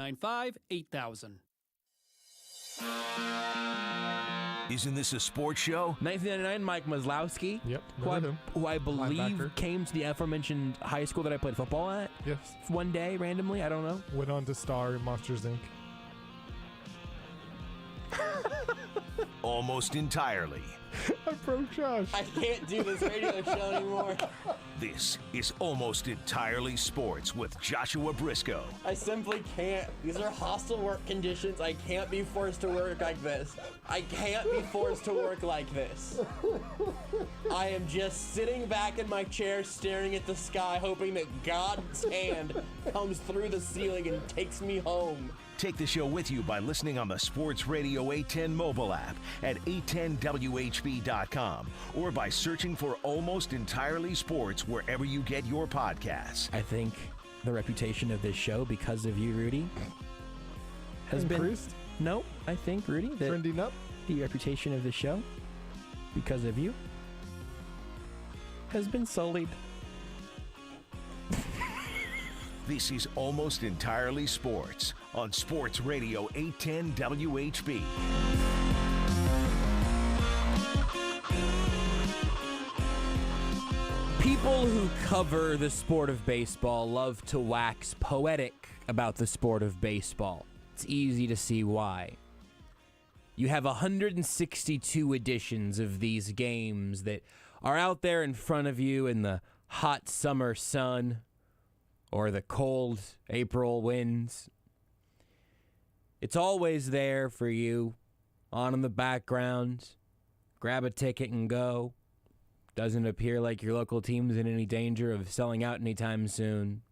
895-8000. Isn't this a sports show? 1999, Mike Maslowski, Yep, who I believe linebacker. came to the aforementioned high school that I played football at. Yes. One day, randomly, I don't know. Went on to star in Monsters, Inc. Almost entirely. I broke Josh. I can't do this radio show anymore. This is Almost Entirely Sports with Joshua Brisco. I simply can't. These are hostile work conditions. I can't be forced to work like this. I can't be forced to work like this. I am just sitting back in my chair staring at the sky, hoping that God's hand comes through the ceiling and takes me home. Take the show with you by listening on the Sports Radio 810 mobile app at 810WHB.com or by searching for Almost Entirely Sports wherever you get your podcasts. I think the reputation of this show, because of you, Rudy, has increased? been... No, I think, Rudy, that Trending up? the reputation of this show, because of you, has been sullied. This is Almost Entirely Sports on Sports Radio 810 WHB. People who cover the sport of baseball love to wax poetic about the sport of baseball. It's easy to see why. You have 162 editions of these games that are out there in front of you in the hot summer sun or the cold April winds. It's always there for you, on in the background. Grab a ticket and go. Doesn't appear like your local team's in any danger of selling out anytime soon.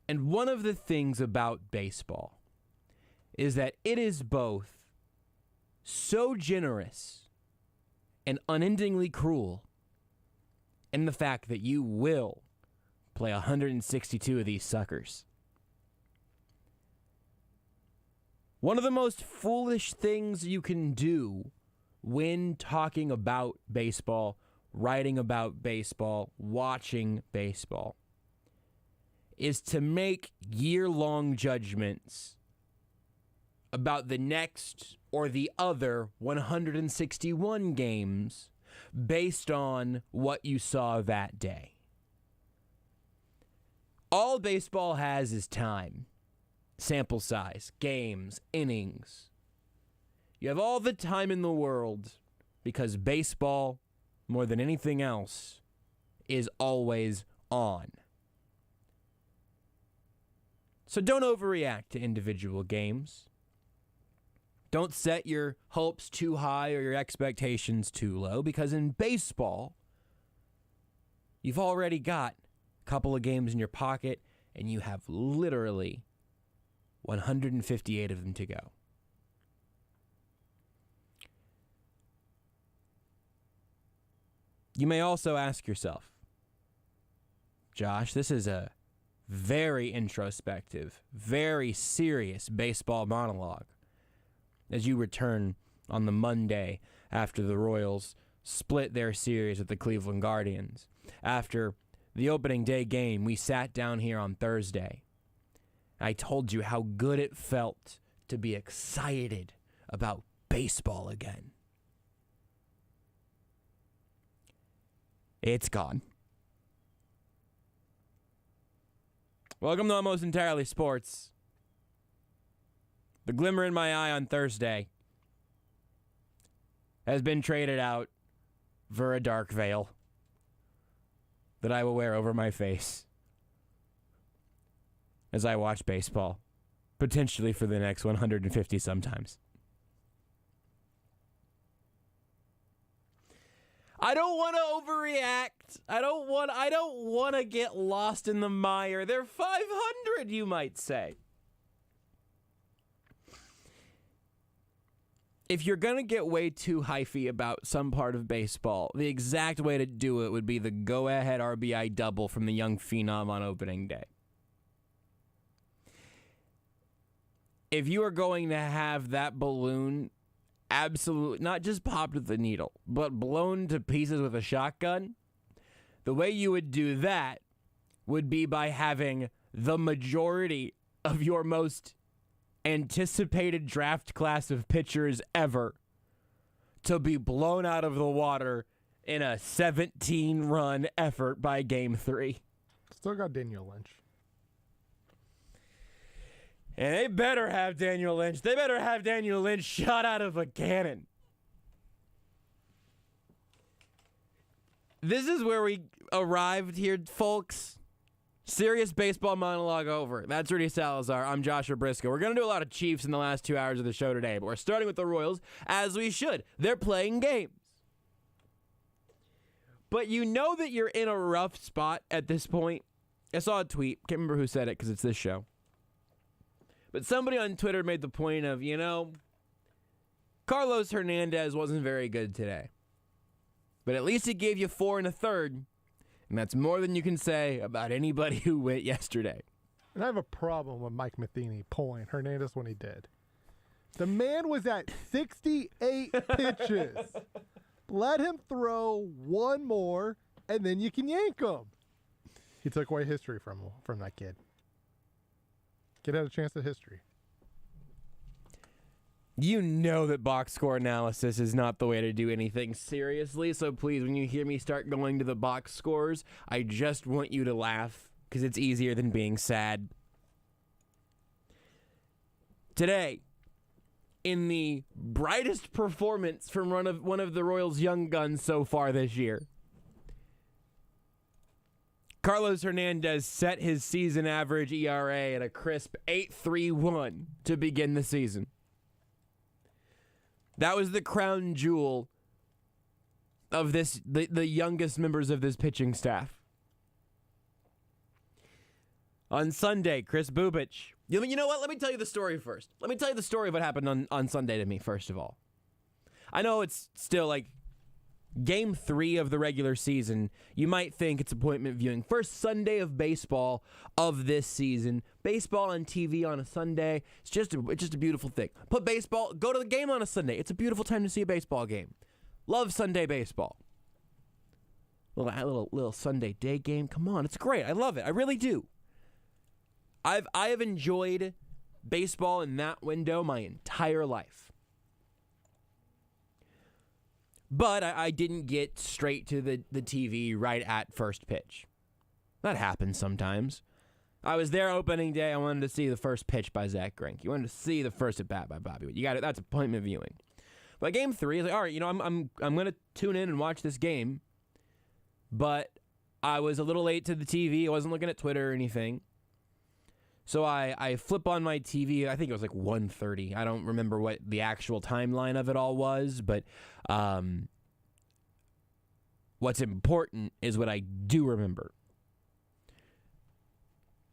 And one of the things about baseball is that it is both so generous and unendingly cruel in the fact that you will play 162 of these suckers. One of the most foolish things you can do when talking about baseball, writing about baseball, watching baseball, is to make year-long judgments about the next or the other 161 games based on what you saw that day. All baseball has is time, sample size, games, innings. You have all the time in the world because baseball, more than anything else, is always on. So don't overreact to individual games. Don't set your hopes too high or your expectations too low, because in baseball, you've already got a couple of games in your pocket and you have literally 158 of them to go. You may also ask yourself, Josh, this is a very introspective, very serious baseball monologue as you return on the Monday after the Royals split their series with the Cleveland Guardians. After the opening day game, we sat down here on Thursday. I told you how good it felt to be excited about baseball again. It's gone. Welcome to Almost Entirely Sports. The glimmer in my eye on Thursday has been traded out for a dark veil that I will wear over my face as I watch baseball, potentially for the next 150 sometimes. I don't want to overreact. I don't want to get lost in the mire. They're 500, you might say. If you're going to get way too hyphy about some part of baseball, the exact way to do it would be the go-ahead RBI double from the young phenom on opening day. If you are going to have that balloon absolutely not just popped with the needle, but blown to pieces with a shotgun, the way you would do that would be by having the majority of your most anticipated draft class of pitchers ever to be blown out of the water in a 17-run effort by Game 3. Still got Daniel Lynch. And they better have Daniel Lynch. They better have Daniel Lynch shot out of a cannon. This is where we arrived here, folks. Serious baseball monologue over. That's Rudy Salazar. I'm Joshua Brisco. We're going to do a lot of Chiefs in the last 2 hours of the show today, but we're starting with the Royals, as we should. They're playing games. But you know that you're in a rough spot at this point. I saw a tweet. Can't remember who said it because it's this show. But somebody on Twitter made the point of, Carlos Hernandez wasn't very good today. But at least he gave you 4 1/3. And that's more than you can say about anybody who went yesterday. And I have a problem with Mike Matheny pulling Hernandez when he did. The man was at 68 pitches. Let him throw one more, and then you can yank him. He took away history from that kid. Kid had a chance at history. You know that box score analysis is not the way to do anything seriously, so please, when you hear me start going to the box scores, I just want you to laugh, because it's easier than being sad. Today, in the brightest performance from one of the Royals' young guns so far this year, Carlos Hernandez set his season average ERA at a crisp 8.31 to begin the season. That was the crown jewel of the youngest members of this pitching staff. On Sunday, Chris Bubich. You know what? Let me tell you the story first. Let me tell you the story of what happened on Sunday to me, first of all. I know it's still like Game 3 of the regular season. You might think it's appointment viewing. First Sunday of baseball of this season. Baseball on TV on a Sunday. It's just a beautiful thing. Go to the game on a Sunday. It's a beautiful time to see a baseball game. Love Sunday baseball. Little Sunday day game. Come on, it's great. I love it. I really do. I have enjoyed baseball in that window my entire life. But I didn't get straight to the TV right at first pitch. That happens sometimes. I was there opening day. I wanted to see the first pitch by Zach Greinke. You wanted to see the first at bat by Bobby Witt. You got it. That's appointment viewing. But Game 3, I was like, all right, I'm going to tune in and watch this game. But I was a little late to the TV. I wasn't looking at Twitter or anything. So I flip on my TV. I think it was like 1:30. I don't remember what the actual timeline of it all was, but what's important is what I do remember,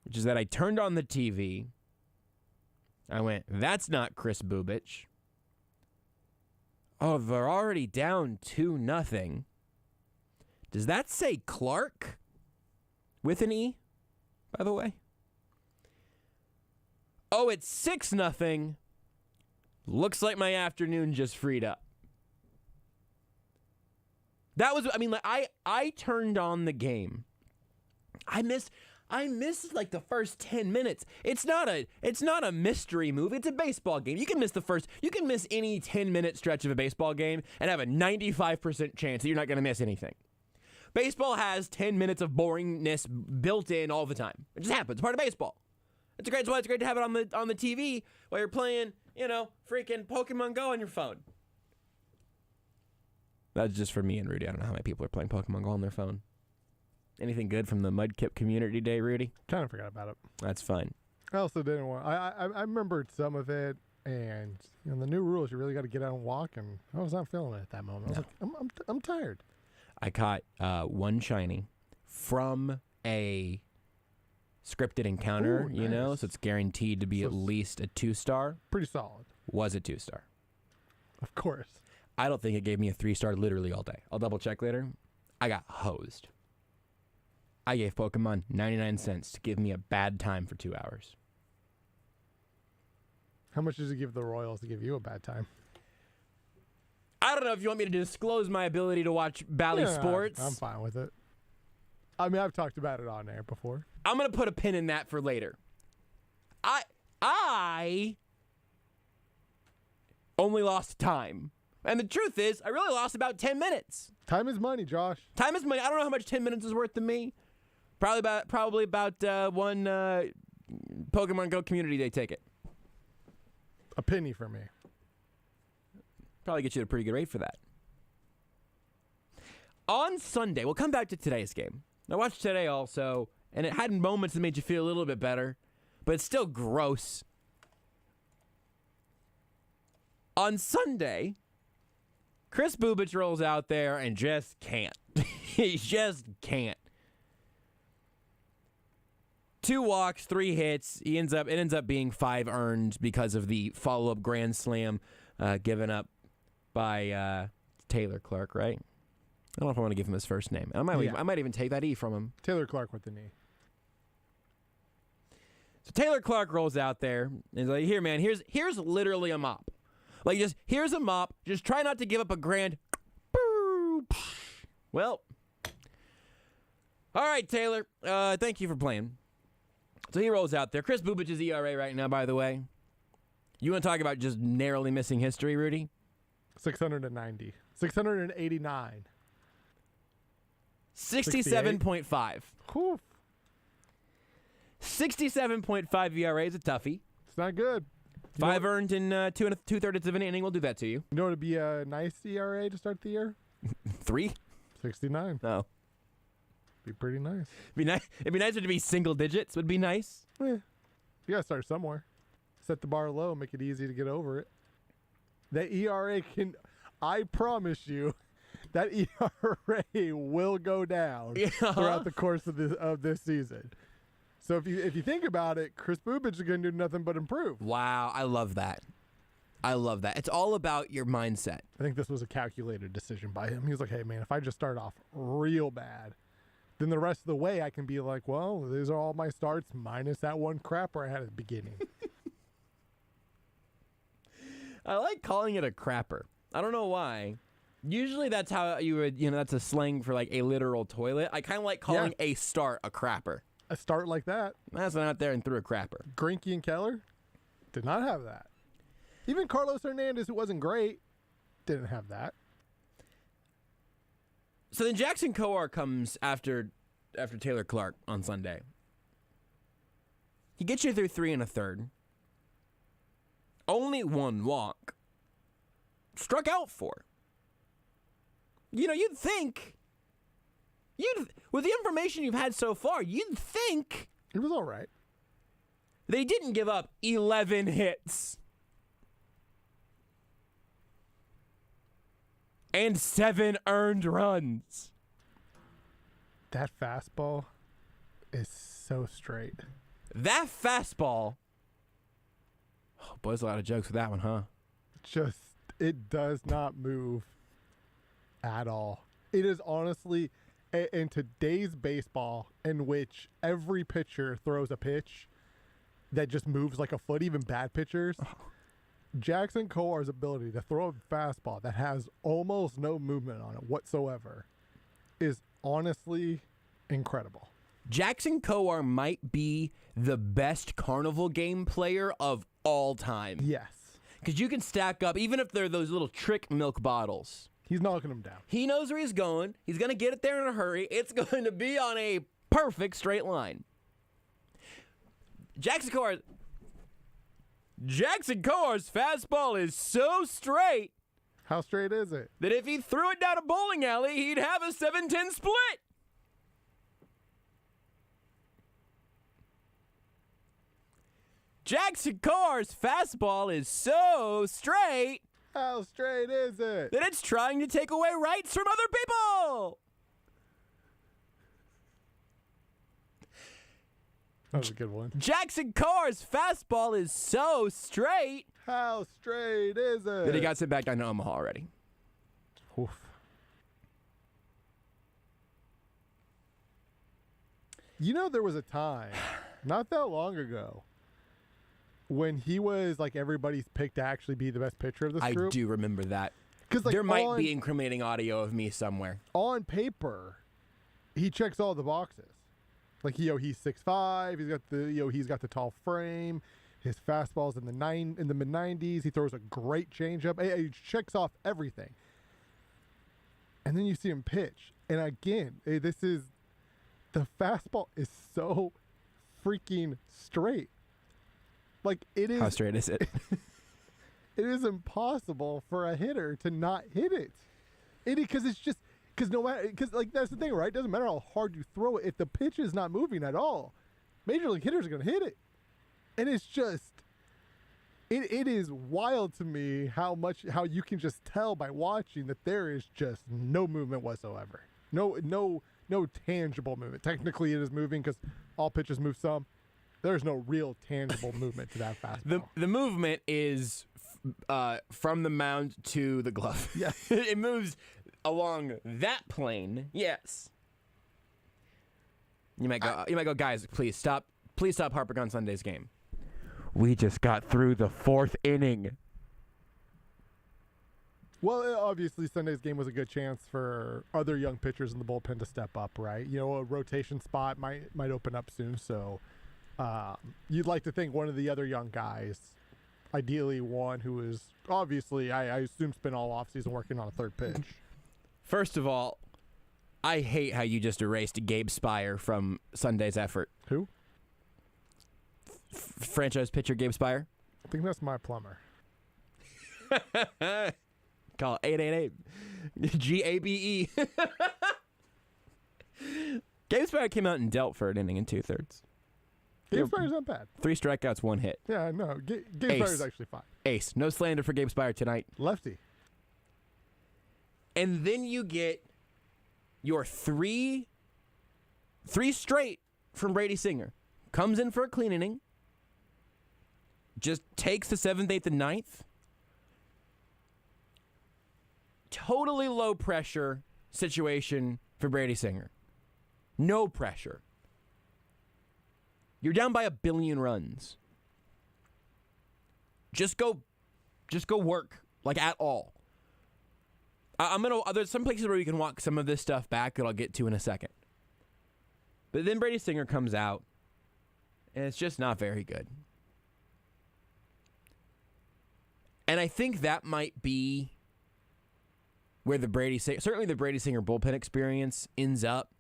which is that I turned on the TV. I went, that's not Chris Bubich. Oh, they're already down 2-0. Does that say Clark? With an E, by the way? Oh, it's 6-0. Looks like my afternoon just freed up. That was, I turned on the game. I missed like the first 10 minutes. It's not a mystery movie. It's a baseball game. You can miss any 10-minute stretch of a baseball game and have a 95% chance that you're not going to miss anything. Baseball has 10 minutes of boringness built in all the time. It just happens. It's part of baseball. It's great to have it on the TV while you're playing, freaking Pokemon Go on your phone. That's just for me and Rudy. I don't know how many people are playing Pokemon Go on their phone. Anything good from the Mudkip Community Day, Rudy? Kind of forgot about it. That's fine. I also didn't want. I remembered some of it, and the new rules. You really got to get out and walk, and I was not feeling it at that moment. I was like, I'm tired. I caught one shiny from a scripted encounter, Ooh, nice. So it's guaranteed to be at least a 2-star. Pretty solid. Was a 2-star. Of course. I don't think it gave me a 3-star literally all day. I'll double check later. I got hosed. I gave Pokemon 99 cents to give me a bad time for 2 hours. How much does it give the Royals to give you a bad time? I don't know if you want me to disclose my ability to watch Bally Sports. I'm fine with it. I've talked about it on air before. I'm going to put a pin in that for later. I only lost time. And the truth is, I really lost about 10 minutes. Time is money, Josh. Time is money. I don't know how much 10 minutes is worth to me. Probably about one Pokemon Go community day ticket. A penny for me. Probably get you a pretty good rate for that. On Sunday, we'll come back to today's game. I watched today also, and it had moments that made you feel a little bit better, but it's still gross. On Sunday, Chris Bubich rolls out there and just can't. He just can't. 2 walks, 3 hits. It ends up being 5 earned because of the follow-up grand slam given up by Taylor Clark, right? I don't know if I want to give him his first name. I might even take that E from him. Taylor Clark with the knee. So Taylor Clark rolls out there and is like, "Here, man. Here's literally a mop. Like, just here's a mop. Just try not to give up a grand." Well, all right, Taylor. Thank you for playing. So he rolls out there. Chris Bubich's ERA right now, by the way. You want to talk about just narrowly missing history, Rudy? 690. 689. 67.5. 67.5 ERA is a toughie. It's not good. 5 earned in 2 2/3 of an inning. We'll do that to you. You know what would be a nice ERA to start the year? 3? 69. Oh. Be pretty nice. It'd be nicer to be single digits. Would be nice. You gotta start somewhere. Set the bar low, make it easy to get over it. That ERA can, I promise you, that ERA will go down throughout the course of this season. So if you think about it, Chris Bubich is going to do nothing but improve. Wow, I love that. I love that. It's all about your mindset. I think this was a calculated decision by him. He was like, "Hey man, if I just start off real bad, then the rest of the way I can be like, well, these are all my starts minus that one crapper I had at the beginning." I like calling it a crapper. I don't know why. Usually that's how you would, that's a slang for like a literal toilet. I kind of like calling a start a crapper. A start like that. That's not out there and threw a crapper. Greinke and Keller did not have that. Even Carlos Hernandez, who wasn't great, didn't have that. So then Jackson Kowar comes after Taylor Clark on Sunday. He gets you through 3 1/3. Only 1 walk. Struck out 4. You'd think, with the information you've had so far, you'd think it was all right. They didn't give up 11 hits. And 7 earned runs. That fastball is so straight. That fastball. Oh, boy, there's a lot of jokes with that one, huh? It does not move at all. It is honestly, in today's baseball, in which every pitcher throws a pitch that just moves like a foot, even bad pitchers. Jackson Kowar's ability to throw a fastball that has almost no movement on it whatsoever is honestly incredible. Jackson Kowar might be the best carnival game player of all time. Yes. Because you can stack up, even if they're those little trick milk bottles. He's knocking them down. He knows where he's going. He's going to get it there in a hurry. It's going to be on a perfect straight line. Jackson Kowar's fastball is so straight. How straight is it? That if he threw it down a bowling alley, he'd have a 7-10 split. Jackson Kowar's fastball is so straight. How straight is it? That it's trying to take away rights from other people. That was a good one. Jackson Kowar's fastball is so straight. How straight is it? That he got sent back down to Omaha already. Oof. There was a time, not that long ago, when he was like everybody's pick to actually be the best pitcher of this group. I do remember that. Because there might be incriminating audio of me somewhere. On paper, he checks all the boxes. Like he's 6'5", he's got the tall frame. His fastball's in the mid-90s. He throws a great changeup. He checks off everything. And then you see him pitch. And again, the fastball is so freaking straight. Like it is. How straight is it? It is impossible for a hitter to not hit it. Because that's the thing, right? It doesn't matter how hard you throw it. If the pitch is not moving at all, major league hitters are going to hit it. And it's just, it is wild to me how you can just tell by watching that there is just no movement whatsoever. No tangible movement. Technically, it is moving because all pitches move some. There's no real tangible movement to that fastball. The movement is from the mound to the glove. Yeah. It moves along that plane. Yes. You might go, guys, please stop harping on Sunday's game. We just got through the 4th inning. Well, obviously Sunday's game was a good chance for other young pitchers in the bullpen to step up, right? A rotation spot might open up soon, so you'd like to think one of the other young guys, ideally one who is obviously, I assume, spent all offseason working on a third pitch. First of all, I hate how you just erased Gabe Spire from Sunday's effort. Who? Franchise pitcher Gabe Spire. I think that's my plumber. Call 888 GABE. Gabe Spire came out and dealt for an inning and 2/3. Gabe Spire's not bad. 3 strikeouts, 1 hit. Yeah, no. Gabe Spire's actually fine. Ace. No slander for Gabe Spire tonight. Lefty. And then you get your three straight from Brady Singer. Comes in for a clean inning. Just takes the 7th, 8th, and 9th. Totally low pressure situation for Brady Singer. No pressure. You're down by 1 billion runs. Just go work, like, at all. There's some places where we can walk some of this stuff back that I'll get to in a second. But then Brady Singer comes out, and it's just not very good. And I think that might be where certainly the Brady Singer bullpen experience ends up.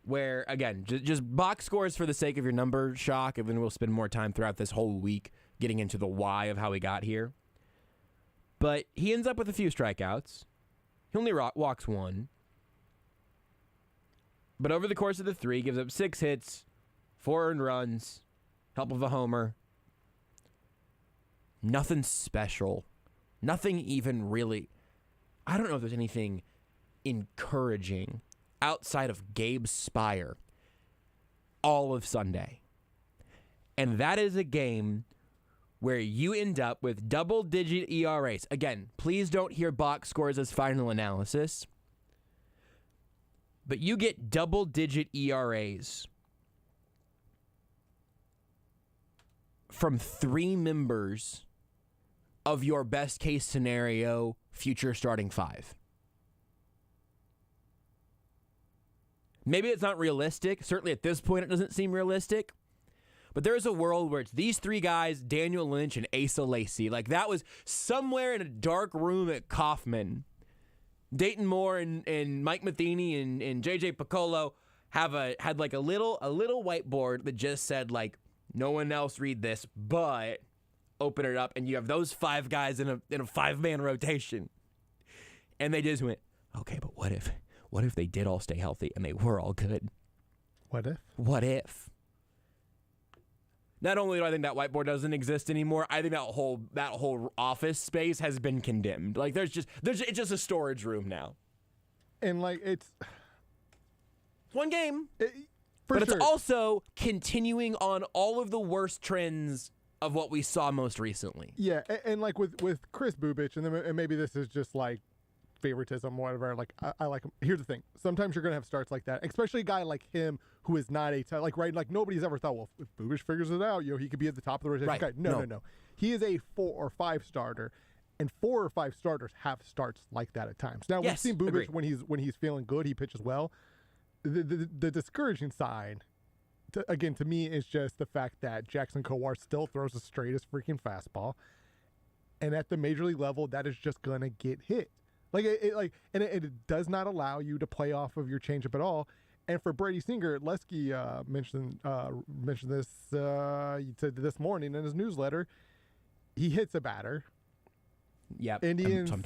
Where, again, just box scores for the sake of your number shock, and then we'll spend more time throughout this whole week getting into the why of how he got here. But he ends up with a few strikeouts. He only walks 1. But over the course of the 3, gives up 6 hits, 4 earned runs, help of a homer. Nothing special. Nothing even really. I don't know if there's anything encouraging outside of Gabe Spire all of Sunday. And that is a game where you end up with double-digit ERAs. Again, please don't hear box scores as final analysis. But you get double-digit ERAs from 3 members of your best-case scenario future starting 5. Maybe it's not realistic. Certainly at this point it doesn't seem realistic. But there is a world where it's these 3 guys, Daniel Lynch and Asa Lacy. Like, that was somewhere in a dark room at Kauffman. Dayton Moore and Mike Matheny and JJ Piccolo had like a little whiteboard that just said, like, no one else read this, but open it up, and you have those 5 guys in a 5-man rotation. And they just went, okay, but what if they did all stay healthy and they were all good? What if? Not only do I think that whiteboard doesn't exist anymore, I think that whole office space has been condemned. Like, it's just a storage room now. And like it's one game, but it's also continuing on all of the worst trends of what we saw most recently. Yeah, and like with Chris Bubich, and maybe this is just like favoritism, whatever. Like I like him. Here's the thing: sometimes you're gonna have starts like that, especially a guy like him who is not like nobody's ever thought, well, if Bubich figures it out, he could be at the top of the rotation. Right. Guy. No. He is a 4 or 5 starter, and 4 or 5 starters have starts like that at times. Now we've seen Bubich when he's feeling good, he pitches well. the discouraging sign, to me, is just the fact that Jackson Kowar still throws the straightest freaking fastball, and at the major league level, that is just gonna get hit. It does not allow you to play off of your changeup at all. And for Brady Singer, Lesky mentioned this he said this morning in his newsletter. He hits a batter. Yep. Indians, bench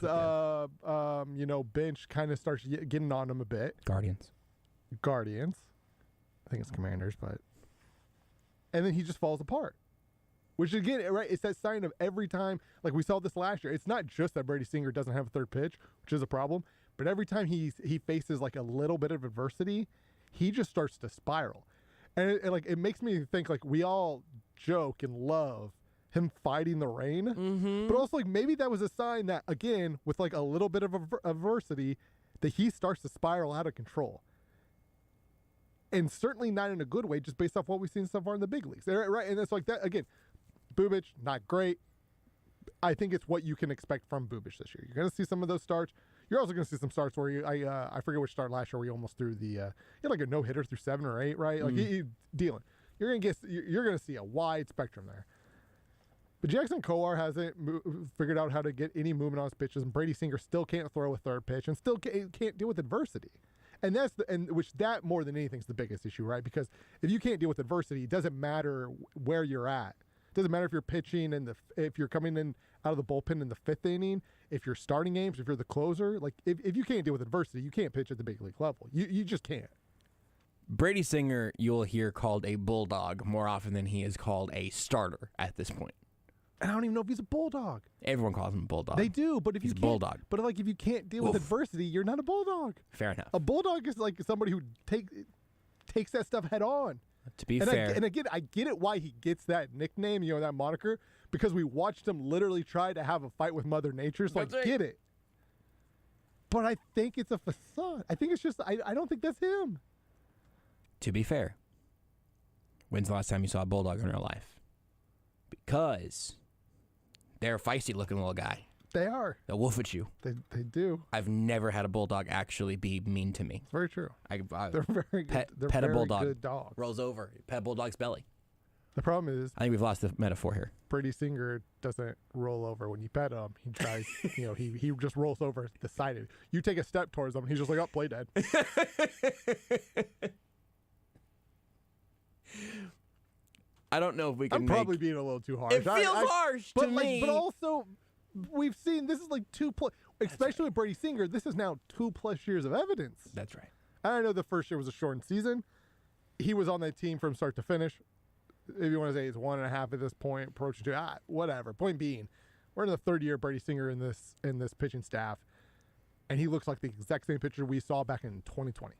kind of starts getting on him a bit. Guardians. I think it's Commanders, and then he just falls apart. Which again, right, it's that sign of every time, like we saw this last year. It's not just that Brady Singer doesn't have a third pitch, which is a problem, but every time he faces like a little bit of adversity, he just starts to spiral. And it makes me think like we all joke and love him fighting the rain, but also like maybe that was a sign that, again, with like a little bit of adversity, that he starts to spiral out of control. And certainly not in a good way, just based off what we've seen so far in the big leagues. Right? And it's like that, again, Bubic, not great. I think it's what you can expect from Bubic this year. You're going to see some of those starts. You're also going to see some starts where I forget which start last year where he almost threw he had like a no-hitter through 7 or 8, right? Like he dealing. You're going to see a wide spectrum there. But Jackson Kowar hasn't figured out how to get any movement on his pitches, and Brady Singer still can't throw a third pitch and still can't deal with adversity. And that more than anything is the biggest issue, right? Because if you can't deal with adversity, it doesn't matter where you're at. It doesn't matter if you're pitching if you're coming in out of the bullpen in the 5th inning, if you're starting games, if you're the closer. Like if you can't deal with adversity, you can't pitch at the big league level. You just can't. Brady Singer, you'll hear called a bulldog more often than he is called a starter at this point. And I don't even know if he's a bulldog. Everyone calls him a bulldog. They do, but if he's you can't, a bulldog. But like if you can't deal with adversity, you're not a bulldog. Fair enough. A bulldog is like somebody who takes that stuff head on. To be fair. And again, I get it why he gets that nickname, that moniker, because we watched him literally try to have a fight with Mother Nature, so I get it. But I think it's a facade. I think it's just, I don't think that's him. To be fair, when's the last time you saw a bulldog in real life? Because they're a feisty-looking little guy. They are. They'll wolf at you. They do. I've never had a bulldog actually be mean to me. It's very true. They're very good. They're pet very a bulldog. good dogs. Rolls over. Pet a bulldog's belly. The problem is, I think we've lost the metaphor here. Brady Singer doesn't roll over when you pet him. He tries, he just rolls over the side of it. You take a step towards him, he's just like, oh, play dead. I don't know if we can. I'm probably being a little too harsh. It feels harsh to me. But also, we've seen this is like 2+, especially with Brady Singer. This is now 2+ years of evidence. That's right. And I know the first year was a shortened season. He was on that team from start to finish. If you want to say it's 1.5 at this point, approaching 2, whatever. Point being, we're in the 3rd year of Brady Singer in this pitching staff, and he looks like the exact same pitcher we saw back in 2020.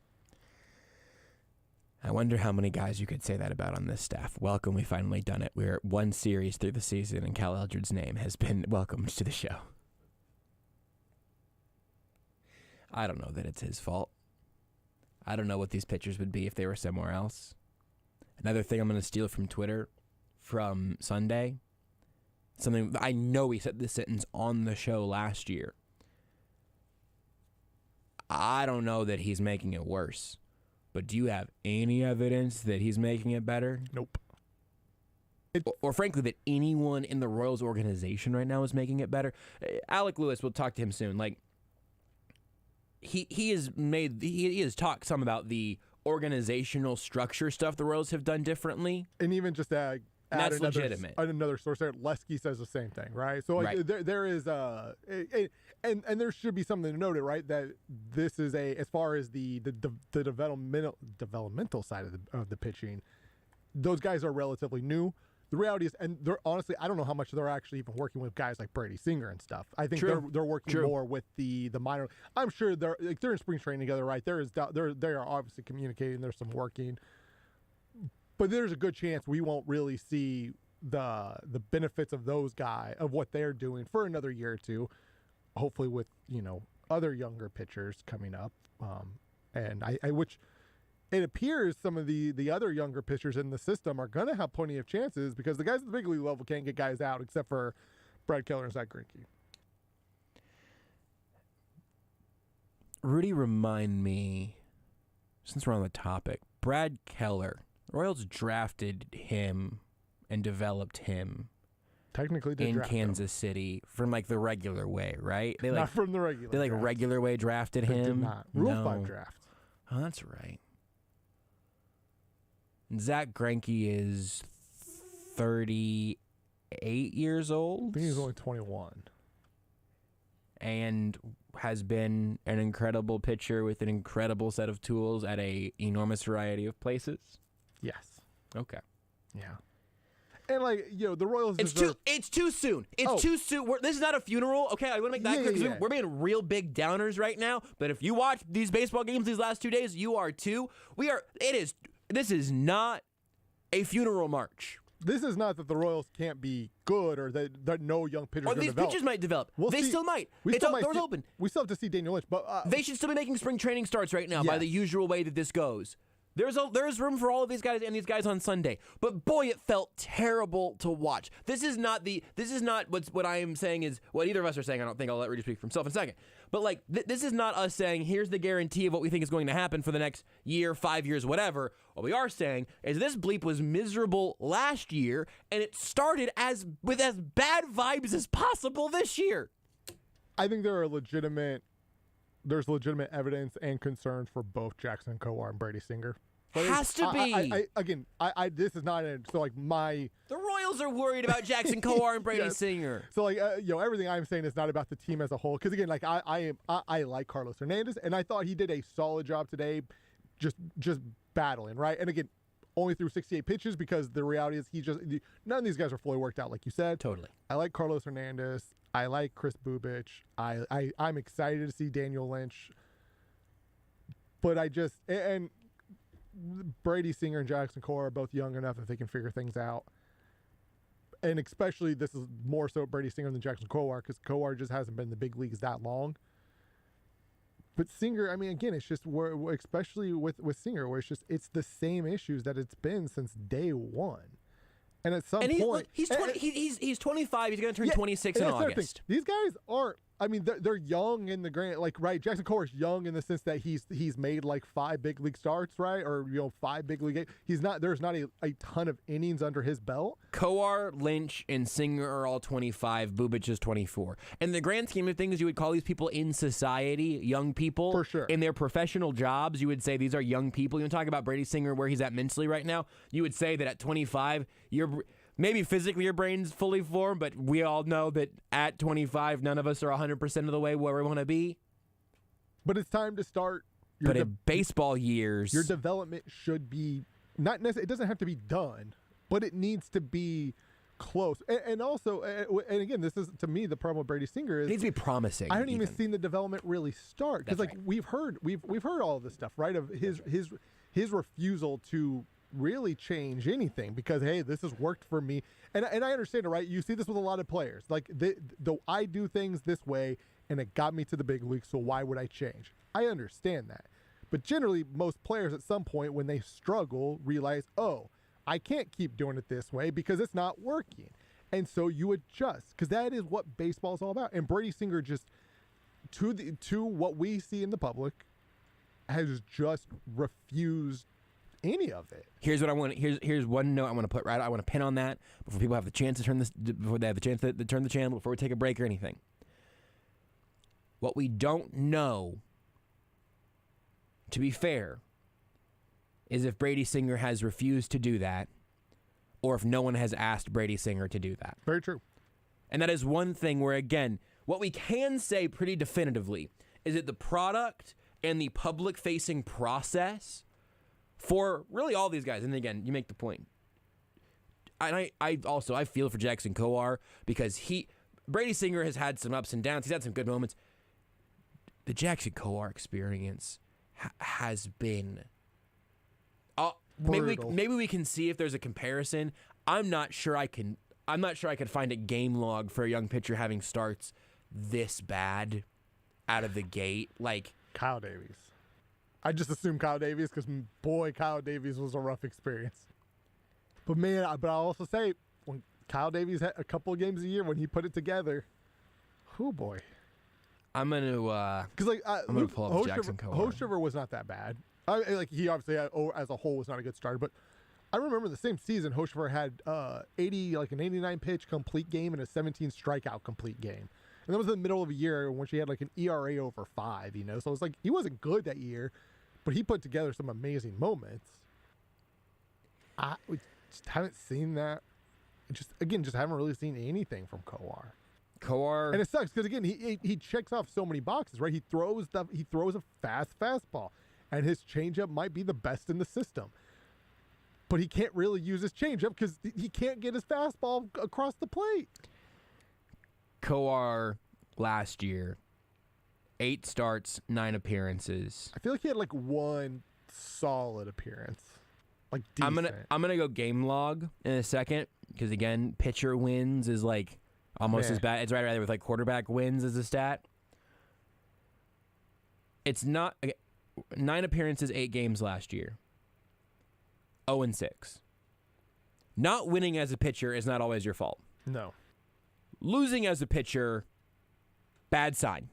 I wonder how many guys you could say that about on this staff. Welcome, we finally done it. We're 1 series through the season, and Cal Eldred's name has been welcomed to the show. I don't know that it's his fault. I don't know what these pitchers would be if they were somewhere else. Another thing I'm going to steal from Twitter from Sunday, something I know he said this sentence on the show last year. I don't know that he's making it worse. But do you have any evidence that he's making it better? Nope. Or frankly, that anyone in the Royals organization right now is making it better? Alec Lewis, we'll talk to him soon. Like, he has talked some about the organizational structure stuff the Royals have done differently. And even just add that's legitimate. Another source there, Lesky says the same thing, right? So like there is and there should be something to note, right? That this is as far as the developmental side of the pitching, those guys are relatively new. The reality is, and they're honestly, I don't know how much they're actually even working with guys like Brady Singer and stuff. I think they're working more with the minor. I'm sure they're in spring training together, right? They are obviously communicating. There's some working. But there's a good chance we won't really see the benefits of those guys, of what they're doing for another year or two, hopefully with, other younger pitchers coming up. And which it appears some of the other younger pitchers in the system are going to have plenty of chances because the guys at the big league level can't get guys out except for Brad Keller and Zach Greinke. Rudy, remind me since we're on the topic, Brad Keller, the Royals drafted him and developed him Technically, they in draft Kansas City from like the regular way, right? They not from the regular. They like draft. regular way drafted They him. did not. Rule No. 5 draft. Oh, that's right. Zach Greinke is 38 years I old think he's only 21. and has been an incredible pitcher with an incredible set of tools at a enormous variety of places. Yes. Okay. Yeah. And like, the Royals It's deserve. too soon. It's too soon. This is not a funeral, okay? I want to make that clear because we're being real big downers right now. But if you watch these baseball games these last 2 days, you are too. This is not a funeral march. This is not that the Royals can't be good or that no young pitchers Or these develop. pitchers might develop. They still might. Doors open. We still have to see Daniel Lynch, but They should still be making spring training starts right now by the usual way that this goes. There's room for all of these guys and these guys on Sunday. But boy, it felt terrible to watch. This is not what I am saying is what either of us are saying. I don't think I'll let Rudy speak for himself in a second. But like this is not us saying here's the guarantee of what we think is going to happen for the next year, 5 years, whatever. What we are saying is this bleep was miserable last year and it started with as bad vibes as possible this year. I think there's legitimate evidence and concerns for both Jackson Kowar and Brady Singer. But Has to be. This is not so like my. The Royals are worried about Jackson Kowar and Brady Singer. So like everything I'm saying is not about the team as a whole. Because again, like I like Carlos Hernandez, and I thought he did a solid job today, just battling right. And again, only threw 68 pitches because the reality is none of these guys are fully worked out, like you said. Totally. I like Carlos Hernandez. I like Chris Bubich. I'm excited to see Daniel Lynch. But and Brady Singer and Jackson Kowar are both young enough that they can figure things out. And especially this is more so Brady Singer than Jackson Kowar because Kowar just hasn't been in the big leagues that long. But Singer, I mean, again, it's just especially with Singer, where it's the same issues that it's been since day one. And at some point, he's 20. He's 25. He's going to turn 26 in August. These guys aren't. I mean, they're young in the grand. Like, right? Jackson Kowar's young in the sense that he's made like 5 big league starts, right? Or 5 big league. He's not. There's not a ton of innings under his belt. Kowar, Lynch, and Singer are all 25. Bubich is 24. In the grand scheme of things, you would call these people in society young people. For sure. In their professional jobs, you would say these are young people. You want to talk about Brady Singer, where he's at mentally right now. You would say that at 25, maybe physically your brain's fully formed, but we all know that at 25, none of us are 100% of the way where we want to be. But it's time to start. In baseball years, your development should be not necessarily. It doesn't have to be done, but it needs to be close. And also, and again, this is to me the problem with Brady Singer is it needs to be promising. I haven't even seen the development really start because That's right. we've heard all of this stuff, right? Of his refusal to really change anything because hey, this has worked for me, and I understand it, right? You see this with a lot of players, like I do things this way and it got me to the big league, so why would I change? I understand that, but generally most players at some point when they struggle realize, oh, I can't keep doing it this way because it's not working, and so you adjust because that is what baseball is all about. And Brady Singer just to what we see in the public has just refused any of it. Here's what I want. Here's one note I want to put right. I want to pin on that before people have the chance to turn this. Before they have the chance to turn the channel. Before we take a break or anything. What we don't know, to be fair, is if Brady Singer has refused to do that, or if no one has asked Brady Singer to do that. Very true. And that is one thing where, again, what we can say pretty definitively is that the product and the public-facing process for really all these guys, and again, you make the point. And I feel for Jackson Kowar because Brady Singer has had some ups and downs. He's had some good moments. The Jackson Kowar experience has been maybe we can see if there's a comparison. I'm not sure I could find a game log for a young pitcher having starts this bad out of the gate. Like Kyle Davies. I just assumed Kyle Davies because, boy, Kyle Davies was a rough experience. But, man, I'll also say, when Kyle Davies had a couple of games a year, when he put it together, oh, boy. I'm going to pull up Jackson Kowar. Host River was not that bad. Like he obviously as a whole was not a good starter, but I remember the same season Hochevar had an 89 pitch complete game and a 17 strikeout complete game. And that was in the middle of a year when she had like an ERA over 5, you know? So it was like he wasn't good that year, but he put together some amazing moments. We just haven't seen that. Just haven't really seen anything from Kowar. And it sucks because again, he checks off so many boxes, right? He throws a fast fastball, and his changeup might be the best in the system. But he can't really use his changeup because he can't get his fastball across the plate. Kowar last year, 8 starts, 9 appearances. I feel like he had like one solid appearance. Like decent. I'm gonna go game log in a second because again, pitcher wins is like almost as bad. It's right there with like quarterback wins as a stat. It's not 9 appearances, 8 games last year. 0-6. Not winning as a pitcher is not always your fault. No. Losing as a pitcher, bad sign.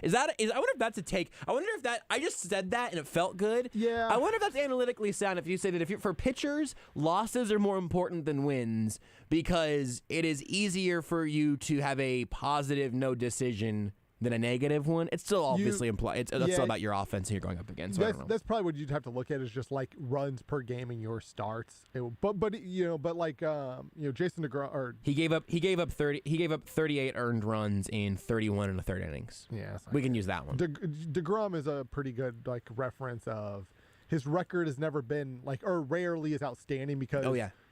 I wonder if that's a take. I wonder if that, I just said that and it felt good. Yeah. I wonder if that's analytically sound if you say that for pitchers, losses are more important than wins because it is easier for you to have a positive no decision than a negative one. It's still obviously implied. That's still about your offense you're going up against. So that's probably what you'd have to look at is just like runs per game in your starts. But Jason DeGrom or he gave up 38 earned runs in 31 and a third innings. Yeah, we can use that one. DeGrom is a pretty good like reference of his record has never been like or rarely is outstanding because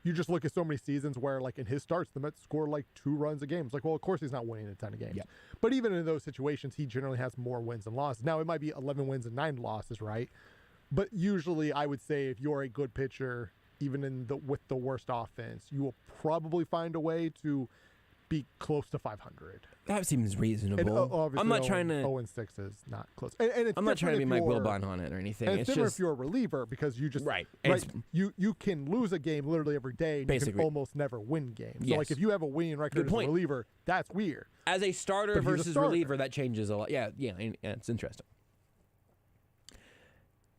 you just look at so many seasons where like in his starts the Mets score like 2 runs a game. It's like, well, of course he's not winning a ton of games. Yeah. But even in those situations, he generally has more wins than losses. Now, it might be 11 wins and 9 losses, right? But usually I would say if you're a good pitcher, even with the worst offense, you will probably find a way to be close to 500. That seems reasonable. And I'm not trying to 0-6 is not close. And it's I'm not trying to be Mike Wilbon on it or anything. And it's different if you're a reliever because you just you can lose a game literally every day and you can almost never win games. So like if you have a winning record as a reliever, that's weird. As a starter versus reliever, that changes a lot. Yeah, it's interesting.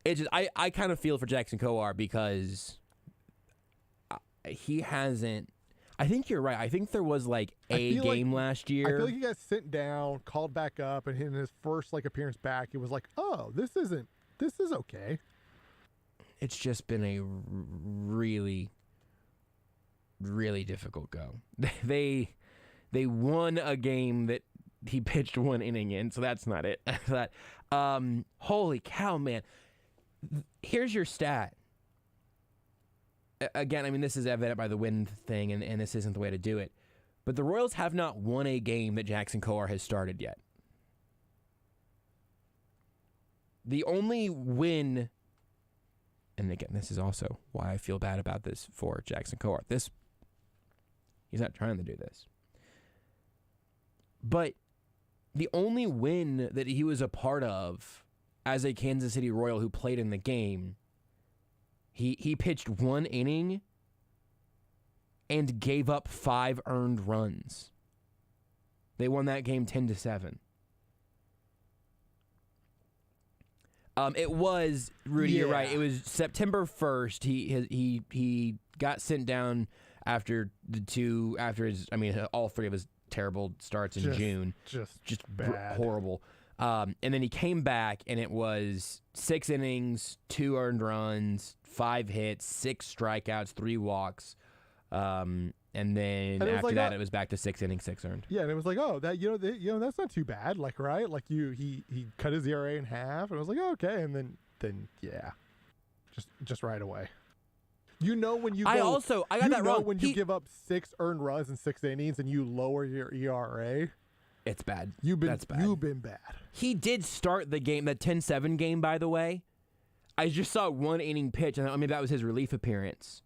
It's just I kind of feel for Jackson Kowar because he hasn't. I think you're right. I think there was like a game last year. I feel like he got sent down, called back up, and in his first like appearance back, it was like, oh, this is okay. It's just been a really, really difficult go. They won a game that he pitched 1 inning in, so that's not it. Holy cow, man! Here's your stat. Again, I mean, this is evident by the win thing, and this isn't the way to do it. But the Royals have not won a game that Jackson Kowar has started yet. The only win, and again, this is also why I feel bad about this for Jackson Kowar. He's not trying to do this. But the only win that he was a part of as a Kansas City Royal who played in the game, He pitched 1 inning and gave up 5 earned runs. They won that game 10-7. It was Rudy. You're right. It was September 1st. He got sent down after all 3 of his terrible starts in June. Just bad. Horrible. And then he came back, and it was 6 innings, 2 earned runs, 5 hits, 6 strikeouts, 3 walks. And then after that, it was back to 6 innings, 6 earned. Yeah, and it was like, oh, that that's not too bad, like right, like he cut his ERA in half, and I was like, oh, okay, and then just right away. You know when you I got that wrong. When you give up 6 earned runs in 6 innings and you lower your ERA. It's bad. That's bad. You've been bad. He did start the game, that 10-7 game, by the way. I just saw 1 inning pitch, and I mean that was his relief appearance.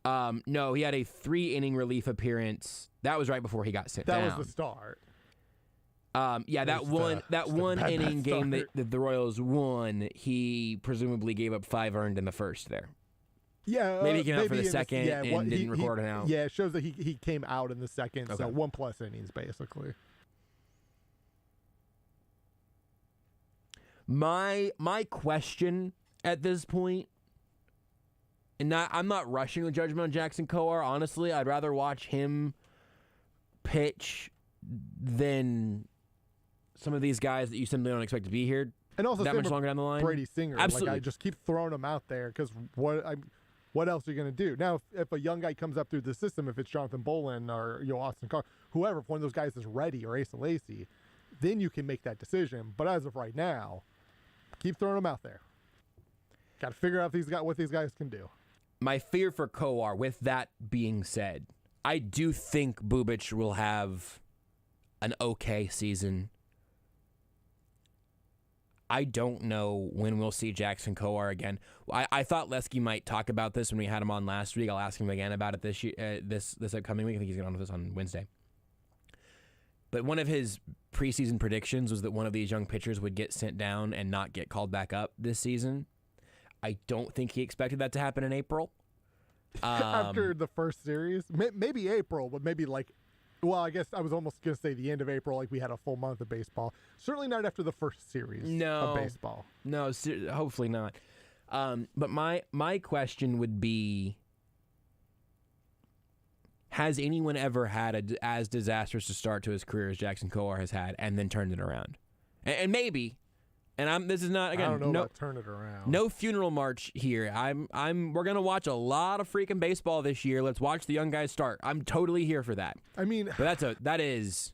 No, he had a 3-inning relief appearance. That was right before he got sent down. That was the start. That one inning game that the Royals won, he presumably gave up 5 earned in the first there. Yeah, maybe he came out for the second and didn't record it out. Yeah, it shows that he came out in the second, so 1+ innings basically. My question at this point. And I'm not rushing the judgment on Jackson Kowar. Honestly, I'd rather watch him pitch than some of these guys that you simply don't expect to be here. And also that much longer down the line. Brady Singer. Absolutely. Like, I just keep throwing him out there because what else are you going to do? Now, if a young guy comes up through the system, if it's Jonathan Bolin or Austin Carr, whoever, if one of those guys is ready, or Asa Lacy, then you can make that decision. But as of right now, keep throwing them out there. Got to figure out what these guys can do. My fear for Kowar, with that being said, I do think Bubic will have an okay season. I don't know when we'll see Jackson Kowar again. I thought Lesky might talk about this when we had him on last week. I'll ask him again about it this upcoming week. I think he's going on with us on Wednesday. But one of his preseason predictions was that one of these young pitchers would get sent down and not get called back up this season. I don't think he expected that to happen in April. After the first series, maybe April, but maybe I guess I was almost going to say the end of April, like we had a full month of baseball. Certainly not after the first series of baseball. No, hopefully not. But my question would be, has anyone ever had as disastrous a start to his career as Jackson Kowar has had and then turned it around? And maybe, and this is not, again, I don't know about turn it around. No funeral march here. We're gonna watch a lot of freaking baseball this year. Let's watch the young guys start. I'm totally here for that. I mean, but that does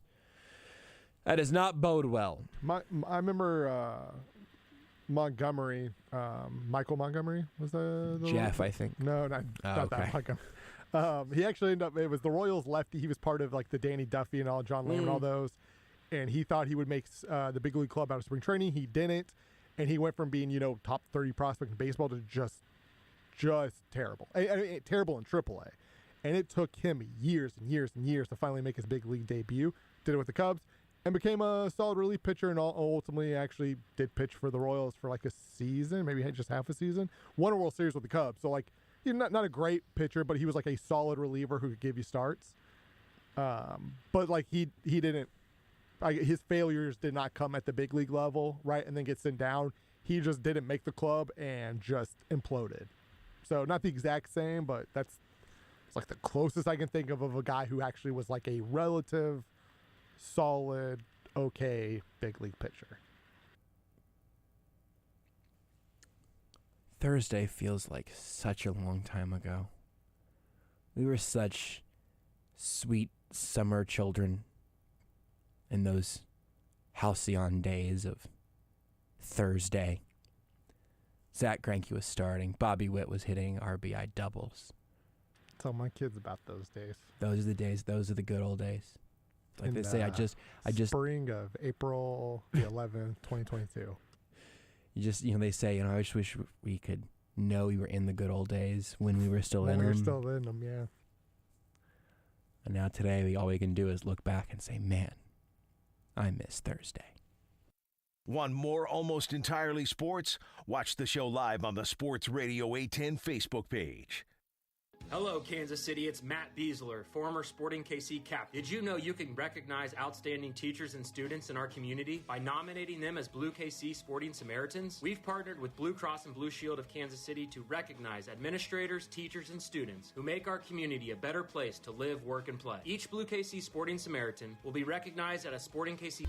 not bode well. I remember Montgomery, Michael Montgomery was the Jeff, I think. No, not that Montgomery. He actually ended up. It was the Royals lefty. He was part of like the Danny Duffy and all, John Lamb and all those. And he thought he would make the big league club out of spring training. He didn't, and he went from being top 30 prospect in baseball to just terrible. I mean, terrible in AAA. And it took him years and years and years to finally make his big league debut. Did it with the Cubs and became a solid relief pitcher, and ultimately actually did pitch for the Royals for like a season, maybe just half a season. Won a World Series with the Cubs. So he's not a great pitcher, but he was like a solid reliever who could give you starts. But he didn't. His failures did not come at the big league level, right, and then get sent down. He just didn't make the club and just imploded. So not the exact same, but it's like the closest I can think of a guy who actually was like a relative, solid, okay big league pitcher. Thursday feels like such a long time ago. We were such sweet summer children in those halcyon days of Thursday. Zach Greinke was starting. Bobby Witt was hitting RBI doubles. Tell my kids about those days. Those are the days. Those are the good old days. Like they say, I just spring of April the 11th, 2022. They say, I just wish we could know we were in the good old days when we were still in them. We were still in them, yeah. And now today, all we can do is look back and say, man, I miss Thursday. Want more Almost Entirely Sports? Watch the show live on the Sports Radio 810 Facebook page. Hello, Kansas City. It's Matt Beasler, former Sporting KC captain. Did you know you can recognize outstanding teachers and students in our community by nominating them as Blue KC Sporting Samaritans? We've partnered with Blue Cross and Blue Shield of Kansas City to recognize administrators, teachers, and students who make our community a better place to live, work, and play. Each Blue KC Sporting Samaritan will be recognized at a Sporting KC...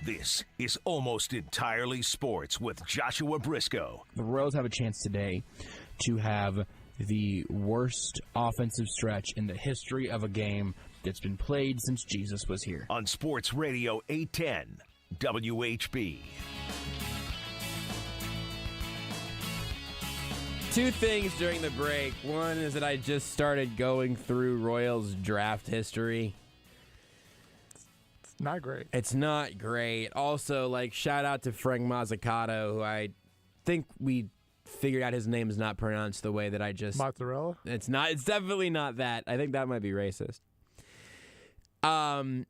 This is Almost Entirely Sports with Joshua Brisco. The Royals have a chance today to have the worst offensive stretch in the history of a game that's been played since Jesus was here. On Sports Radio 810 WHB. Two things during the break. One is that I just started going through Royals draft history. It's not great. It's not great. Also, shout out to Frank Mazzucato, who I think we figured out his name is not pronounced the way that I just... Mozzarella? It's not. It's definitely not that. I think that might be racist. I'm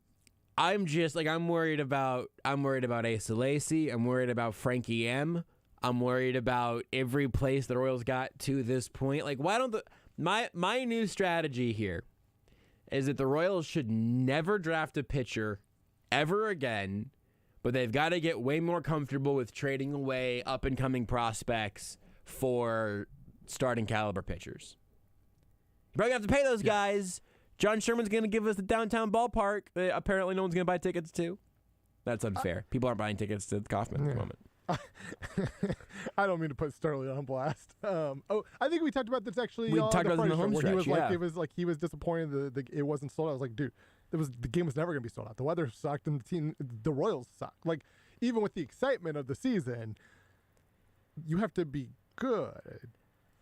just, I'm worried about Asa Lacy. I'm worried about Frankie M. I'm worried about every place the Royals got to this point. Why don't my new strategy here is that the Royals should never draft a pitcher ever again, but they've got to get way more comfortable with trading away up-and-coming prospects for starting caliber pitchers. You're probably going to have to pay those guys. John Sherman's going to give us the downtown ballpark that apparently no one's going to buy tickets to. That's unfair. People aren't buying tickets to Kauffman at the moment. I don't mean to put Sterling on blast. I think we talked about this actually. We talked about this in the home stretch. He was disappointed that it wasn't sold out. I was like, dude, the game was never going to be sold out. The weather sucked, and the Royals sucked. Even with the excitement of the season, you have to be good.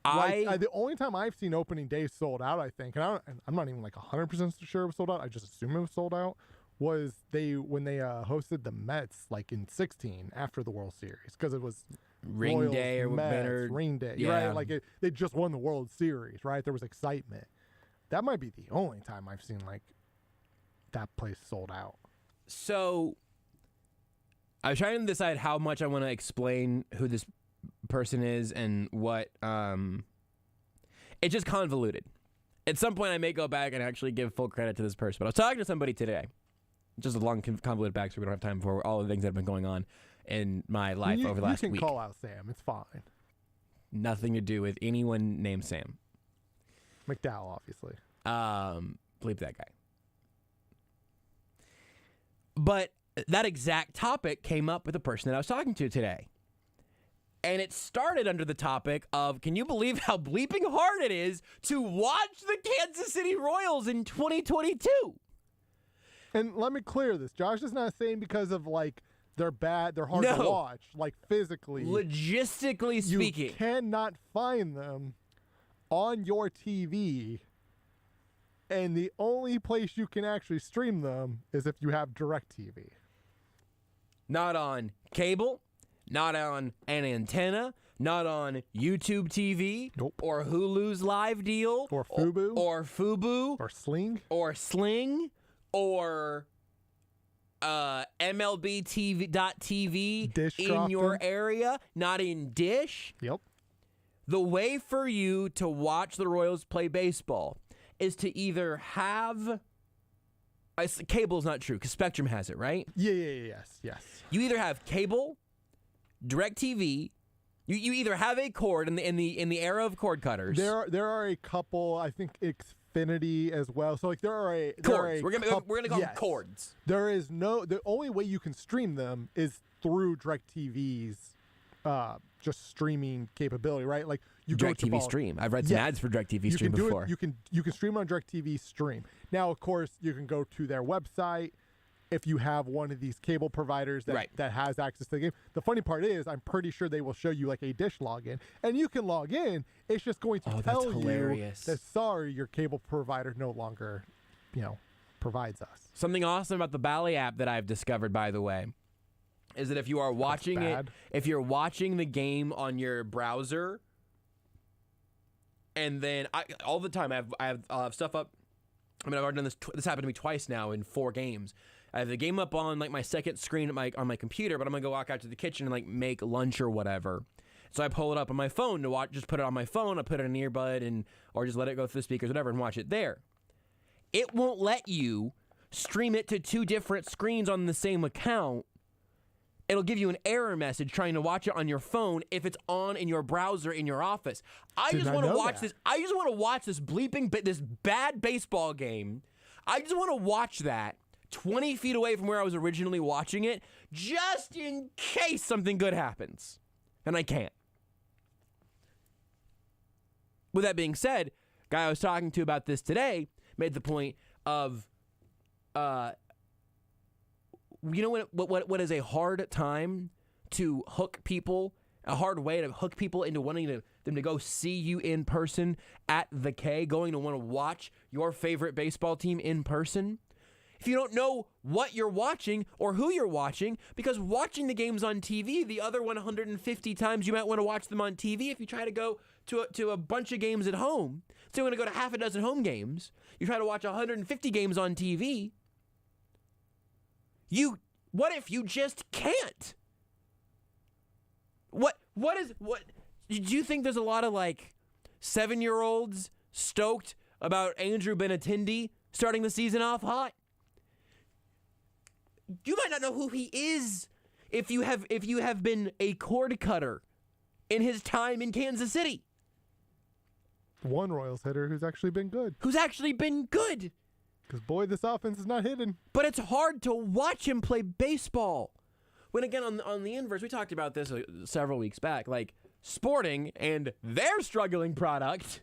The only time I've seen opening day sold out, I think, and I'm not even 100% sure it was sold out. I just assume it was sold out. Was when they hosted the Mets in 2016 after the World Series, because it was Ring Royals, Day or Mets, Ring Day, yeah. right? They just won the World Series, right? There was excitement. That might be the only time I've seen that place sold out. So I was trying to decide how much I want to explain who this person is and what. It's just convoluted. At some point, I may go back and actually give full credit to this person. But I was talking to somebody today. Just a long, convoluted back, so we don't have time for all the things that have been going on in my life over the last week. You can call out Sam. It's fine. Nothing to do with anyone named Sam. McDowell, obviously. Bleep that guy. But that exact topic came up with the person that I was talking to today. And it started under the topic of, can you believe how bleeping hard it is to watch the Kansas City Royals in 2022? And let me clear this. Josh is not saying because of they're bad, they're hard to watch, physically. Logistically speaking. You cannot find them on your TV. And the only place you can actually stream them is if you have DirecTV. Not on cable, not on an antenna, not on YouTube TV, nope. Or Hulu's live deal, or Fubu, or Sling, or MLB TV.TV Dish in your area, not in Dish. Yep. The way for you to watch the Royals play baseball is to either have... Cable's not true, because Spectrum has it, right? Yes. You either have cable, DirecTV. You either have a cord in the era of cord cutters. There are a couple. I think Xfinity as well. So there are cords. We're gonna call them cords. There is the only way you can stream them is through DirecTV's just streaming capability, right? You go to DirecTV Stream. I've read some ads for DirecTV Stream before. You can stream on DirecTV Stream. Now, of course, you can go to their website if you have one of these cable providers that has access to the game. The funny part is, I'm pretty sure they will show you a Dish login, and you can log in. It's just going to tell you that, sorry, your cable provider no longer, provides us. Something awesome about the Bally app that I've discovered, by the way, is that if you are watching if you're watching the game on your browser, and then all the time I have stuff up. I've already done this. This happened to me twice now in 4 games. I have the game up on my second screen on my computer, but I'm gonna go walk out to the kitchen and make lunch or whatever. So I pull it up on my phone to watch. Just put it on my phone. I put it in an earbud or just let it go through the speakers, whatever, and watch it there. It won't let you stream it to 2 different screens on the same account. It'll give you an error message trying to watch it on your phone if it's on in your browser in your office. I just want to watch this. I just want to watch this this bad baseball game. I just want to watch that 20 feet away from where I was originally watching it, just in case something good happens. And I can't. With that being said, guy I was talking to about this today made the point of, you know what is a hard time to hook people, a hard way to hook people into wanting them to go see you in person at the K, going to want to watch your favorite baseball team in person? If you don't know what you're watching or who you're watching, because watching the games on TV, the other 150 times you might want to watch them on TV, if you try to go to a bunch of games at home, so you're going to go to half a dozen home games, you try to watch 150 games on TV, what if you just can't? What do you think there's a lot of 7-year-olds stoked about Andrew Benintendi starting the season off hot? You might not know who he is if you have been a cord cutter in his time in Kansas City. One Royals hitter who's actually been good. Because, boy, this offense is not hidden. But it's hard to watch him play baseball. When, again, on the inverse, we talked about this several weeks back, Sporting and their struggling product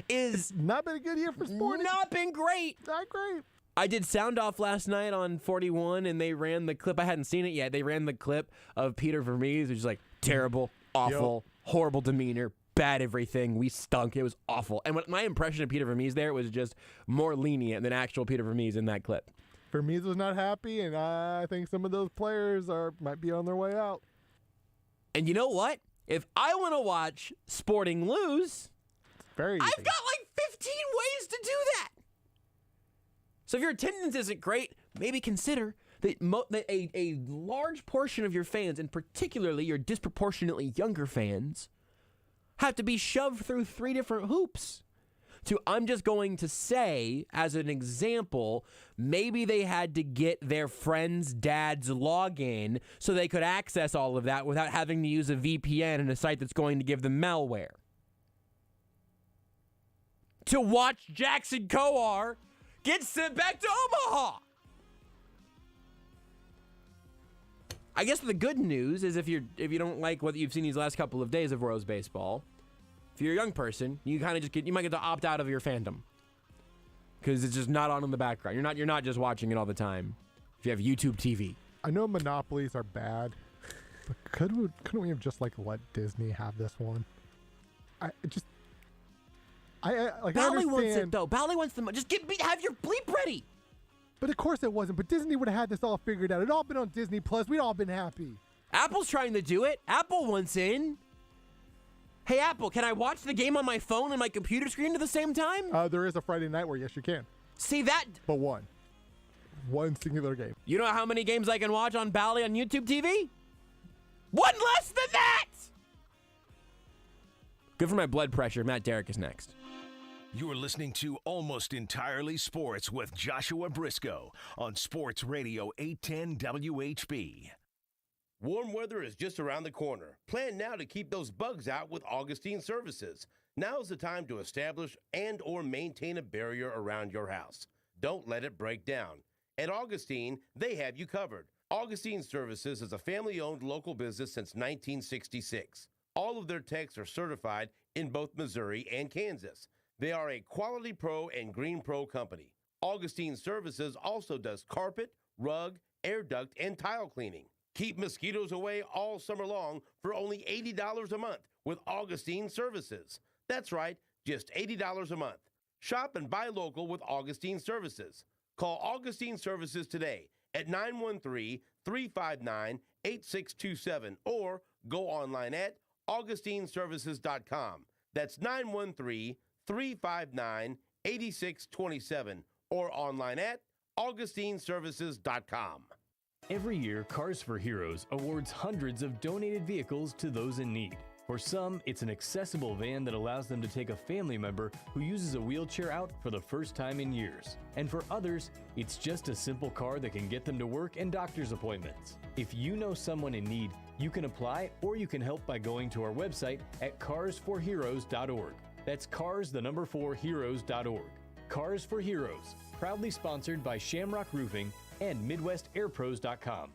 is... Not been a good year for Sporting. Not been great. Not great. I did sound off last night on 41, and they ran the clip. I hadn't seen it yet. They ran the clip of Peter Vermees, which is terrible, awful, horrible demeanor, bad everything. We stunk. It was awful. And my impression of Peter Vermees there was just more lenient than actual Peter Vermees in that clip. Vermees was not happy, and I think some of those players might be on their way out. And you know what? If I want to watch Sporting lose, very easy. I've got 15 ways to do that. So if your attendance isn't great, maybe consider that a large portion of your fans, and particularly your disproportionately younger fans, have to be shoved through 3 different hoops. I'm just going to say, as an example, maybe they had to get their friend's dad's login so they could access all of that without having to use a VPN and a site that's going to give them malware. To watch Jackson Coar get sent back to Omaha. I guess the good news is if you don't like what you've seen these last couple of days of Royals baseball, if you're a young person, you might get to opt out of your fandom because it's just not on in the background. You're not just watching it all the time. If you have YouTube TV, I know monopolies are bad, but couldn't we have just let Disney have this one? I Bally understand. wants it though. Bally wants the just have your bleep ready. But of course it wasn't. But Disney would have had this all figured out. It'd all been on Disney Plus. We'd all been happy. Apple's trying to do it. Apple wants in. Hey, Apple, can I watch the game on my phone and my computer screen at the same time? There is a Friday night where, yes, you can. See that? But one singular game. You know how many games I can watch on Bally on YouTube TV? One less than that! Good for my blood pressure. Matt Derrick is next. You're listening to Almost Entirely Sports with Joshua Brisco on Sports Radio 810 WHB. Warm weather is just around the corner. Plan now to keep those bugs out with Augustine Services. Now is the time to establish and or maintain a barrier around your house. Don't let it break down. At Augustine, they have you covered. Augustine Services is a family-owned local business since 1966. All of their techs are certified in both Missouri and Kansas. They are a Quality Pro and Green Pro company. Augustine Services also does carpet, rug, air duct, and tile cleaning. Keep mosquitoes away all summer long for only $80 a month with Augustine Services. That's right, just $80 a month. Shop and buy local with Augustine Services. Call Augustine Services today at 913-359-8627 or go online at augustineservices.com. That's 913-359-8627 or online at augustineservices.com. Every year, Cars for Heroes awards hundreds of donated vehicles to those in need. For some, it's an accessible van that allows them to take a family member who uses a wheelchair out for the first time in years. And for others, it's just a simple car that can get them to work and doctor's appointments. If you know someone in need, you can apply or you can help by going to our website at carsforheroes.org. That's cars4heroes.org. Cars for Heroes, proudly sponsored by Shamrock Roofing and MidwestAirPros.com.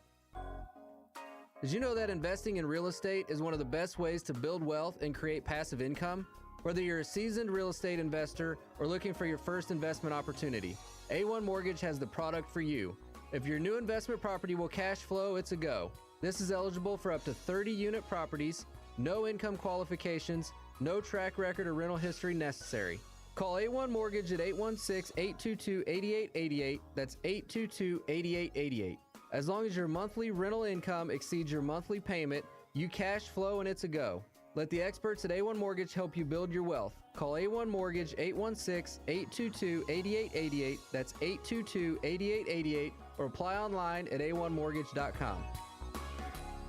Did you know that investing in real estate is one of the best ways to build wealth and create passive income? Whether you're a seasoned real estate investor or looking for your first investment opportunity, A1 Mortgage has the product for you. If your new investment property will cash flow, it's a go. This is eligible for up to 30 unit properties, no income qualifications, no track record or rental history necessary. Call A1 Mortgage at 816-822-8888. That's 822-8888. As long as your monthly rental income exceeds your monthly payment, you cash flow and it's a go. Let the experts at A1 Mortgage help you build your wealth. Call A1 Mortgage 816-822-8888. That's 822-8888. Or apply online at a1mortgage.com.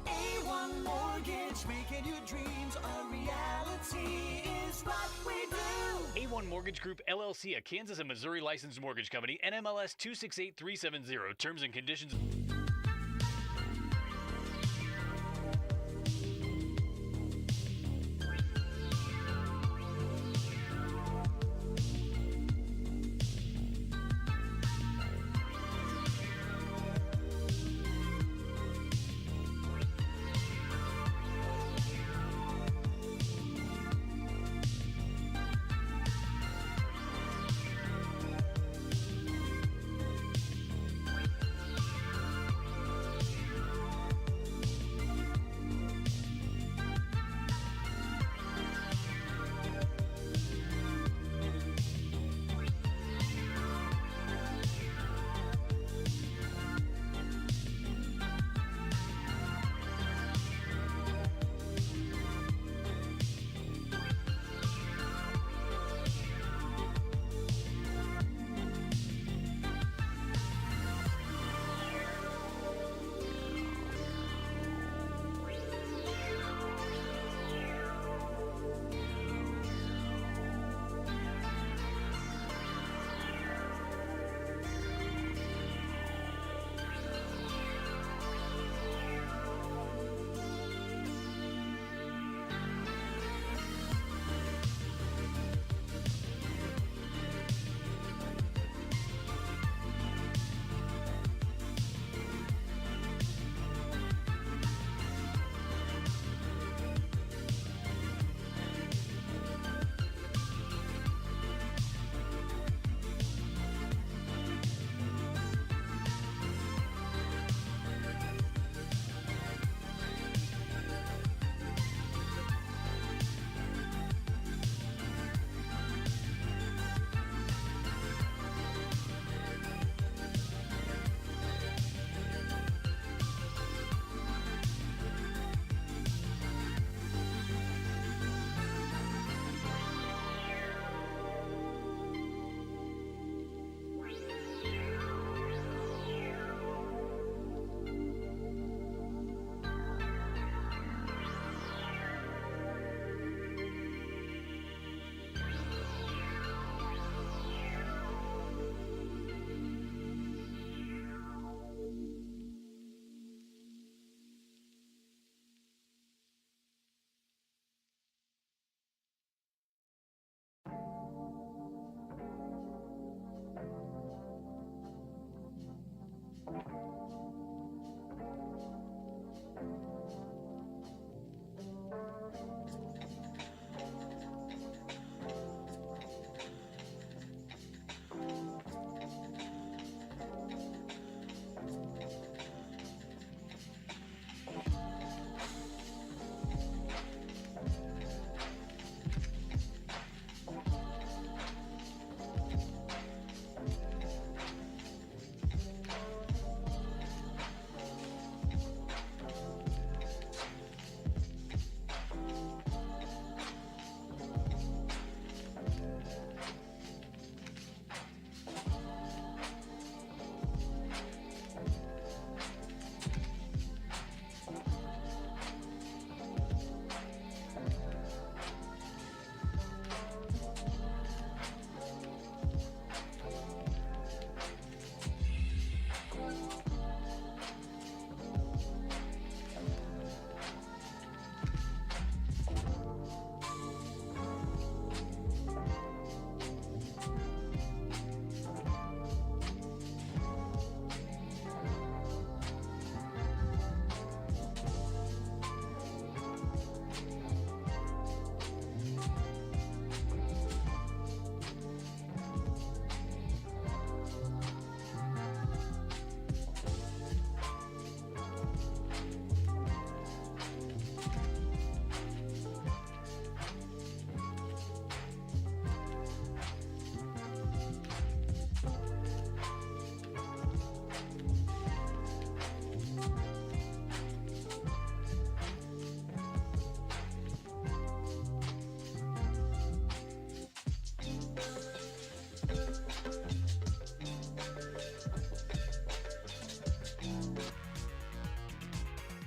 A1 Mortgage, making your dreams a reality is what we do. A1 Mortgage Group, LLC, a Kansas and Missouri licensed mortgage company, NMLS 268370. Terms and conditions.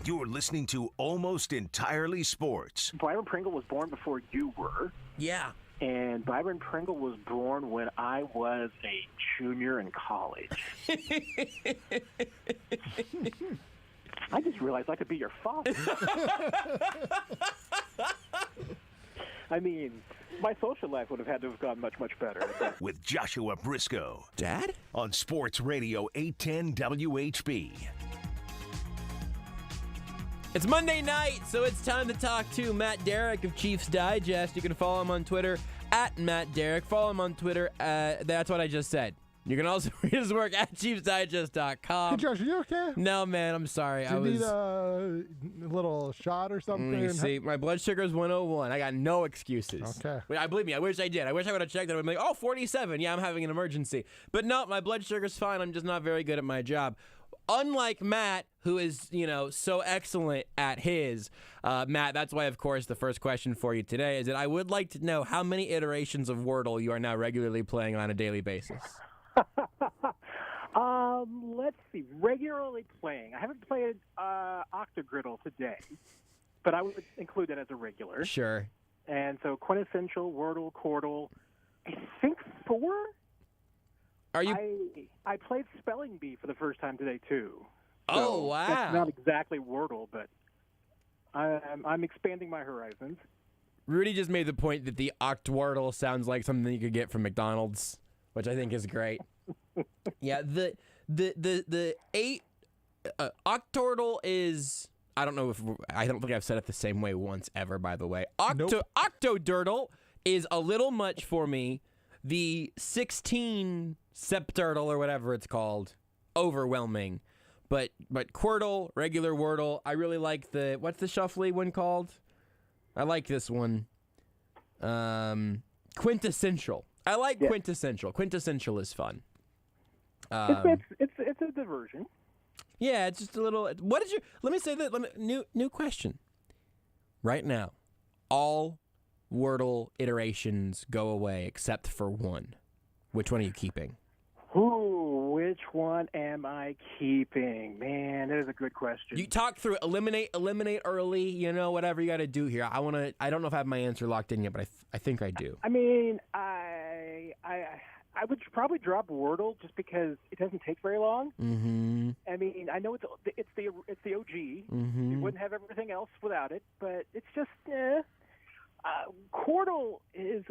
You're listening to Almost Entirely Sports. Byron Pringle was born before you were. Yeah. And Byron Pringle was born when I was a junior in college. I just realized I could be your father. I mean, my social life would have had to have gone much, much better. With Joshua Brisco. Dad? On Sports Radio 810 WHB. It's Monday night, so it's time to talk to Matt Derrick of Chiefs Digest. You can follow him on Twitter at Matt Derrick. Follow him on Twitter. That's what I just said. You can also read his work at ChiefsDigest.com. Hey, Josh, are you okay? No, man, I'm sorry. Do you need a little shot or something? Let me see. My blood sugar is 101. I got no excuses. Okay. Believe me, I wish I did. I wish I would have checked that. I would be like, 47. Yeah, I'm having an emergency. But no, my blood sugar's fine. I'm just not very good at my job. Unlike Matt, who is, so excellent at his, Matt, that's why, of course, the first question for you today is that I would like to know how many iterations of Wordle you are now regularly playing on a daily basis. Let's see. Regularly playing. I haven't played Octogriddle today, but I would include that as a regular. Sure. And so quintessential, Wordle, Quordle, I think 4. Are you? I played Spelling Bee for the first time today too. Oh, wow! That's not exactly Wordle, but I'm expanding my horizons. Rudy just made the point that the Octwordle sounds like something you could get from McDonald's, which I think is great. Yeah, the 8 Octordle is. I don't think I've said it the same way once ever. By the way, Octodurtle is a little much for me. The 16 Septurtle or whatever it's called, overwhelming. But Quirtle, regular Wordle, I really like what's the shuffly one called? I like this one. Quintessential. I like Quintessential. Quintessential is fun. It's a diversion. Yeah, it's just a little. What did you? Let me say that. New question. Right now, all Wordle iterations go away except for one. Which one are you keeping? Ooh, which one am I keeping? Man, that is a good question. You talk through eliminate early, whatever you got to do here. I don't know if I have my answer locked in yet, but I think I do. I mean, I would probably drop Wordle just because it doesn't take very long. Mm-hmm. I mean, I know it's the OG. Mm-hmm. You wouldn't have everything else without it, but it's just Quordle is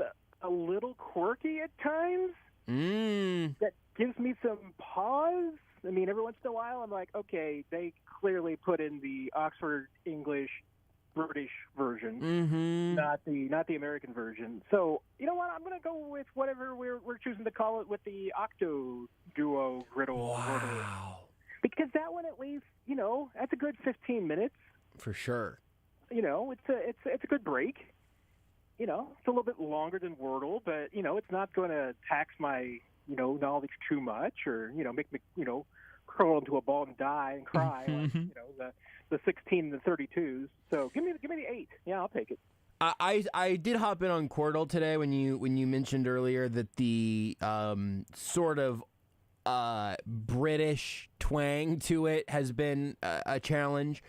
a little quirky at times. That gives me some pause. I mean, every once in a while, I'm like, okay, they clearly put in the Oxford English British version, not the American version. So, you know what? I'm going to go with whatever we're choosing to call it with the Octo Duo Griddle. Wow. Because that one, at least, that's a good 15 minutes. For sure. It's a good break. It's a little bit longer than Wordle, but, it's not going to tax my, knowledge too much or, make me, curl into a ball and die and cry like, the 16 and the 32s. So give me the 8. Yeah, I'll take it. I did hop in on Quordle today when you mentioned earlier that the sort of British twang to it has been a challenge,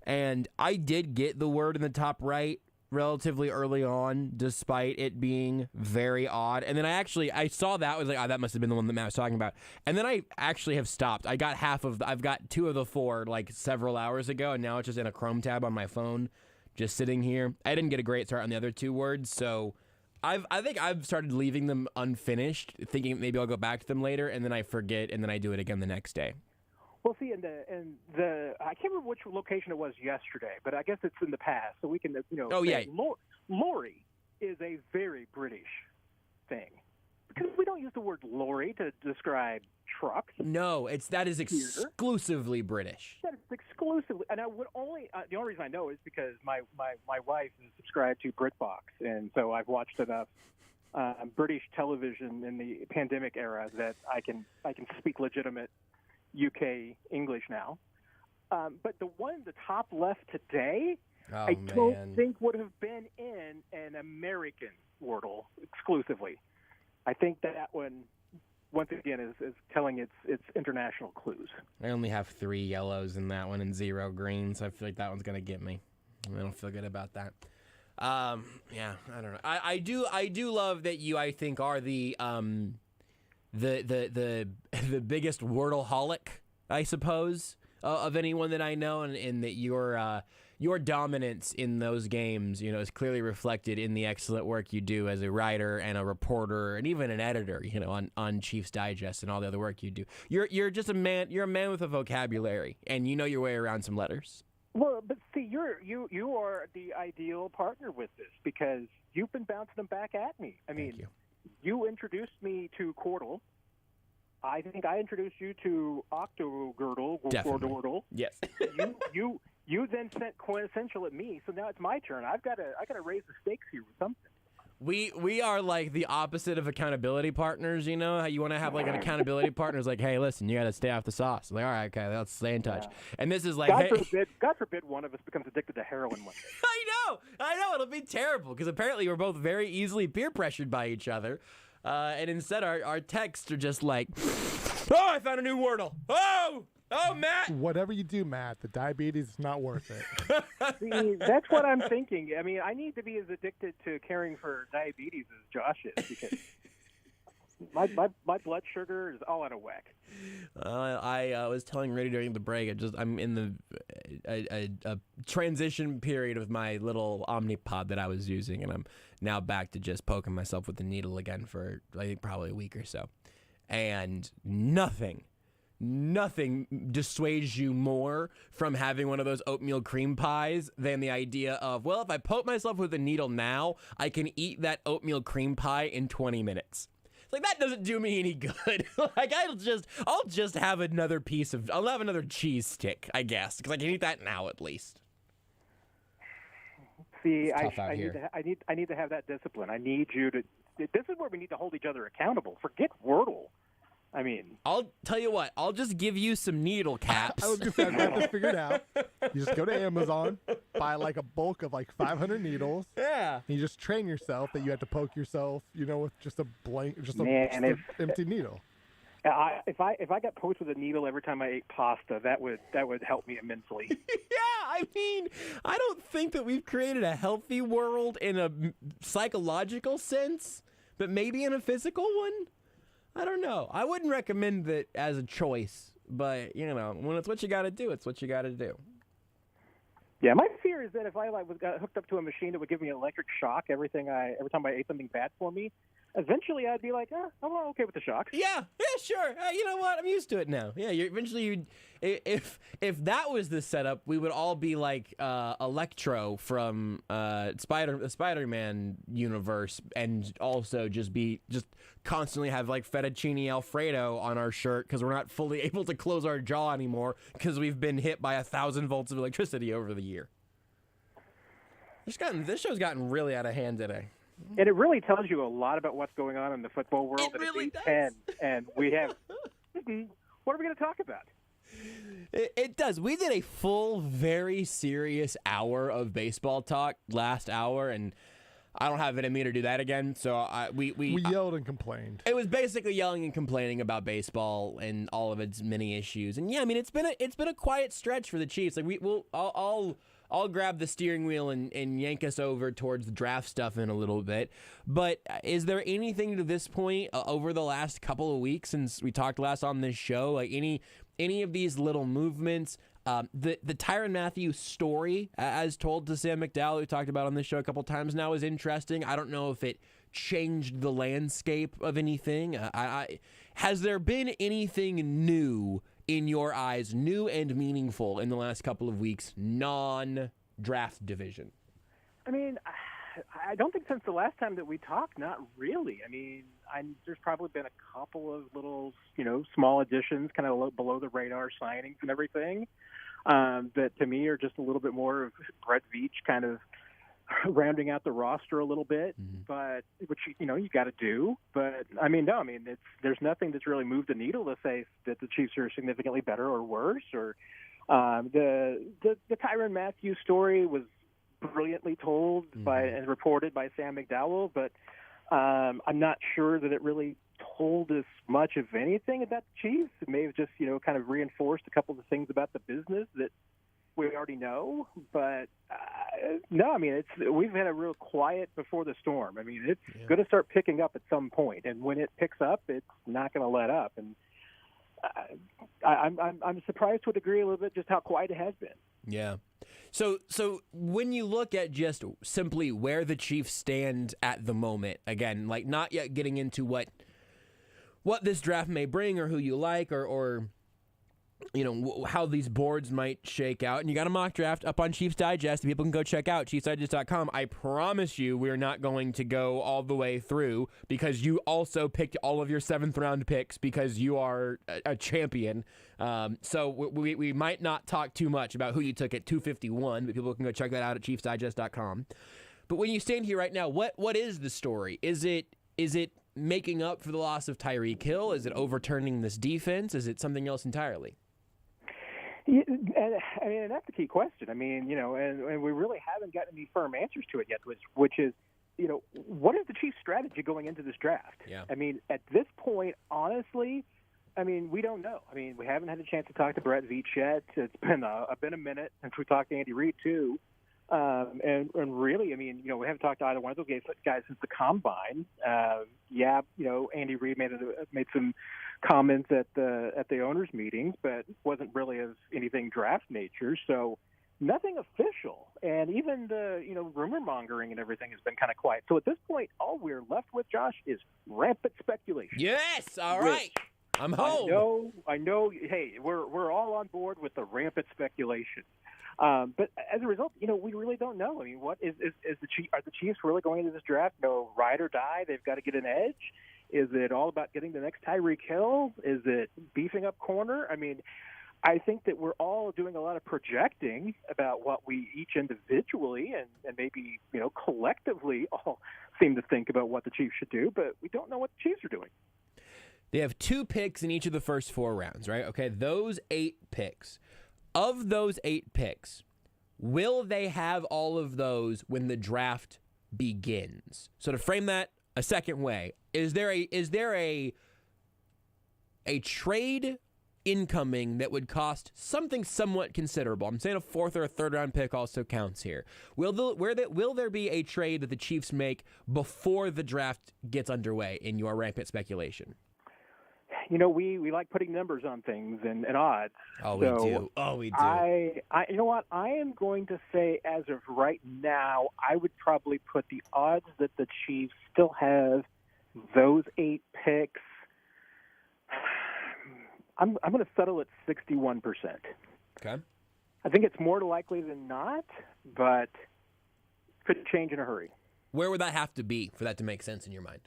and I did get the word in the top right relatively early on, despite it being very odd. And then I saw that, was like, that must have been the one that Matt was talking about. And then I actually have stopped. I've got 2 of the 4 like several hours ago, and now it's just in a Chrome tab on my phone, just sitting here. I didn't get a great start on the other 2 words, so I think I've started leaving them unfinished, thinking maybe I'll go back to them later, and then I forget, and then I do it again the next day. Well, see, I can't remember which location it was yesterday, but I guess it's in the past, so we can, Oh, yeah. Lorry is a very British thing. Because we don't use the word lorry to describe trucks. No, that is exclusively British. That is exclusively, and I would only, the only reason I know is because my wife is subscribed to BritBox, and so I've watched enough British television in the pandemic era that I can speak legitimate UK English now. But the one in the top left today, don't think would have been in an American Wordle exclusively. I think that one once again is telling its international clues. I only have 3 yellows in that one and 0 greens. I feel like that one's gonna get me. I don't feel good about that. Yeah, I don't know. I do love that you, I think, are the biggest Wordle-holic, I suppose, of anyone that I know, and that your dominance in those games, is clearly reflected in the excellent work you do as a writer and a reporter and even an editor, on Chiefs Digest and all the other work you do. You're just a man. You're a man with a vocabulary, and you know your way around some letters. Well, but see, you are the ideal partner with this because you've been bouncing them back at me. I mean, you introduced me to Quordle. I think I introduced you to Octogirdle. Definitely. Yes. You then sent quintessential at me, so now it's my turn. I got to raise the stakes here with something. We are like the opposite of accountability partners, how you want to have like an accountability partner is like, hey, listen, you got to stay off the sauce. Like, all right, okay, let's stay in touch. Yeah. And this is like, God forbid one of us becomes addicted to heroin one day. I know, it'll be terrible because apparently we're both very easily peer pressured by each other. And instead our texts are just like, oh, I found a new Wordle. Oh, Matt. Whatever you do, Matt, the diabetes is not worth it. See, that's what I'm thinking. I mean, I need to be as addicted to caring for diabetes as Josh is because my blood sugar is all out of whack. I was telling Rudy during the break, I'm in a transition period of my little Omnipod that I was using, and I'm now back to just poking myself with the needle again for, I think, probably a week or so. And nothing dissuades you more from having one of those oatmeal cream pies than the idea of, well, if I poke myself with a needle now, I can eat that oatmeal cream pie in 20 minutes. It's like, that doesn't do me any good. Like, I'll just have I'll have another cheese stick, I guess, because I can eat that now at least. See, I need to have that discipline. I need you to. This is where we need to hold each other accountable. Forget Wordle. I mean, I'll tell you what. I'll just give you some needle caps. I was going to say, I've got this figured out. You just go to Amazon, buy like a bulk of like 500 needles. Yeah. And you just train yourself that you have to poke yourself, with just a an empty needle. If I got poked with a needle every time I ate pasta, that would help me immensely. Yeah, I mean, I don't think that we've created a healthy world in a psychological sense, but maybe in a physical one. I don't know. I wouldn't recommend that as a choice, but when it's what you got to do, it's what you got to do. Yeah, my fear is that if I got hooked up to a machine that would give me an electric shock every time I ate something bad for me, eventually I'd be like, I'm okay with the shocks. Yeah, sure. You know what? I'm used to it now. Yeah, if that was the setup, we would all be like Electro from the Spider-Man universe, and also just constantly have like fettuccine Alfredo on our shirt because we're not fully able to close our jaw anymore because we've been hit by 1,000 volts of electricity over the year. This show's gotten really out of hand today. And it really tells you a lot about what's going on in the football world. It really does. And we have, what are we going to talk about? It does. We did a full, very serious hour of baseball talk last hour, and I don't have it in me to do that again. So we yelled and complained. It was basically yelling and complaining about baseball and all of its many issues. And yeah, I mean, it's been a quiet stretch for the Chiefs. Like I'll grab the steering wheel and yank us over towards the draft stuff in a little bit. But is there anything to this point over the last couple of weeks since we talked last on this show, like any of these little movements? The Tyrann Mathieu story, as told to Sam McDowell, we talked about on this show a couple times now, is interesting. I don't know if it changed the landscape of anything. Has there been anything new in your eyes, new and meaningful in the last couple of weeks, non-draft division? I mean, I don't think since the last time that we talked, not really. I mean, there's probably been a couple of little, small additions, kind of below the radar signings and everything, that to me are just a little bit more of Brett Veach kind of rounding out the roster a little bit, but which you got to do. But there's nothing that's really moved the needle to say that the Chiefs are significantly better or worse. Or the Tyrann Mathieu story was brilliantly told and reported by Sam McDowell, but I'm not sure that it really told us much of anything about the Chiefs. It may have just, kind of reinforced a couple of the things about the business that we already know. But no, I mean, we've had a real quiet before the storm. I mean, it's going to start picking up at some point, and when it picks up, it's not going to let up. And I'm surprised to a degree a little bit just how quiet it has been. Yeah. So when you look at just simply where the Chiefs stand at the moment, again, like not yet getting into what this draft may bring or who you like or how these boards might shake out. And you got a mock draft up on Chiefs Digest. People can go check out ChiefsDigest.com. I promise you we're not going to go all the way through because you also picked all of your 7th round picks because you are a champion. So we might not talk too much about who you took at 251, but people can go check that out at ChiefsDigest.com. But when you stand here right now, what is the story? Is it making up for the loss of Tyreek Hill? Is it overturning this defense? Is it something else entirely? Yeah, and that's the key question. I mean, and we really haven't gotten any firm answers to it yet, which is, what is the Chiefs' strategy going into this draft? Yeah. I mean, at this point, honestly, I mean, we don't know. I mean, we haven't had a chance to talk to Brett Veach yet. It's been a minute since we talked to Andy Reid, too. And really, I mean, we haven't talked to either one of those guys since the combine. Andy Reid made some comments at the owners' meetings, but wasn't really of anything draft nature. So nothing official, and even the rumor mongering and everything has been kind of quiet. So at this point, all we're left with, Josh, is rampant speculation. Yes, all right. I'm home. I know. Hey, we're all on board with the rampant speculation. But as a result, we really don't know. I mean, what are the Chiefs really going into this draft? Ride or die. They've got to get an edge. Is it all about getting the next Tyreek Hill? Is it beefing up corner? I mean, I think that we're all doing a lot of projecting about what we each individually and maybe collectively all seem to think about what the Chiefs should do, but we don't know what the Chiefs are doing. They have 2 picks in each of the first 4 rounds, right? Okay, those 8 picks. Of those 8 picks, will they have all of those when the draft begins? So to frame that a second way, is there a trade incoming that would cost something somewhat considerable? I'm saying a 4th or a 3rd round pick also counts here. Will there be a trade that the Chiefs make before the draft gets underway in your rampant speculation? We like putting numbers on things and odds. Oh, we do. I you know what? I am going to say, as of right now, I would probably put the odds that the Chiefs still have those 8 picks. I'm going to settle at 61%. Okay. I think it's more likely than not, but could change in a hurry. Where would that have to be for that to make sense in your mind?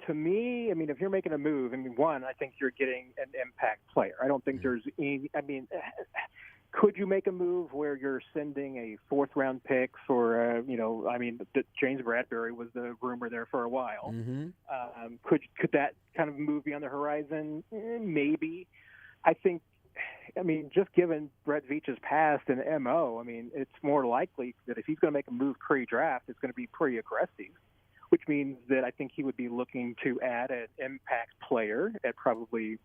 To me, I mean, if you're making a move, one, I think you're getting an impact player. I don't think there's any, could you make a move where you're sending a 4th round pick for, James Bradbury was the rumor there for a while. Mm-hmm. Could that kind of move be on the horizon? Maybe. I think, just given Brett Veach's past and MO, it's more likely that if he's going to make a move pre-draft, it's going to be pretty aggressive, which means that I think he would be looking to add an impact player at probably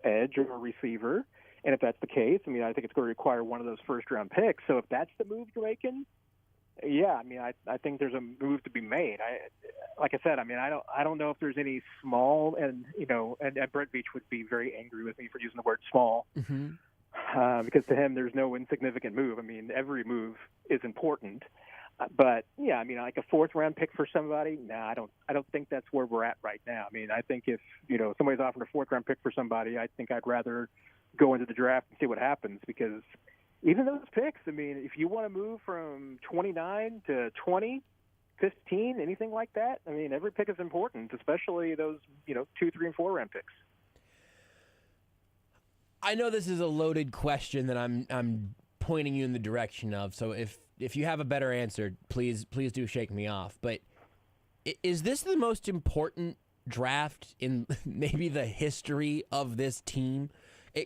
edge or receiver. And if that's the case, I think it's going to require one of those 1st-round picks. So if that's the move you're making, yeah, I think there's a move to be made. Like I said, I don't know if there's any small, and Brett Veach would be very angry with me for using the word small, because to him there's no insignificant move. Every move is important. But yeah, like a 4th round pick for somebody, I don't think that's where we're at right now. I think if somebody's offering a 4th round pick for somebody, I think I'd rather go into the draft and see what happens, because even those picks, if you want to move from 29 to 20, 15, anything like that, every pick is important, especially those 2, 3, and 4 round picks. I know this is a loaded question that I'm pointing you in the direction of, so if you have a better answer, please do shake me off. But is this the most important draft in maybe the history of this team?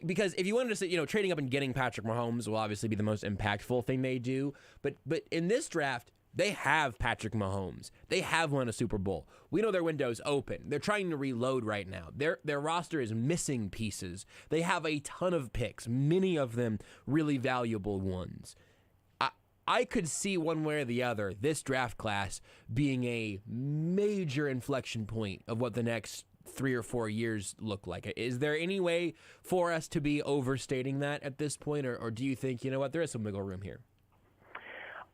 Because if you wanted to say, trading up and getting Patrick Mahomes will obviously be the most impactful thing they do. But in this draft, They have Patrick Mahomes. They have won a Super Bowl. We know their window's open. They're trying to reload right now. Their roster is missing pieces. They have a ton of picks, many of them really valuable ones. I could see one way or the other this draft class being a major inflection point of what the next 3 or 4 years look like. Is there any way for us to be overstating that at this point, or do you think, you know what, there is some wiggle room here?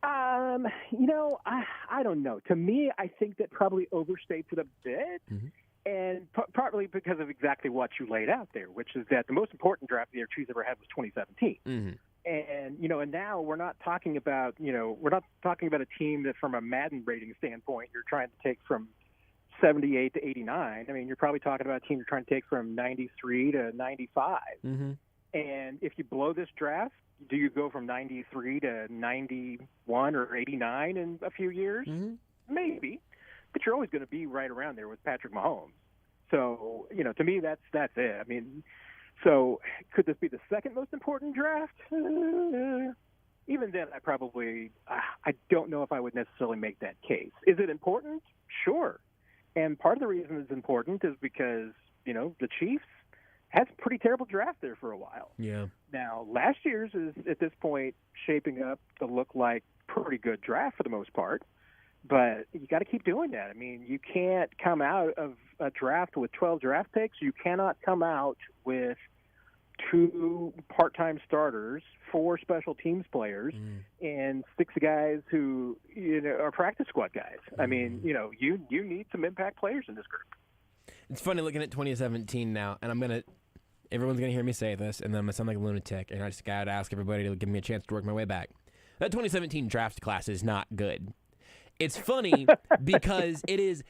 I don't know. To me, I think that probably overstates it a bit, and partly because of exactly what you laid out there, which is that the most important draft the Chiefs ever had was 2017. And and now we're not talking about a team that, from a Madden rating standpoint, you're trying to take from 78 to 89. I mean, you're probably talking about a team you're trying to take from 93 to 95. And if you blow this draft, do you go from 93 to 91 or 89 in a few years? Maybe, but you're always going to be right around there with Patrick Mahomes. So, to me, that's it. I mean, so could this be the second most important draft? Even then, I don't know if I would necessarily make that case. Is it important? Sure. And part of the reason it's important is because, the Chiefs had a pretty terrible draft there for a while. Yeah. Now, last year's is, at this point, shaping up to look like pretty good draft for the most part. But you got to keep doing that. I mean, you can't come out of a draft with 12 draft picks. You cannot come out with 2 part-time starters, 4 special teams players, and 6 guys who are practice squad guys. I mean, you need some impact players in this group. It's funny looking at 2017 now, and everyone's going to hear me say this, and then I'm going to sound like a lunatic, and I just got to ask everybody to give me a chance to work my way back. That 2017 draft class is not good. It's funny because it is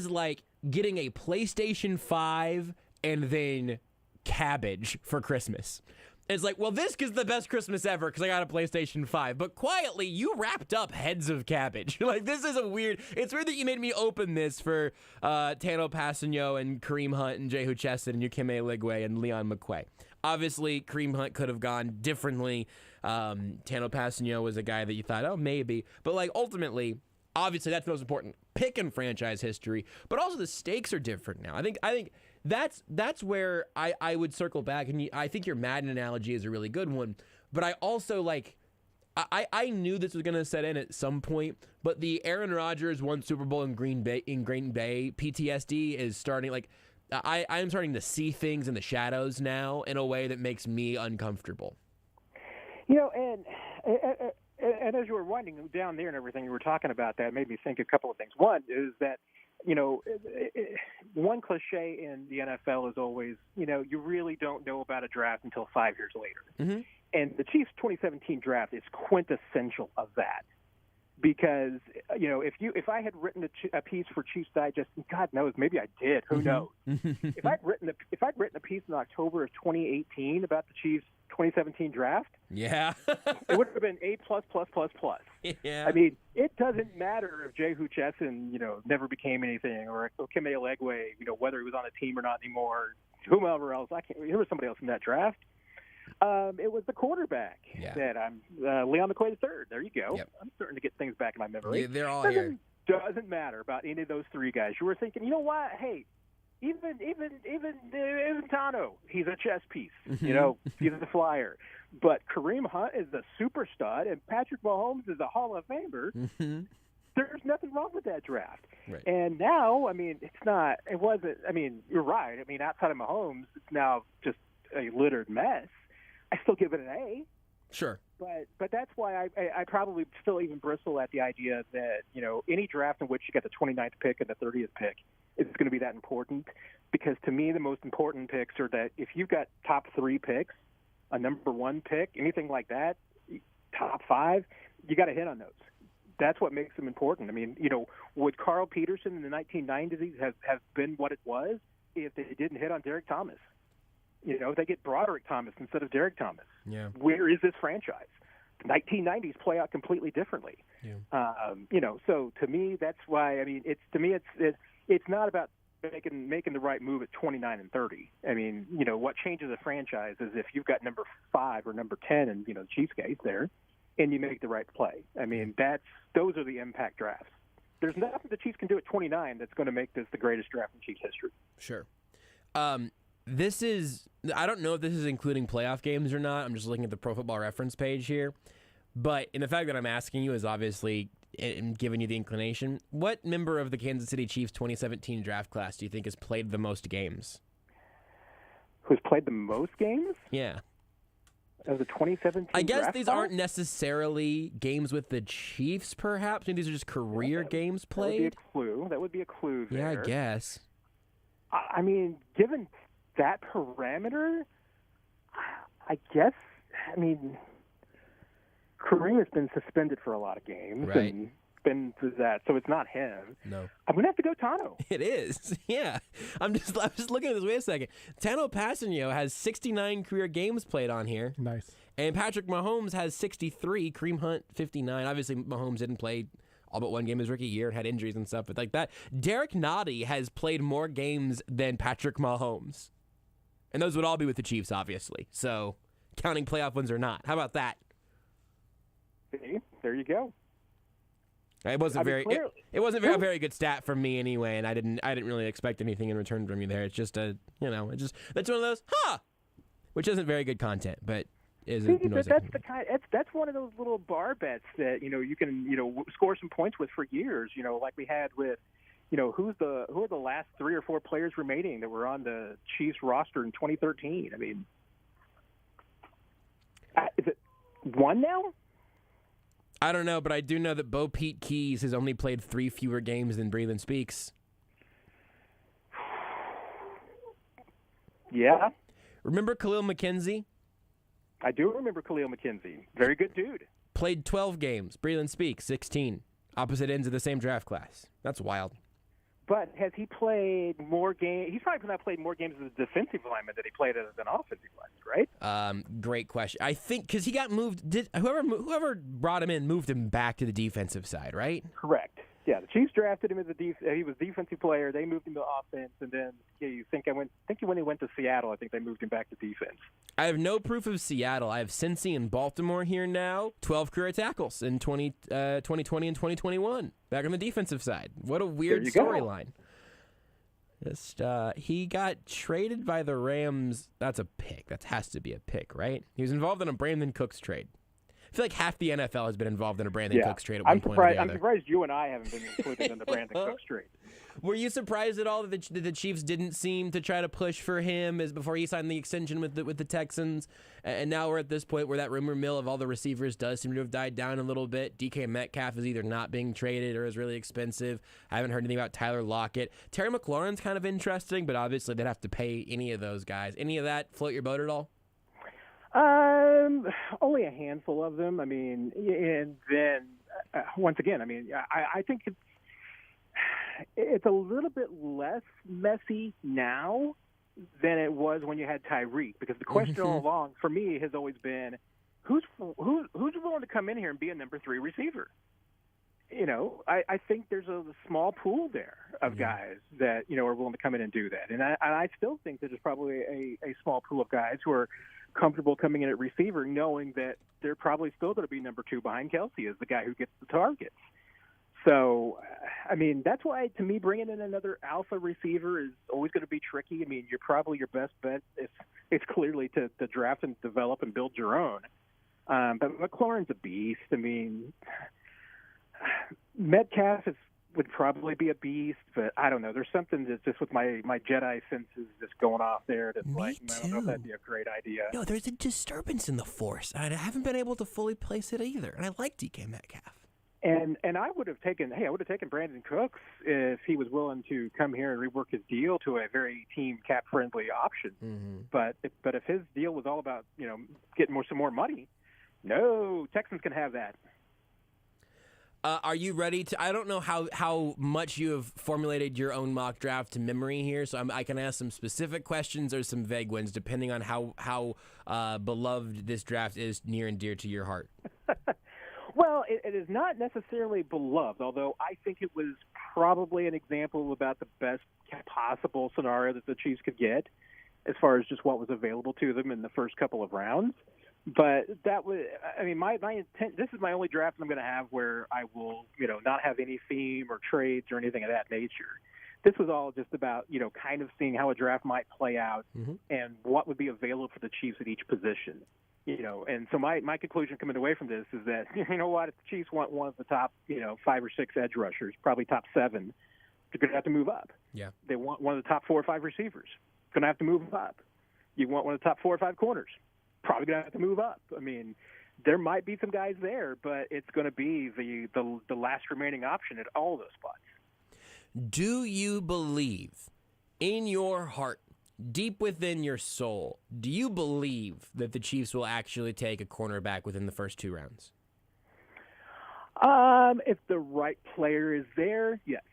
like getting a PlayStation 5 and then cabbage for Christmas. It's like, well, this is the best Christmas ever because I got a PlayStation 5. But quietly, you wrapped up heads of cabbage. Like, this is it's weird that you made me open this for Tano Passanio and Kareem Hunt and Jehu Chesson and Yukime Eligwe and Leon McQuay. Obviously, Kareem Hunt could have gone differently. Tano Passanio was a guy that you thought, oh, maybe. But, like, ultimately, obviously, that's the most important pick in franchise history. But also, the stakes are different now. I think that's where I would circle back, and I think your Madden analogy is a really good one. But I also I knew this was going to set in at some point, but the Aaron Rodgers won Super Bowl in Green Bay PTSD is starting. Like I'm starting to see things in the shadows now in a way that makes me uncomfortable. And as you were winding down there and everything, you were talking about that, made me think a couple of things. One is that, one cliche in the NFL is always, you really don't know about a draft until 5 years later. And the Chiefs 2017 draft is quintessential of that. Because, if I had written a piece for Chiefs Digest, God knows, maybe I did, who knows? If I'd written a piece in October of 2018 about the Chiefs 2017 draft, it would have been A++++. Yeah. I mean, it doesn't matter if Jehu Chesson, never became anything, or Yukime Eligwe, whether he was on a team or not anymore, whomever else. There was somebody else in that draft. It was the quarterback that Leon McQuay III. There you go. Yep. I'm starting to get things back in my memory. Yeah, they're all here. Doesn't matter about any of those 3 guys. You were thinking, you know what? Hey, even Tano, he's a chess piece. He's a flyer. But Kareem Hunt is the super stud, and Patrick Mahomes is a Hall of Famer. There's nothing wrong with that draft. Right. And now, you're right. I mean, outside of Mahomes, it's now just a littered mess. I still give it an A. Sure. But that's why I probably still even bristle at the idea that, any draft in which you get the 29th pick and the 30th pick is going to be that important. Because to me, the most important picks are that if you've got top 3 picks, a number 1 pick, anything like that, top 5, you got to hit on those. That's what makes them important. I mean, would Carl Peterson in the 1990s have been what it was if they didn't hit on Derrick Thomas? If they get Broderick Thomas instead of Derrick Thomas. Yeah. Where is this franchise? The 1990s play out completely differently. Yeah. So to me, that's why. I mean, it's not about making the right move at 29 and 30. I mean, what changes a franchise is if you've got number 5 or number 10, and the Chiefs case there, and you make the right play. I mean, those are the impact drafts. There's nothing the Chiefs can do at 29 that's going to make this the greatest draft in Chiefs history. Sure. This is, I don't know if this is including playoff games or not. I'm just looking at the Pro Football Reference page here. But in the fact that I'm asking you is obviously giving you the inclination. What member of the Kansas City Chiefs 2017 draft class do you think has played the most games? Who's played the most games? Yeah. Of the 2017 I guess draft these class? aren't necessarily games with the Chiefs, perhaps. Maybe these are just career games played. That would be a clue there. Yeah, I guess. I mean, given that parameter, I guess, I mean, Kareem has been suspended for a lot of games. Right. And been through that, so it's not him. No. I'm going to have to go Tano. It is, yeah. I was just looking at this. Wait a second. Tano Passanio has 69 career games played on here. Nice. And Patrick Mahomes has 63. Kareem Hunt, 59. Obviously, Mahomes didn't play all but one game his rookie year and had injuries and stuff, but like that. Derek Noddy has played more games than Patrick Mahomes. And those would all be with the Chiefs, obviously. So, counting playoff wins or not. How about that? See, there you go. It wasn't a very good stat from me anyway, and I didn't really expect anything in return from you there. It's just that's one of those which isn't very good content, but is that's one of those little bar bets that you can score some points with for years. Like we had with who are the last 3 or 4 players remaining that were on the Chiefs roster in 2013. I mean, is it one now? I don't know, but I do know that Bo Pete Keys has only played 3 fewer games than Breland Speaks. Yeah. Remember Khalil McKenzie? I do remember Khalil McKenzie. Very good dude. Played 12 games. Breland Speaks, 16. Opposite ends of the same draft class. That's wild. But has he played more games? He's probably not played more games as a defensive lineman than he played as an offensive lineman, right? Great question. I think because he got moved. Whoever brought him in moved him back to the defensive side, right? Correct. Yeah, the Chiefs drafted him as he was a defensive player. They moved him to offense, and then when he went to Seattle, I think they moved him back to defense. I have no proof of Seattle. I have Cincy and Baltimore here now. 12 career tackles in 2020 and 2021. Back on the defensive side. What a weird storyline. He got traded by the Rams. That's a pick. That has to be a pick, right? He was involved in a Brandon Cooks trade. I feel like half the NFL has been involved in a Brandon Cooks trade at one point or the other. I'm surprised you and I haven't been included in the Brandon Cooks trade. Were you surprised at all that the Chiefs didn't seem to try to push for him before he signed the extension with the Texans? And now we're at this point where that rumor mill of all the receivers does seem to have died down a little bit. DK Metcalf is either not being traded or is really expensive. I haven't heard anything about Tyler Lockett. Terry McLaurin's kind of interesting, but obviously they'd have to pay any of those guys. Any of that float your boat at all? Only a handful of them. I mean, and then once again, I mean, I think it's a little bit less messy now than it was when you had Tyreek, because the question all along for me has always been, who's willing to come in here and be a number 3 receiver? I think there's a small pool there of guys that are willing to come in and do that, and I still think that there's probably a small pool of guys who are comfortable coming in at receiver, knowing that they're probably still going to be number 2 behind Kelsey as the guy who gets the targets. So, I mean, that's why, to me, bringing in another alpha receiver is always going to be tricky. I mean, your best bet is clearly to draft and develop and build your own. But McLaurin's a beast. I mean, Metcalf would probably be a beast, but I don't know. There's something that's just with my Jedi senses just going off there that's I don't know if that'd be a great idea. No, there's a disturbance in the Force. I haven't been able to fully place it either, and I like DK Metcalf. And I would have taken Brandon Cooks if he was willing to come here and rework his deal to a very team cap friendly option. Mm-hmm. But if his deal was all about getting some more money, no, Texans can have that. Are you ready to? I don't know how much you have formulated your own mock draft to memory here, so I can ask some specific questions or some vague ones, depending on how beloved this draft is near and dear to your heart. Well, it is not necessarily beloved, although I think it was probably an example about the best possible scenario that the Chiefs could get as far as just what was available to them in the first couple of rounds. But that was, I mean, my intent. This is my only draft I'm going to have where I will, not have any theme or trades or anything of that nature. This was all just about, kind of seeing how a draft might play out and what would be available for the Chiefs at each position. And so my conclusion coming away from this is that, you know what, if the Chiefs want one of the top, 5 or 6 edge rushers, probably top 7, they're going to have to move up. Yeah. They want one of the top 4 or 5 receivers, going to have to move up. You want one of the top 4 or 5 corners, probably going to have to move up. I mean, there might be some guys there, but it's going to be the last remaining option at all those spots. Do you believe in your heart, deep within your soul, do you believe that the Chiefs will actually take a cornerback within the first 2 rounds? If the right player is there, yes.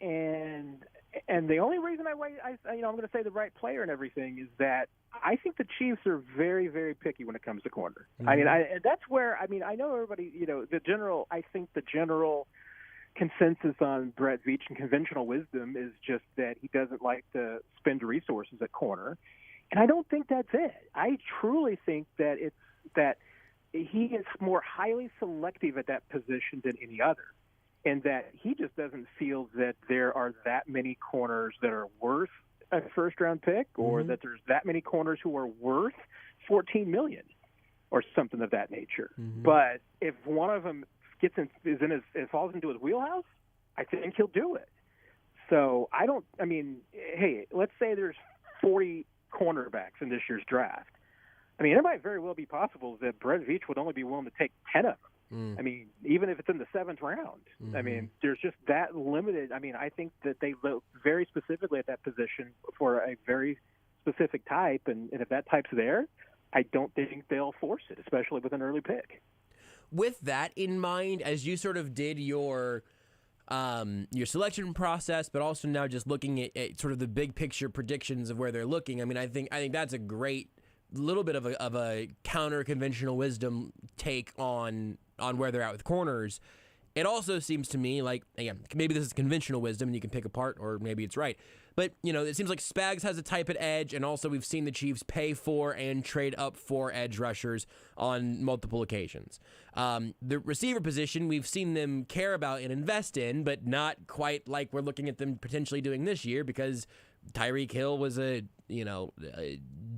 And the only reason I'm going to say the right player and everything is that I think the Chiefs are very, very picky when it comes to corner. I mean, that's where I know everybody. I think the general consensus on Brett Veach and conventional wisdom is just that he doesn't like to spend resources at corner, and I don't think that's it. I truly think that he is more highly selective at that position than any other, and that he just doesn't feel that there are that many corners that are worth a first-round pick, or that there's that many corners who are worth $14 million or something of that nature. But if one of them falls into his wheelhouse, I think he'll do it. So hey, let's say there's 40 cornerbacks in this year's draft. I mean, it might very well be possible that Brett Veach would only be willing to take 10 of them. I mean, even if it's in the 7th round. I mean, there's just that limited. I mean, I think that they look very specifically at that position for a very specific type, and if that type's there, I don't think they'll force it, especially with an early pick. With that in mind, as you sort of did your selection process, but also now just looking at sort of the big picture predictions of where they're looking, I mean, I think that's a great little bit of a counter conventional wisdom take on where they're at with corners. It also seems to me like, again, maybe this is conventional wisdom and you can pick apart, or maybe it's right. But, it seems like Spags has a type at edge, and also we've seen the Chiefs pay for and trade up for edge rushers on multiple occasions. The receiver position, we've seen them care about and invest in, but not quite like we're looking at them potentially doing this year, because Tyreek Hill was a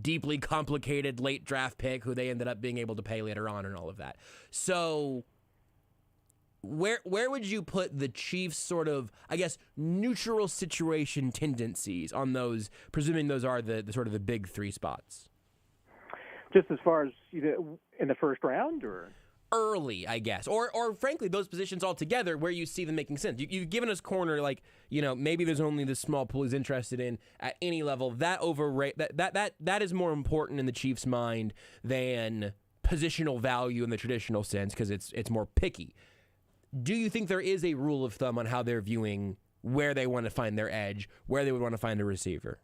deeply complicated late draft pick who they ended up being able to pay later on and all of that. So where would you put the Chiefs' sort of, I guess, neutral situation tendencies on those, presuming those are the sort of the big 3 spots? Just as far as in the first round, or early, I guess, or frankly, those positions altogether where you see them making sense. You've given us corner, like, maybe there's only this small pool he's interested in at any level. That is more important in the Chiefs' mind than positional value in the traditional sense, because it's more picky. Do you think there is a rule of thumb on how they're viewing where they want to find their edge, where they would want to find a receiver?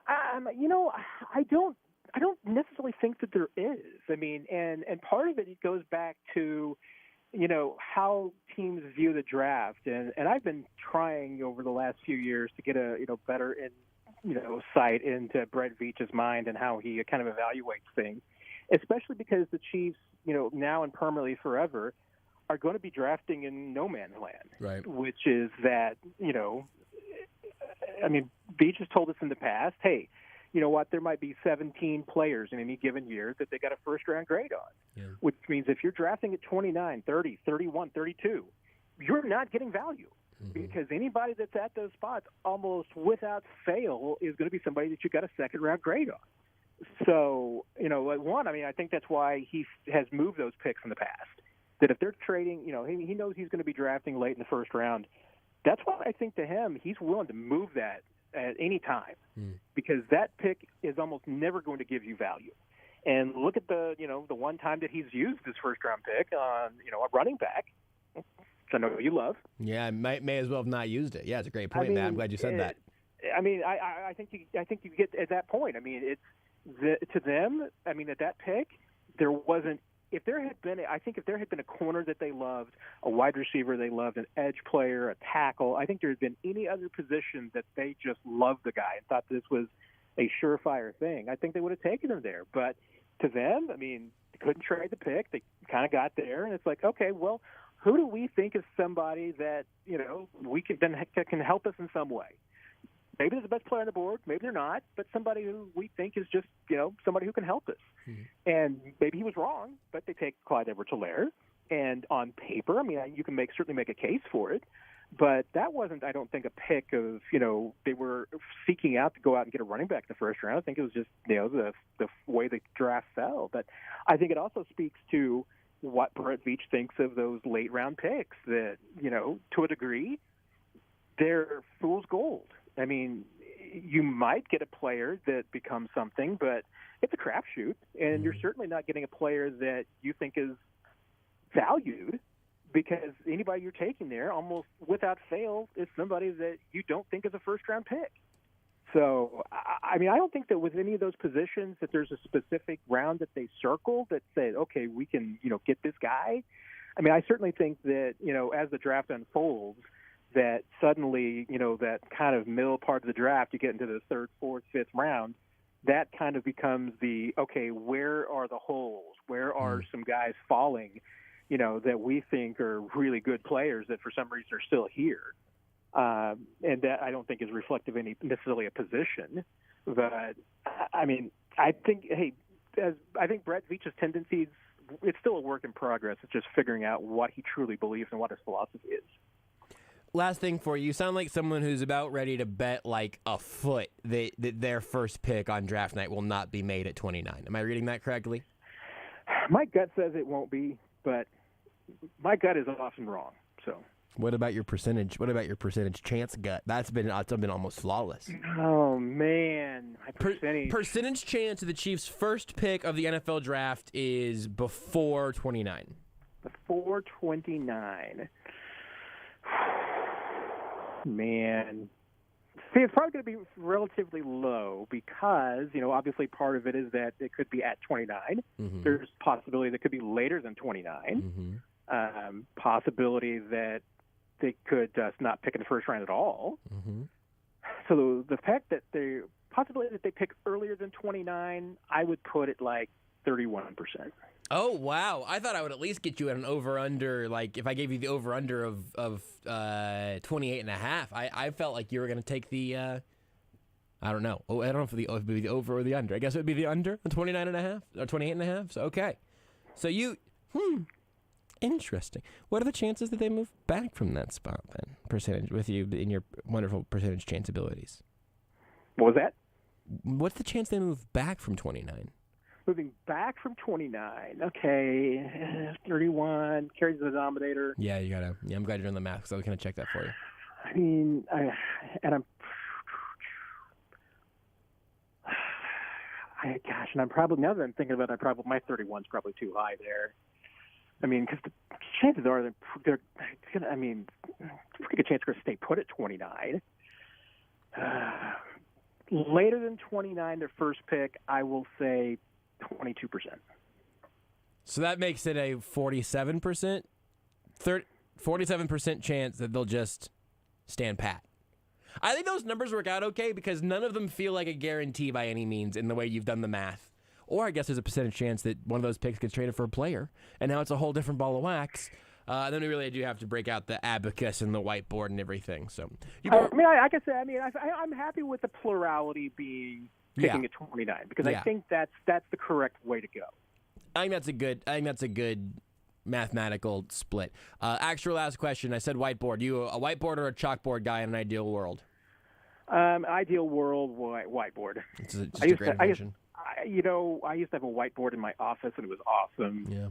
I don't necessarily think that there is. I mean, and part of it goes back to, how teams view the draft. And I've been trying over the last few years to get a, better sight into Brett Veach's mind and how he kind of evaluates things, especially because the Chiefs, now and permanently forever, are going to be drafting in no man's land, right? Which is that, Beach has told us in the past, hey, you know what, there might be 17 players in any given year that they got a first-round grade on, which means if you're drafting at 29, 30, 31, 32, you're not getting value, because anybody that's at those spots almost without fail is going to be somebody that you got a second-round grade on. So, I think that's why he has moved those picks in the past. That if they're trading, he knows he's going to be drafting late in the first round. That's why I think to him, he's willing to move that at any time, because that pick is almost never going to give you value. And look at the one time that he's used his first round pick on, a running back, which I know you love. Yeah, may as well have not used it. Yeah, it's a great point, Matt. I'm glad you said that. I think you get at that point. I mean, it's to them. I mean, at that pick, there wasn't. If there had been a corner that they loved, a wide receiver they loved, an edge player, a tackle, I think there had been any other position that they just loved the guy and thought this was a surefire thing, I think they would have taken him there. But to them, I mean, they couldn't trade the pick. They kind of got there, and it's like, okay, well, who do we think is somebody that, we can help us in some way? Maybe they're the best player on the board. Maybe they're not, but somebody who we think is just, somebody who can help us. Mm-hmm. And maybe he was wrong, but they take Clyde Edwards-Helaire. And on paper, I mean, you can certainly make a case for it. But that wasn't, I don't think, a pick of, they were seeking out to go out and get a running back in the first round. I think it was just, the way the draft fell. But I think it also speaks to what Brett Veach thinks of those late-round picks that, to a degree, they're fool's gold. I mean, you might get a player that becomes something, but it's a crapshoot, and you're certainly not getting a player that you think is valued, because anybody you're taking there, almost without fail, is somebody that you don't think is a first-round pick. So, I mean, I don't think that with any of those positions that there's a specific round that they circle that say, okay, we can, get this guy. I mean, I certainly think that, as the draft unfolds, that suddenly, that kind of middle part of the draft, you get into the third, fourth, fifth round, that kind of becomes the, okay, where are the holes? Where are some guys falling, that we think are really good players that for some reason are still here? And that I don't think is reflective of any necessarily a position. But, I mean, I think Brett Veach's tendencies, it's still a work in progress. It's just figuring out what he truly believes and what his philosophy is. Last thing for you. You sound like someone who's about ready to bet like a foot that their first pick on draft night will not be made at 29. Am I reading that correctly? My gut says it won't be, but my gut is often wrong. So. What about your percentage? What about your percentage chance gut? That's been almost flawless. Oh man, my percentage chance of the Chiefs' first pick of the NFL draft is before 29. Before 29. Man. See, it's probably going to be relatively low because, obviously part of it is that it could be at 29. Mm-hmm. There's possibility that it could be later than 29. Mm-hmm. Possibility that they could not pick in the first round at all. Mm-hmm. So the fact that the possibility that they pick earlier than 29, I would put it like 31%. Oh, wow. I thought I would at least get you at an over-under, like if I gave you the over-under of 28 and a half. I felt like you were going to take the, I don't know. Oh, I don't know if it would be the over or the under. I guess it would be the under, the 29 and a half, or 28 and a half. So, okay. So interesting. What are the chances that they move back from that spot then, percentage, with you in your wonderful percentage chance abilities? What was that? What's the chance they move back from 29? Moving back from 29. Okay, 31 carries the denominator. Yeah, you gotta. Yeah, I'm glad you're doing the math because I was gonna check that for you. I mean, I'm probably, now that I'm thinking about it, my 31's probably too high there. I mean, because the chances are they're gonna. I mean, pretty good chance they're gonna stay put at 29. Later than 29, their first pick, I will say 22%. So that makes it a 47%, 47% chance that they'll just stand pat. I think those numbers work out okay because none of them feel like a guarantee by any means in the way you've done the math. Or I guess there's a percentage chance that one of those picks gets traded for a player, and now it's a whole different ball of wax. Then we really do have to break out the abacus and the whiteboard and everything. So, I can say, I'm happy with the plurality being picking at 29 because I think that's the correct way to go. I think that's a good mathematical split. Actual last question. I said whiteboard. You a whiteboard or a chalkboard guy in an ideal world? Ideal world, whiteboard. It's just a great invention. I used to have a whiteboard in my office, and it was awesome. Yeah.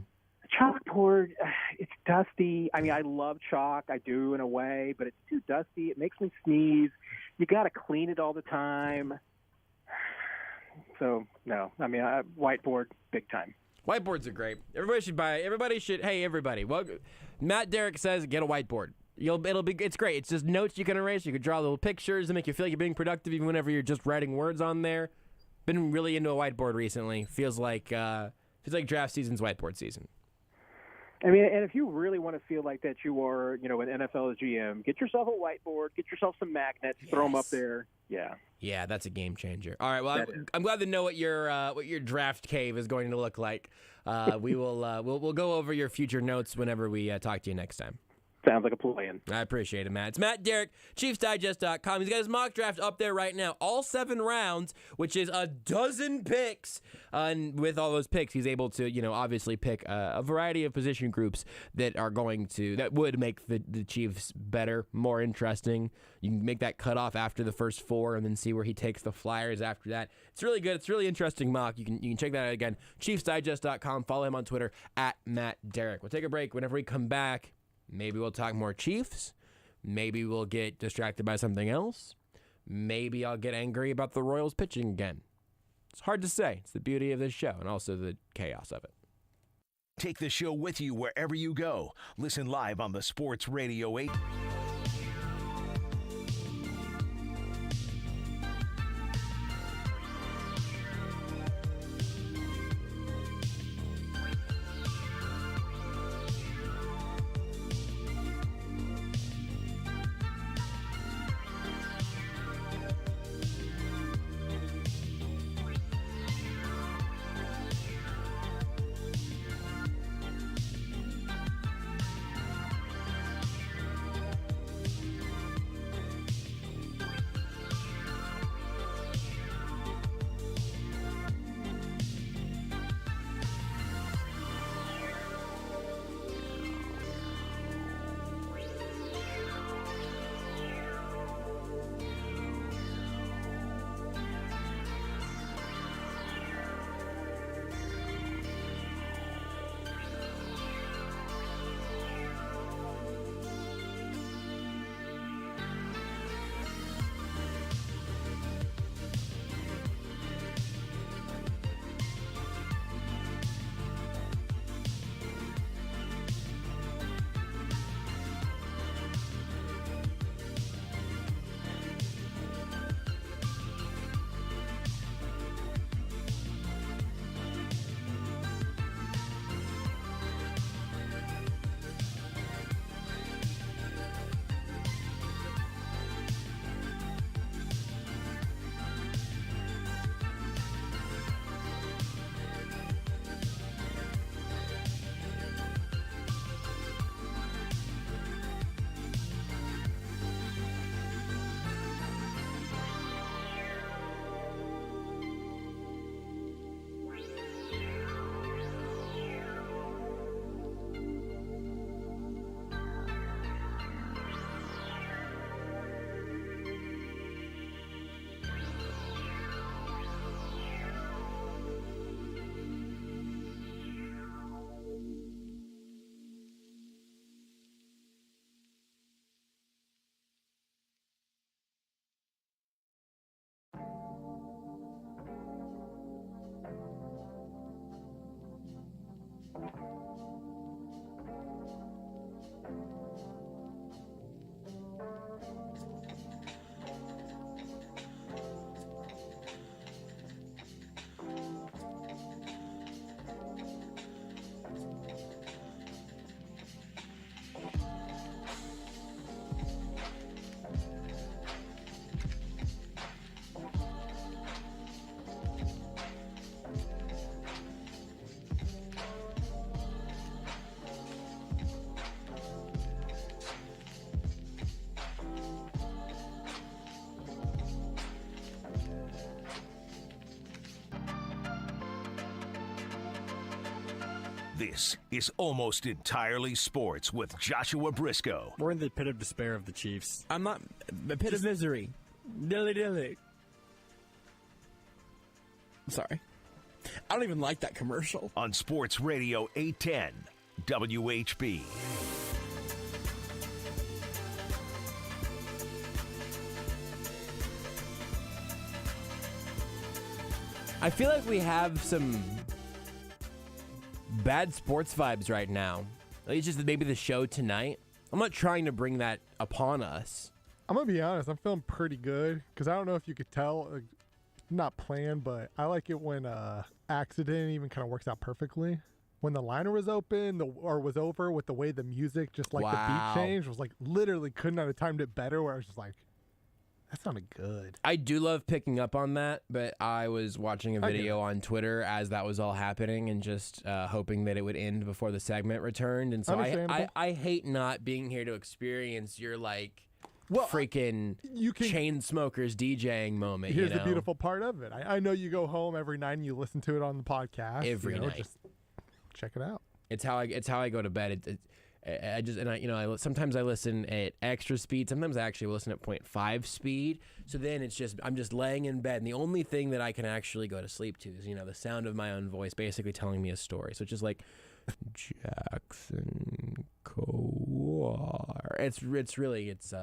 Chalkboard, it's dusty. I mean, I love chalk. I do in a way, but it's too dusty. It makes me sneeze. You got to clean it all the time. So, no. I mean, whiteboard, big time. Whiteboards are great. Everybody should buy. Hey, everybody. Well, Matt Derrick says get a whiteboard. It's great. It's just notes you can erase. You can draw little pictures and make you feel like you're being productive even whenever you're just writing words on there. Been really into a whiteboard recently. Feels like draft season's whiteboard season. I mean, and if you really want to feel like that you are, an NFL GM, get yourself a whiteboard, get yourself some magnets, throw them up there. Yeah. Yeah, that's a game changer. All right, well, I'm glad to know what your draft cave is going to look like. We will we'll go over your future notes whenever we talk to you next time. Sounds like a plan. I appreciate it, Matt. It's Matt Derrick, ChiefsDigest.com. He's got his mock draft up there right now. All 7 rounds, which is a dozen picks. And with all those picks, he's able to, obviously pick a variety of position groups that would make the Chiefs better, more interesting. You can make that cutoff after the first 4 and then see where he takes the Flyers after that. It's really good. It's a really interesting mock. You can check that out again. ChiefsDigest.com. Follow him on Twitter at Matt Derrick. We'll take a break. Whenever we come back, maybe we'll talk more Chiefs. Maybe we'll get distracted by something else. Maybe I'll get angry about the Royals pitching again. It's hard to say. It's the beauty of this show and also the chaos of it. Take the show with you wherever you go. Listen live on the Sports Radio 8. This is Almost Entirely Sports with Joshua Brisco. We're in the pit of despair of the Chiefs. I'm not. The pit of misery. Dilly. I'm sorry. I don't even like that commercial. On Sports Radio 810 WHB. I feel like we have some bad sports vibes right now. It's just maybe the show tonight. I'm not trying to bring that upon us. I'm going to be honest. I'm feeling pretty good because I don't know if you could tell, not planned, but I like it when accident even kind of works out perfectly. When the liner was open or was over with the way the music, just like the beat change, was like literally couldn't have timed it better where I was just like, That sounded good. I do love picking up on that, but I was watching a video on Twitter as that was all happening and just hoping that it would end before the segment returned. And so I hate not being here to experience your freaking chain smokers DJing moment. Here's the beautiful part of it. I know you go home every night and you listen to it on the podcast. Every night. Just check it out. It's how I go to bed. Sometimes I listen at extra speed. Sometimes I actually listen at 0.5 speed. So then I'm just laying in bed, and the only thing that I can actually go to sleep to is the sound of my own voice, basically telling me a story. So it's just like Jackson Kowar. It's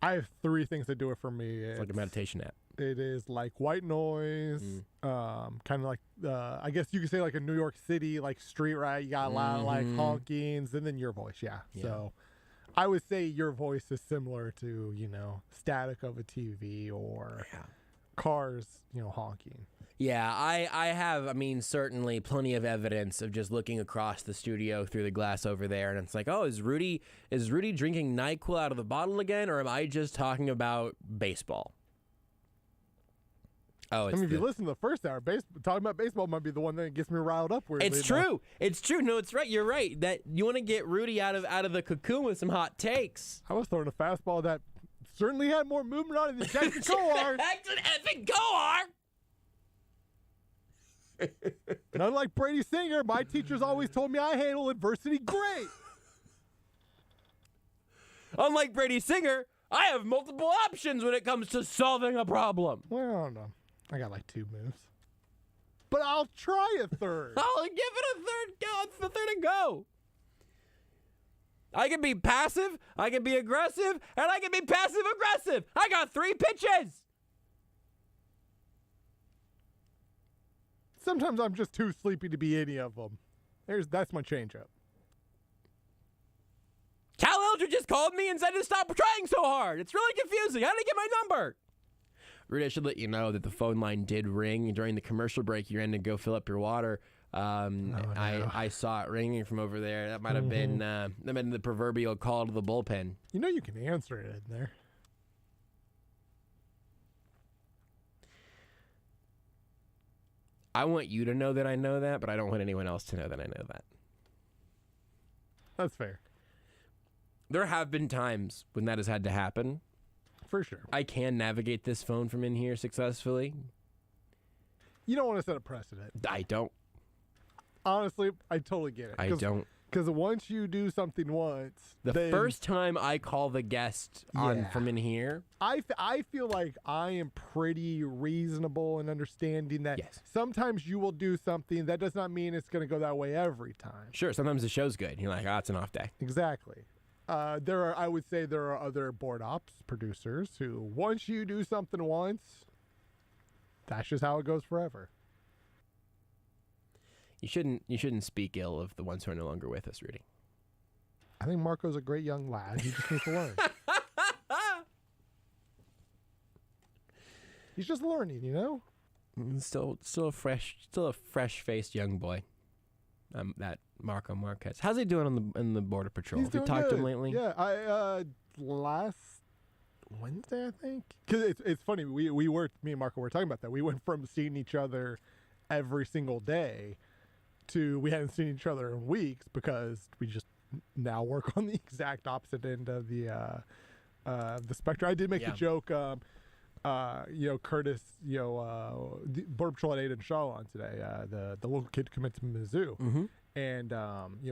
I have 3 things that do it for me. It's like a meditation app. It is like white noise, kind of like I guess you could say like a New York City like street riot. You got a lot of like honkings, and then your voice, yeah. So I would say your voice is similar to static of a TV or cars honking. Yeah, I have, certainly plenty of evidence of just looking across the studio through the glass over there, and it's like, oh, is Rudy drinking NyQuil out of the bottle again, or am I just talking about baseball? Oh, if you listen to the first hour, talking about baseball might be the one that gets me riled up. It's true. It's true. No, it's right. You're right. That you want to get Rudy out of the cocoon with some hot takes. I was throwing a fastball that certainly had more movement on it than Jackson Kowar. Jackson effing Kowar. And unlike Brady Singer, my teachers always told me I handle adversity great. Unlike Brady Singer, I have multiple options when it comes to solving a problem. Well, I don't know. I got like 2 moves. But I'll try a third. I'll give it a third go. It's the third go. I can be passive, I can be aggressive, and I can be passive-aggressive. I got 3 pitches. Sometimes I'm just too sleepy to be any of them. That's my changeup. Cal Eldred just called me and said to stop trying so hard. It's really confusing. How did he get my number? Rudy, I should let you know that the phone line did ring during the commercial break. You ran to go fill up your water. I saw it ringing from over there. That might have been the proverbial call to the bullpen. You can answer it in there. I want you to know that I know that, but I don't want anyone else to know that I know that. That's fair. There have been times when that has had to happen. For sure. I can navigate this phone from in here successfully. You don't want to set a precedent. I don't. Honestly, I totally get it. I don't. Because once you do something once... The first time I call the guest on from in here... I feel like I am pretty reasonable in understanding that sometimes you will do something. That does not mean it's going to go that way every time. Sure, sometimes the show's good. You're like, it's an off day. Exactly. I would say there are other board ops producers who, once you do something once, that's just how it goes forever. You shouldn't speak ill of the ones who are no longer with us, Rudy. I think Marco's a great young lad. He just needs to learn. He's just learning, Still a fresh-faced young boy. That Marco Marquez. How's he doing in the Border Patrol? Have you talked to him lately? Yeah, I last Wednesday, I think. Because it's funny. Me and Marco were talking about that. We went from seeing each other every single day to we hadn't seen each other in weeks because we just now work on the exact opposite end of the spectrum. I did make the joke. Curtis, the Border Patrol had Aiden Shaw on today, the local kid committed to Mizzou. Mm-hmm. And,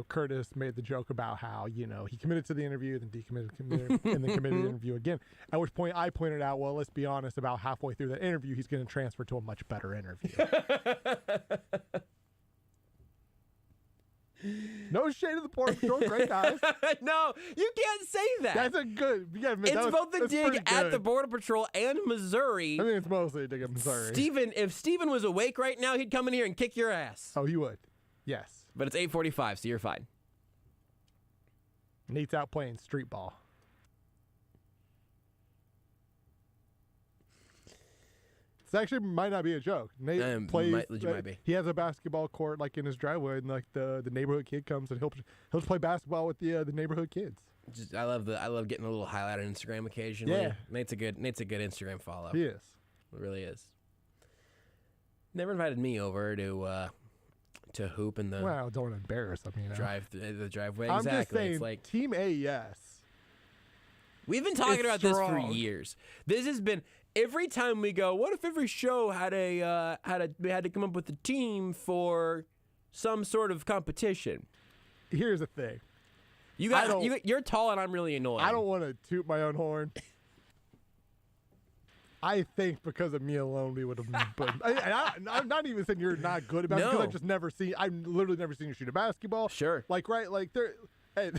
Curtis made the joke about how, he committed to the interview, then decommitted, and then committed to the interview again. At which point I pointed out, well, let's be honest, about halfway through the interview, he's going to transfer to a much better interview. No shade of the Border Patrol, great guys. No, you can't say that. That's a good. It's both a dig at the Border Patrol and Missouri. I think it's mostly a dig at Missouri. If Steven was awake right now, he'd come in here and kick your ass. Oh, he would. Yes. But it's 8:45, so you're fine. Nate's out playing street ball. This actually might not be a joke. Nate plays. Might be. He has a basketball court like in his driveway, and like the neighborhood kid comes and he'll just play basketball with the neighborhood kids. I love getting a little highlight on Instagram occasionally. Yeah. Nate's a good Instagram follow. He is. It really is. Never invited me over to hoop in the Well, don't embarrass him, you know. the driveway. I'm Exactly. just saying, It's like Team AES. we've been talking It's about this for strong. years. This has been every time we go. What if every show we had to come up with a team for some sort of competition? Here's the thing. You're tall and I'm really annoying. I don't want to toot my own horn. I think because of me alone, we would have been. I'm not even saying you're not good about it because I've literally never seen you shoot a basketball. Sure. Like, right? Like, there. Hey,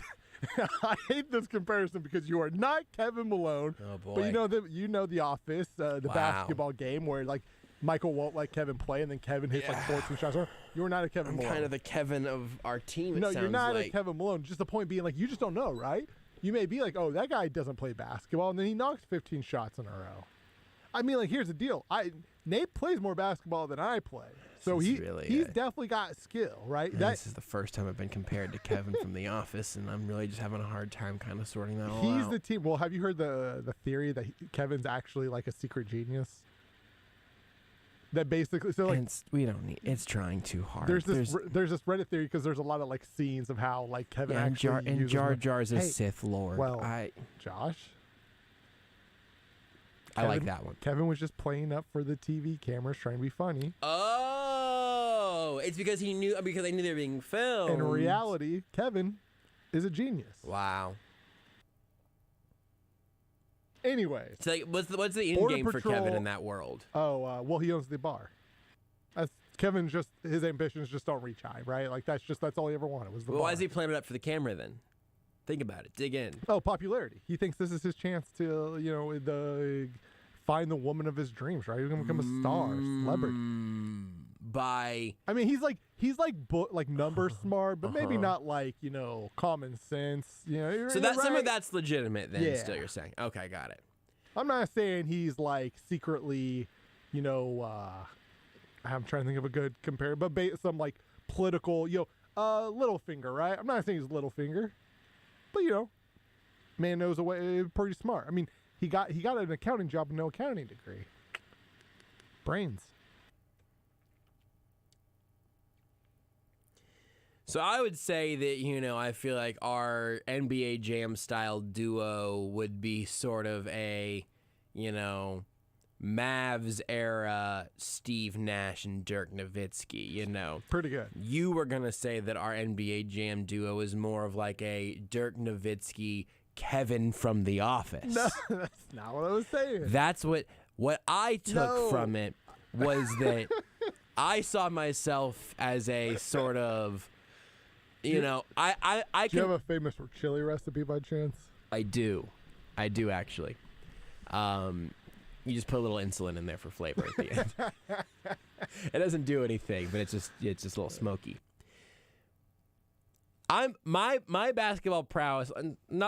I hate this comparison because you are not Kevin Malone. Oh, boy. But you know The Office, the basketball game where, like, Michael won't let Kevin play and then Kevin hits like 14 shots. You're not a Kevin Malone. Kind of the Kevin of our team. No, you're not a Kevin Malone. Just the point being, like, you just don't know, right? You may be like, oh, that guy doesn't play basketball, and then he knocks 15 shots in a row. I mean, like, here's the deal. Nate plays more basketball than I play, so he's definitely got skill, right? This is the first time I've been compared to Kevin from The Office, and I'm really just having a hard time kind of sorting that all out. He's the team. Well, have you heard the theory that Kevin's actually like a secret genius? That basically, so like it's trying too hard. There's this Reddit theory because there's a lot of like scenes of how like Kevin actually uses Jar Jar's a Sith Lord. Well, Josh. I like that one. Kevin was just playing up for the TV cameras, trying to be funny. Oh, it's because I knew they were being filmed. In reality, Kevin is a genius. Wow. Anyway, so like, what's the end game for Kevin in that world? Oh, well, he owns the bar. Kevin's just his ambitions just don't reach high, right? Like that's all he ever wanted was the bar. Why is he playing it up for the camera then? Think about it. Dig in. Oh, popularity. He thinks this is his chance to, find the woman of his dreams, right? He's gonna become a star, celebrity. I mean, he's like number smart, but maybe not like common sense. So that's some of that's legitimate. Then still, you're saying, okay, got it. I'm not saying he's like secretly, I'm trying to think of a good compare, but some like political, Littlefinger, right? I'm not saying he's Littlefinger. But man knows a way. Pretty smart. I mean, he got an accounting job with no accounting degree. Brains. So I would say that I feel like our NBA Jam style duo would be sort of a Mavs era Steve Nash and Dirk Nowitzki, Pretty good. You were going to say that our NBA Jam duo is more of like a Dirk Nowitzki, Kevin from The Office. No, that's not what I was saying. That's what I took from it was that I saw myself as a sort of, I Do you have a famous chili recipe by chance? I do actually. You just put a little insulin in there for flavor at the end. It doesn't do anything, but it's just a little smoky. My basketball prowess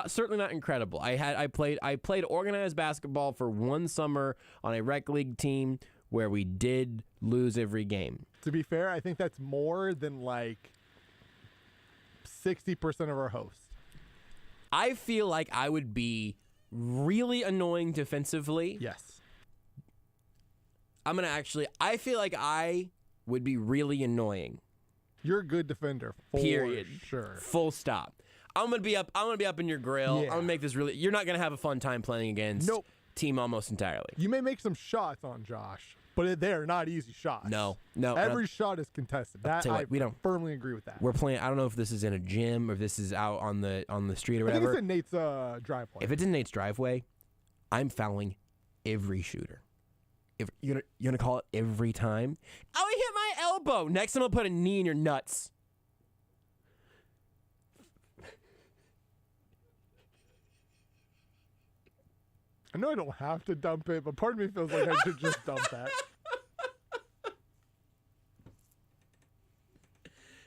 certainly not incredible. I played organized basketball for one summer on a rec league team where we did lose every game. To be fair, I think that's more than like 60% of our hosts. I feel like I would be really annoying defensively. Yes. I feel like I would be really annoying. You're a good defender. Period. Sure. Full stop. I'm gonna be up in your grill. Yeah. I'm gonna make this really. You're not gonna have a fun time playing against. Nope. Team almost entirely. You may make some shots on Josh, but they're not easy shots. No. Every shot is contested. We don't firmly agree with that. We're playing. I don't know if this is in a gym or if this is out on the street or whatever. I think it's in Nate's driveway. If it's in Nate's driveway, I'm fouling every shooter. If you're gonna call it every time, oh, he hit my elbow. Next time I'll put a knee in your nuts. I know I don't have to dump it, but part of me feels like I should just dump that.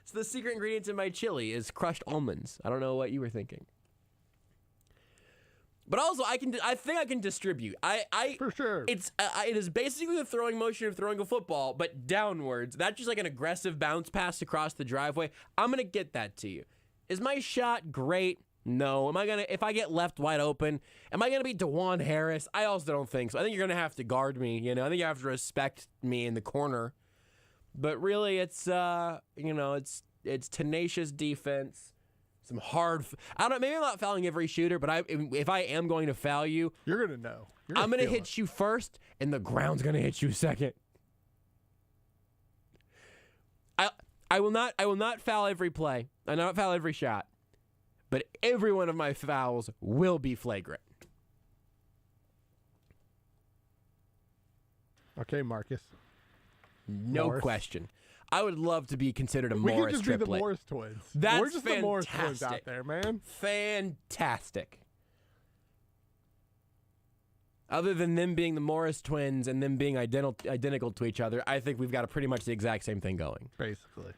So the secret ingredient in my chili is crushed almonds. I don't know what you were thinking. But also, I think I can distribute. For sure. It is basically the throwing motion of throwing a football, but downwards. That's just like an aggressive bounce pass across the driveway. I'm gonna get that to you. Is my shot great? No. If I get left wide open, am I gonna be DeJuan Harris? I also don't think so. I think you're gonna have to guard me. I think you have to respect me in the corner. But really, it's it's tenacious defense. Some hard. I don't know. Maybe I'm not fouling every shooter, but if I am going to foul you, you're gonna know. I'm gonna hit you first, and the ground's gonna hit you second. I will not foul every play. I will not foul every shot. But every one of my fouls will be flagrant. Okay, Marcus. No Morris. question. I would love to be considered a We Morris could just triplet. be the Morris twins. That's We're just fantastic. the Morris twins out there, man. Fantastic. Other than them being the Morris twins and them being identical to each other, I think we've got pretty much the exact same thing going. Basically.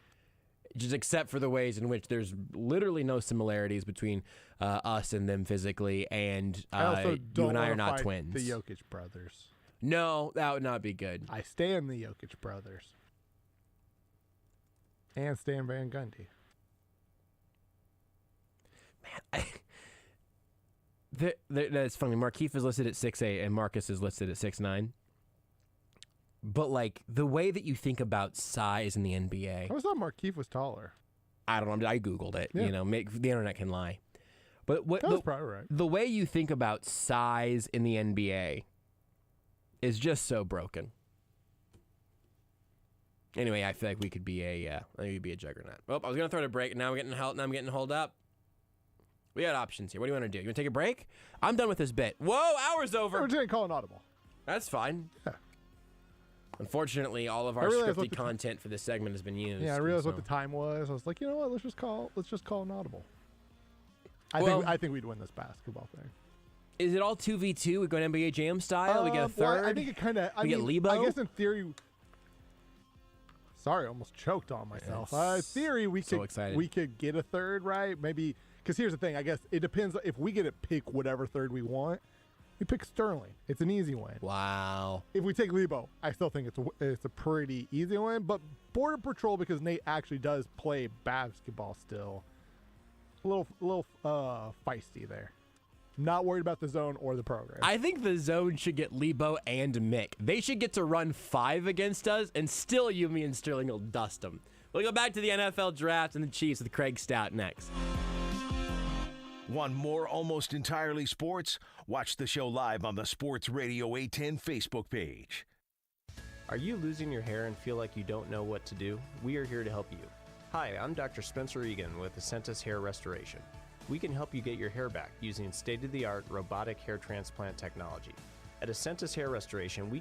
Just except for the ways in which there's literally no similarities between us and them physically, and I also you don't and I are wanna not fight twins. The Jokic brothers. No, that would not be good. I stand the Jokic brothers. And Stan Van Gundy. Man, that's funny. Markieff is listed at 6'8", and Marcus is listed at 6'9". But, like, the way that you think about size in the NBA... I always thought Markieff was taller. I don't know. I Googled it. Yeah. The internet can lie. But That's probably right. The way you think about size in the NBA is just so broken. Anyway, I feel like we could be a juggernaut. Oh, I was going to throw it a break, and now I'm getting held up. We got options here. What do you want to do? You want to take a break? I'm done with this bit. Whoa, hour's over. We're just going to call an audible. That's fine. Yeah. Unfortunately, all of our scripted content for this segment has been used. Yeah, I realized what the time was. I was like, you know what? Let's just call an audible. I think we'd win this basketball thing. Is it all 2v2? We go NBA Jam style? We get a third? Well, I think it kind of... We get Lebo? I guess in theory... Sorry, I almost choked on myself. Theory, we could get a third, right? Maybe... Because here's the thing. I guess it depends. If we get to pick whatever third we want, we pick Sterling. It's an easy win. Wow. If we take Lebo, I still think it's a pretty easy win. But Border Patrol, because Nate actually does play basketball still, a little feisty there. Not worried about the zone or the program. I think the zone should get Lebo and Mick. They should get to run 5 against us, and still me and Sterling will dust them. We'll go back to the NFL draft and the Chiefs with Craig Stout next. Want more Almost Entirely Sports? Watch the show live on the Sports Radio 810 Facebook page. Are you losing your hair and feel like you don't know what to do? We are here to help you. Hi, I'm Dr. Spencer Egan with Acentus Hair Restoration. We can help you get your hair back using state-of-the-art robotic hair transplant technology. At Acentus Hair Restoration, we...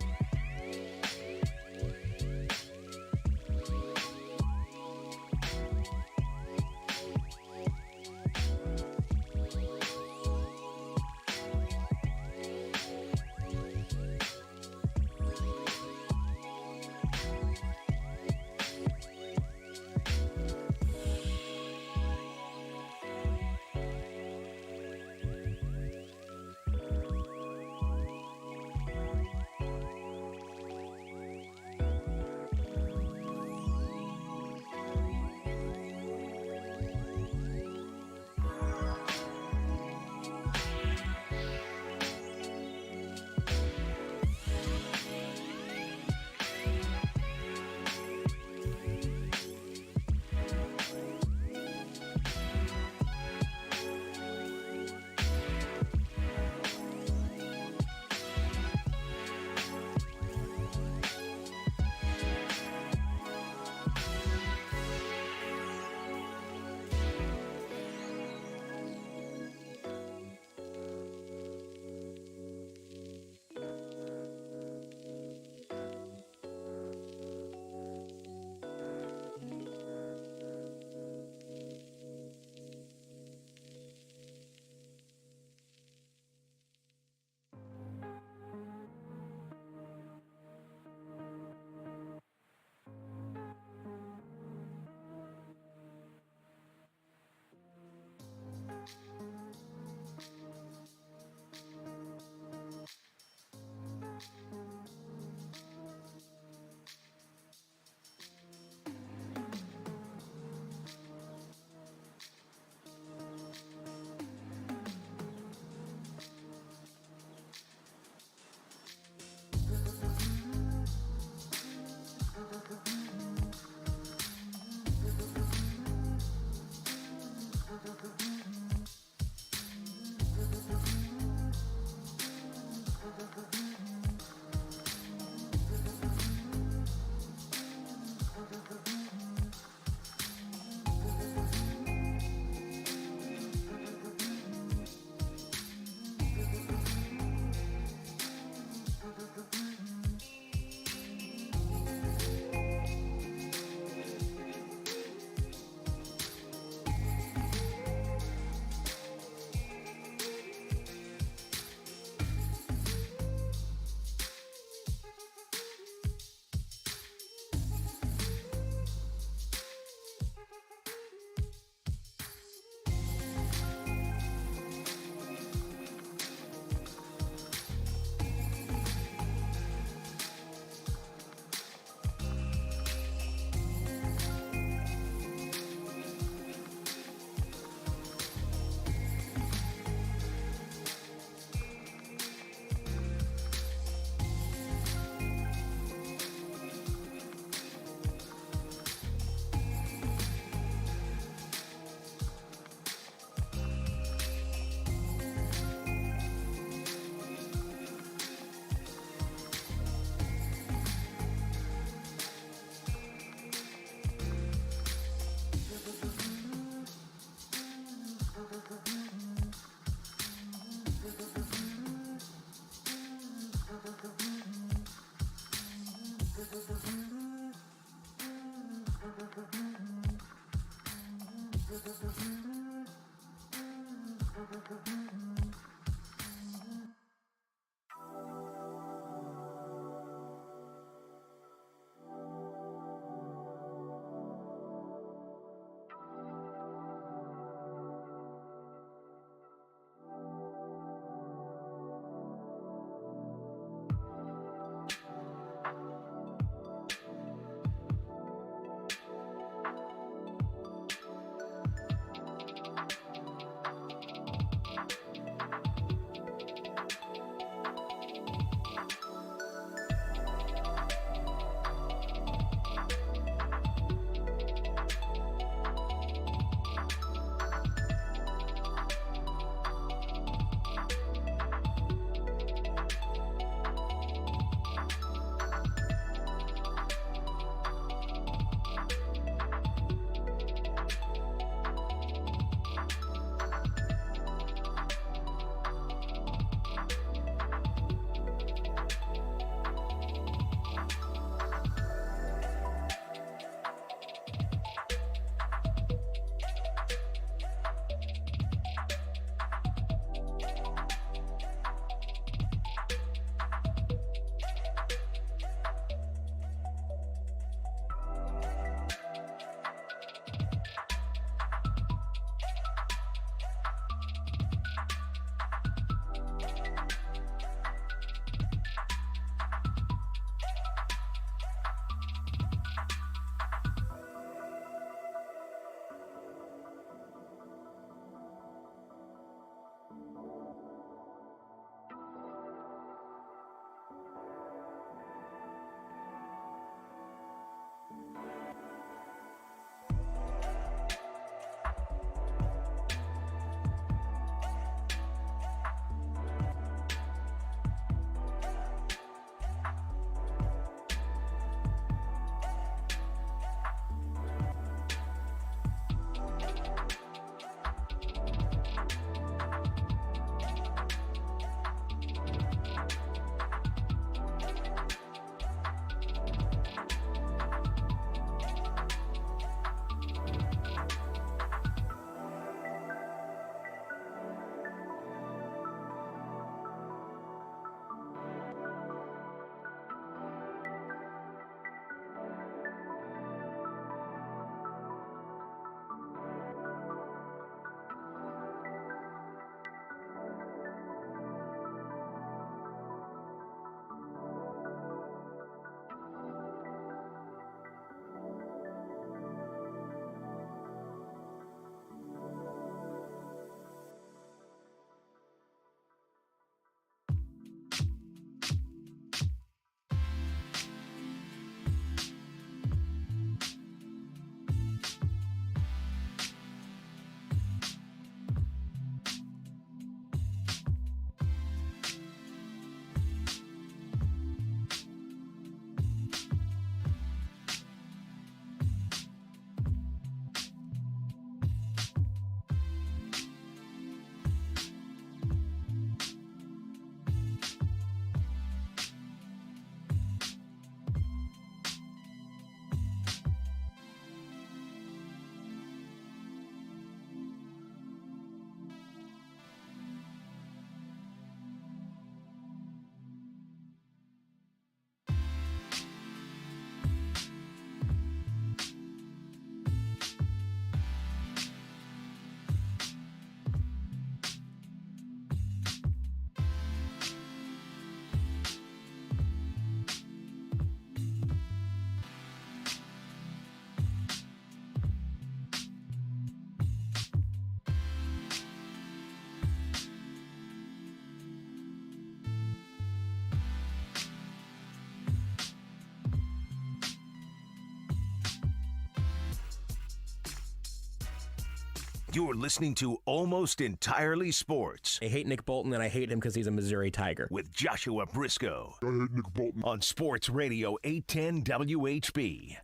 You're listening to Almost Entirely Sports. I hate Nick Bolton, and I hate him because he's a Missouri Tiger. With Joshua Brisco. I hate Nick Bolton. On Sports Radio 810 WHB.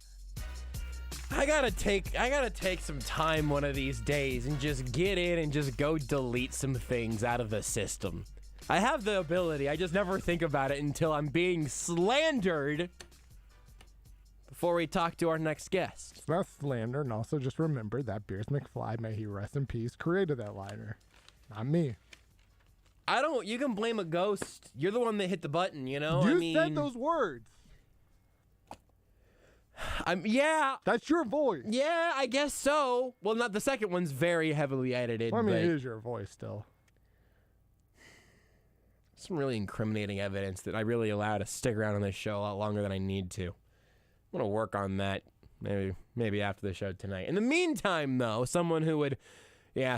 I gotta take some time one of these days and just get in and just go delete some things out of the system. I have the ability. I just never think about it until I'm being slandered before we talk to our next guest. It's not slander, and also just remember that Beers McFly, may he rest in peace, created that liner. Not me. You can blame a ghost. You're the one that hit the button, you know? You said those words. Yeah. That's your voice. Yeah, I guess so. Well, not the second one's very heavily edited. Well, I mean, but it is your voice still. Some really incriminating evidence that I really allow to stick around on this show a lot longer than I need to. I'm going to work on that maybe after the show tonight. In the meantime, though, someone who would,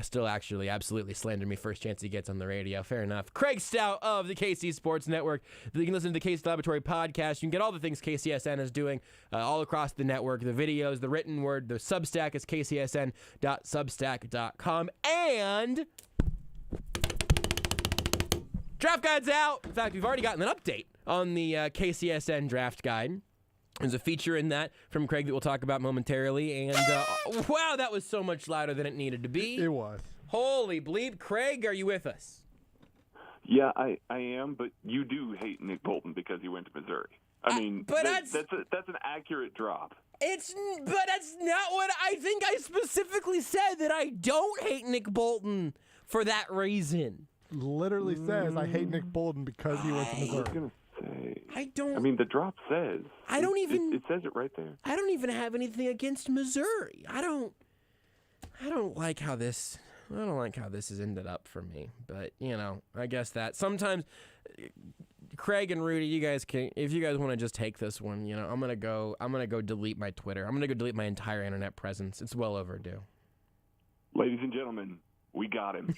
still actually absolutely slander me first chance he gets on the radio. Fair enough. Craig Stout of the KC Sports Network. You can listen to the KC Laboratory podcast. You can get all the things KCSN is doing all across the network, the videos, the written word, the Substack is kcsn.substack.com. And Draft Guide's out. In fact, we've already gotten an update on the KCSN Draft Guide. There's a feature in that from Craig that we'll talk about momentarily. And, wow, that was so much louder than it needed to be. It was. Holy bleep. Craig, are you with us? Yeah, I am, but you do hate Nick Bolton because he went to Missouri. I mean, that's an accurate drop. But that's not what I think. I specifically said that I don't hate Nick Bolton for that reason. Literally says, I hate Nick Bolton because he went to Missouri. I mean, the drop says. It says it right there. I don't even have anything against Missouri. I don't like how this has ended up for me. But, I guess that sometimes Craig and Rudy, you guys can, if you guys want to just take this one, I'm going to go delete my Twitter. I'm going to go delete my entire internet presence. It's well overdue. Ladies and gentlemen, we got him.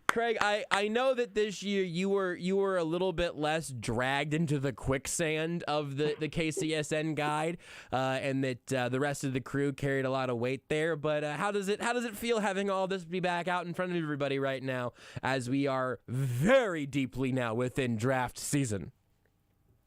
Craig, I know that this year you were a little bit less dragged into the quicksand of the KCSN guide, and that the rest of the crew carried a lot of weight there. But how does it feel having all this be back out in front of everybody right now, as we are very deeply now within draft season?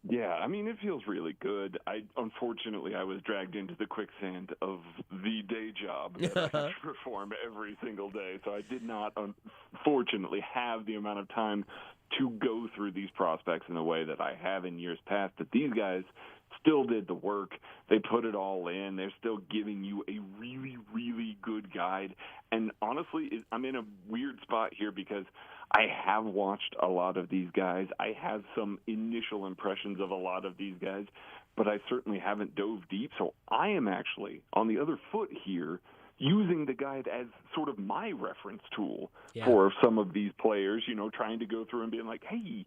Yeah, I mean, it feels really good. Unfortunately, I was dragged into the quicksand of the day job that I have to perform every single day. So I did not, unfortunately, have the amount of time to go through these prospects in the way that I have in years past. But these guys still did the work. They put it all in. They're still giving you a really, really good guide. And honestly, I'm in a weird spot here because I have watched a lot of these guys. I have some initial impressions of a lot of these guys, but I certainly haven't dove deep. So I am actually on the other foot here, using the guide as sort of my reference tool for some of these players, trying to go through and being like, hey,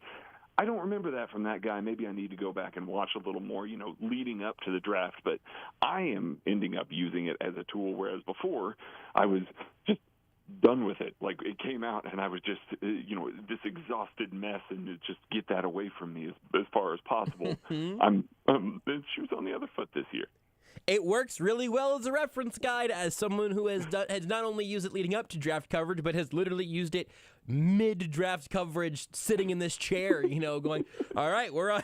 I don't remember that from that guy. Maybe I need to go back and watch a little more, leading up to the draft. But I am ending up using it as a tool, whereas before I was just done with it. Like, it came out and I was just, this exhausted mess, and to just get that away from me as far as possible. I'm the shoes on the other foot this year. It works really well as a reference guide, as someone who has not only used it leading up to draft coverage, but has literally used it mid-draft coverage, sitting in this chair, going, all right, we're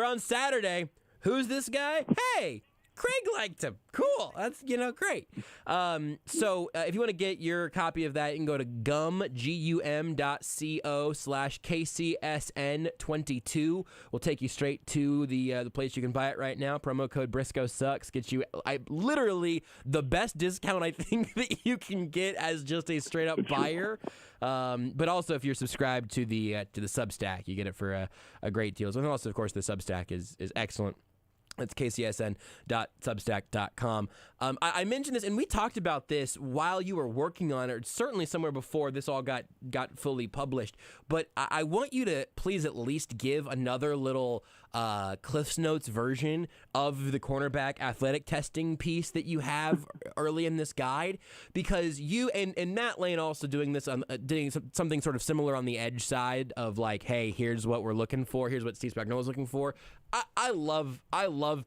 on Saturday. Who's this guy? Hey, Craig liked him. Cool. That's, great. So if you want to get your copy of that, you can go to gum.co/KCSN22. We'll take you straight to the place you can buy it right now. Promo code Brisco Sucks gets you literally the best discount I think that you can get as just a straight up buyer. But also, if you're subscribed to the Substack, you get it for a great deal. And also, of course, the Substack is excellent. That's kcsn.substack.com. I mentioned this, and we talked about this while you were working on it, certainly somewhere before this all got fully published. But I want you to please at least give another little Cliff's Notes version of the cornerback athletic testing piece that you have early in this guide, because you and Matt Lane also doing this on doing something sort of similar on the edge side of like, hey, here's what we're looking for, here's what Steve Spagnuolo is looking for. I love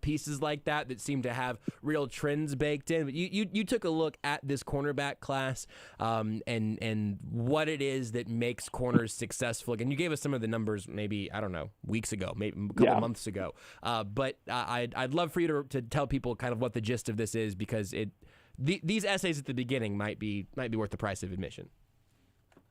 pieces like that seem to have real trends baked in. But you took a look at this cornerback class and what it is that makes corners successful. Again, you gave us some of the numbers maybe, I don't know, weeks ago, maybe a couple months ago. But I'd love for you to tell people kind of what the gist of this is, because these essays at the beginning might be worth the price of admission.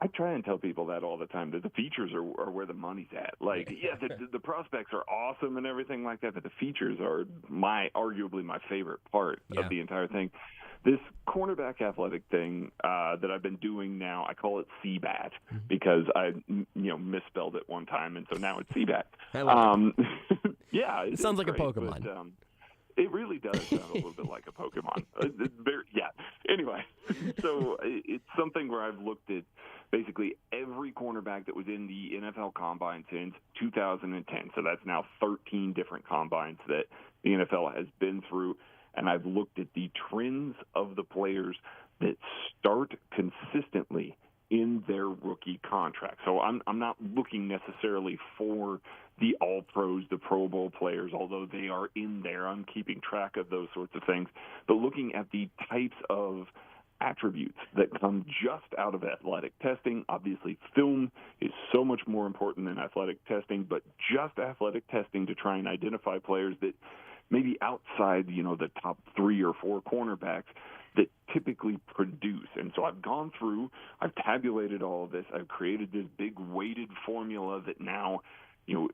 I try and tell people that all the time, that the features are where the money's at. Like, yeah, the prospects are awesome and everything like that, but the features are arguably my favorite part of the entire thing. This cornerback athletic thing that I've been doing now, I call it CBAT because I misspelled it one time, and so now it's CBAT. Yeah, it sounds like great, a Pokemon. But, it really does sound a little bit like a Pokemon. Anyway, so it's something where I've looked at basically every cornerback that was in the NFL Combine since 2010. So that's now 13 different combines that the NFL has been through, and I've looked at the trends of the players that start consistently in their rookie contract. So I'm not looking necessarily for the All-Pros, the Pro Bowl players, although they are in there. I'm keeping track of those sorts of things. But looking at the types of attributes that come just out of athletic testing. Obviously, film is so much more important than athletic testing, but just athletic testing to try and identify players that maybe outside, the top 3 or 4 cornerbacks that typically produce. And so I've gone through, I've tabulated all of this, I've created this big weighted formula that now,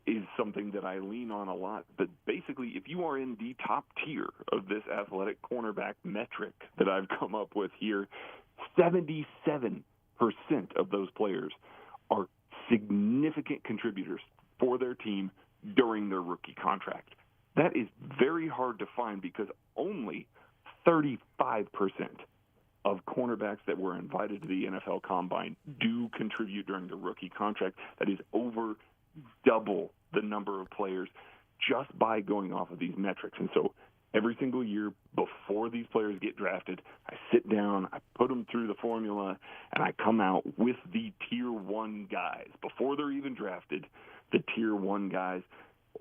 is something that I lean on a lot. But basically, if you are in the top tier of this athletic cornerback metric that I've come up with here, 77% of those players are significant contributors for their team during their rookie contract. That is very hard to find because only 35% of cornerbacks that were invited to the NFL Combine do contribute during the rookie contract. That is over double the number of players just by going off of these metrics. And so every single year before these players get drafted, I sit down, I put them through the formula, and I come out with the Tier 1 guys. Before they're even drafted, the Tier 1 guys.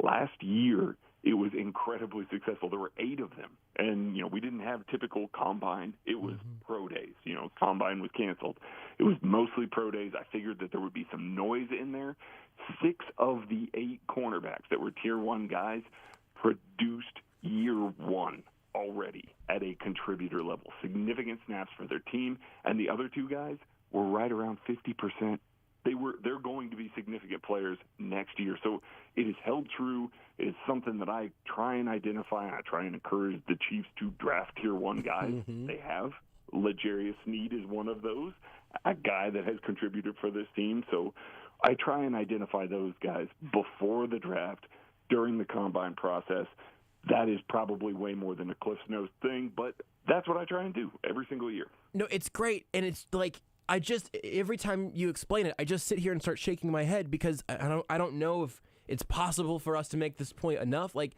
Last year, it was incredibly successful. There were 8 of them. And, we didn't have typical combine. It was pro days. Combine was canceled. It was mostly pro days. I figured that there would be some noise in there. 6 of the 8 cornerbacks that were Tier 1 guys produced year 1 already at a contributor level. Significant snaps for their team. And the other 2 guys were right around 50%. They're going to be significant players next year. So it is held true. It is something that I try and identify, and I try and encourage the Chiefs to draft Tier 1 guys. They have. L'Jarius Sneed is one of those, a guy that has contributed for this team. So I try and identify those guys before the draft, during the combine process. That is probably way more than a Cliff's Notes thing, but that's what I try and do every single year. No, it's great, and it's like, every time you explain it, I just sit here and start shaking my head because I don't know if it's possible for us to make this point enough. Like,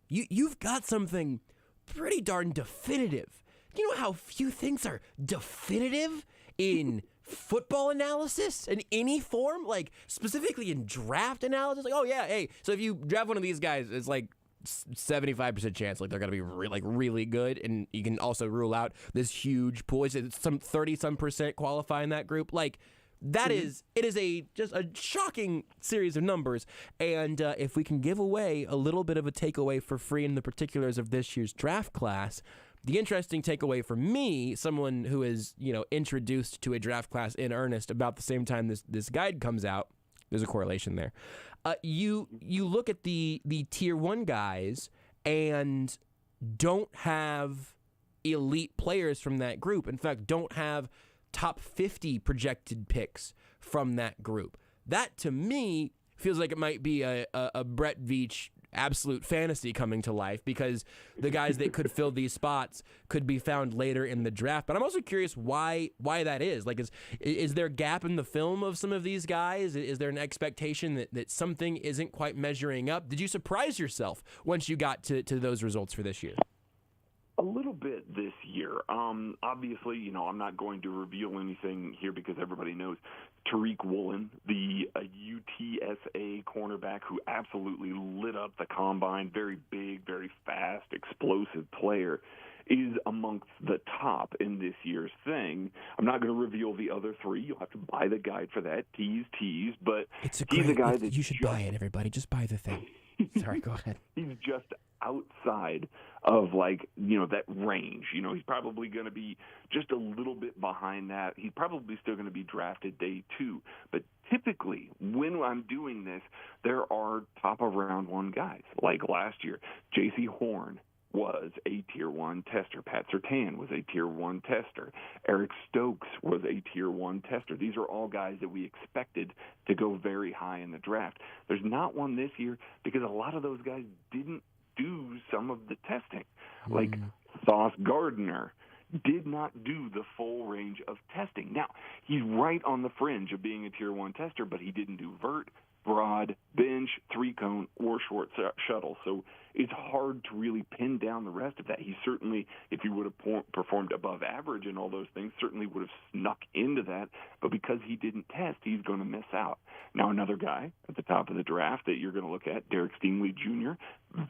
you've got something pretty darn definitive. You know how few things are definitive in football analysis in any form? Like, specifically in draft analysis? Like, oh yeah, hey, so if you draft one of these guys, it's like 75% chance like they're gonna be really good, and you can also rule out this huge pool. It's some 30% qualify in that group. Like that is just a shocking series of numbers. And if we can give away a little bit of a takeaway for free in the particulars of this year's draft class, the interesting takeaway for me, someone who is introduced to a draft class in earnest about the same time this guide comes out, there's a correlation there. You look at the Tier 1 guys and don't have elite players from that group. In fact, don't have top 50 projected picks from that group. That, to me, feels like it might be a Brett Veach absolute fantasy coming to life because the guys that could fill these spots could be found later in the draft. But I'm also curious why that is. Like, is there a gap in the film of some of these guys? Is there an expectation that something isn't quite measuring up? Did you surprise yourself once you got to those results for this year? A little bit this year. Obviously, I'm not going to reveal anything here because everybody knows Tariq Woolen, the UTSA cornerback who absolutely lit up the combine, very big, very fast, explosive player, is amongst the top in this year's thing. I'm not going to reveal the other three. You'll have to buy the guide for that. Tease. But he's a guy that you should buy it, everybody. Just buy the thing. Sorry, go ahead. He's just outside of that range. He's probably going to be just a little bit behind that. He's probably still going to be drafted day 2. But typically, when I'm doing this, there are top of round 1 guys. Like last year, J.C. Horn was a Tier 1 tester. Pat Surtain was a Tier 1 tester. Eric Stokes was a Tier 1 tester. These are all guys that we expected to go very high in the draft. There's not one this year because a lot of those guys didn't do some of the testing. Like Sauce Gardner did not do the full range of testing. Now, he's right on the fringe of being a Tier 1 tester, but he didn't do vert, broad, bench, 3-cone, or short shuttle. So it's hard to really pin down the rest of that. He certainly, if he would have performed above average in all those things, certainly would have snuck into that. But because he didn't test, he's going to miss out. Now, another guy at the top of the draft that you're going to look at, Derek Stingley Jr.,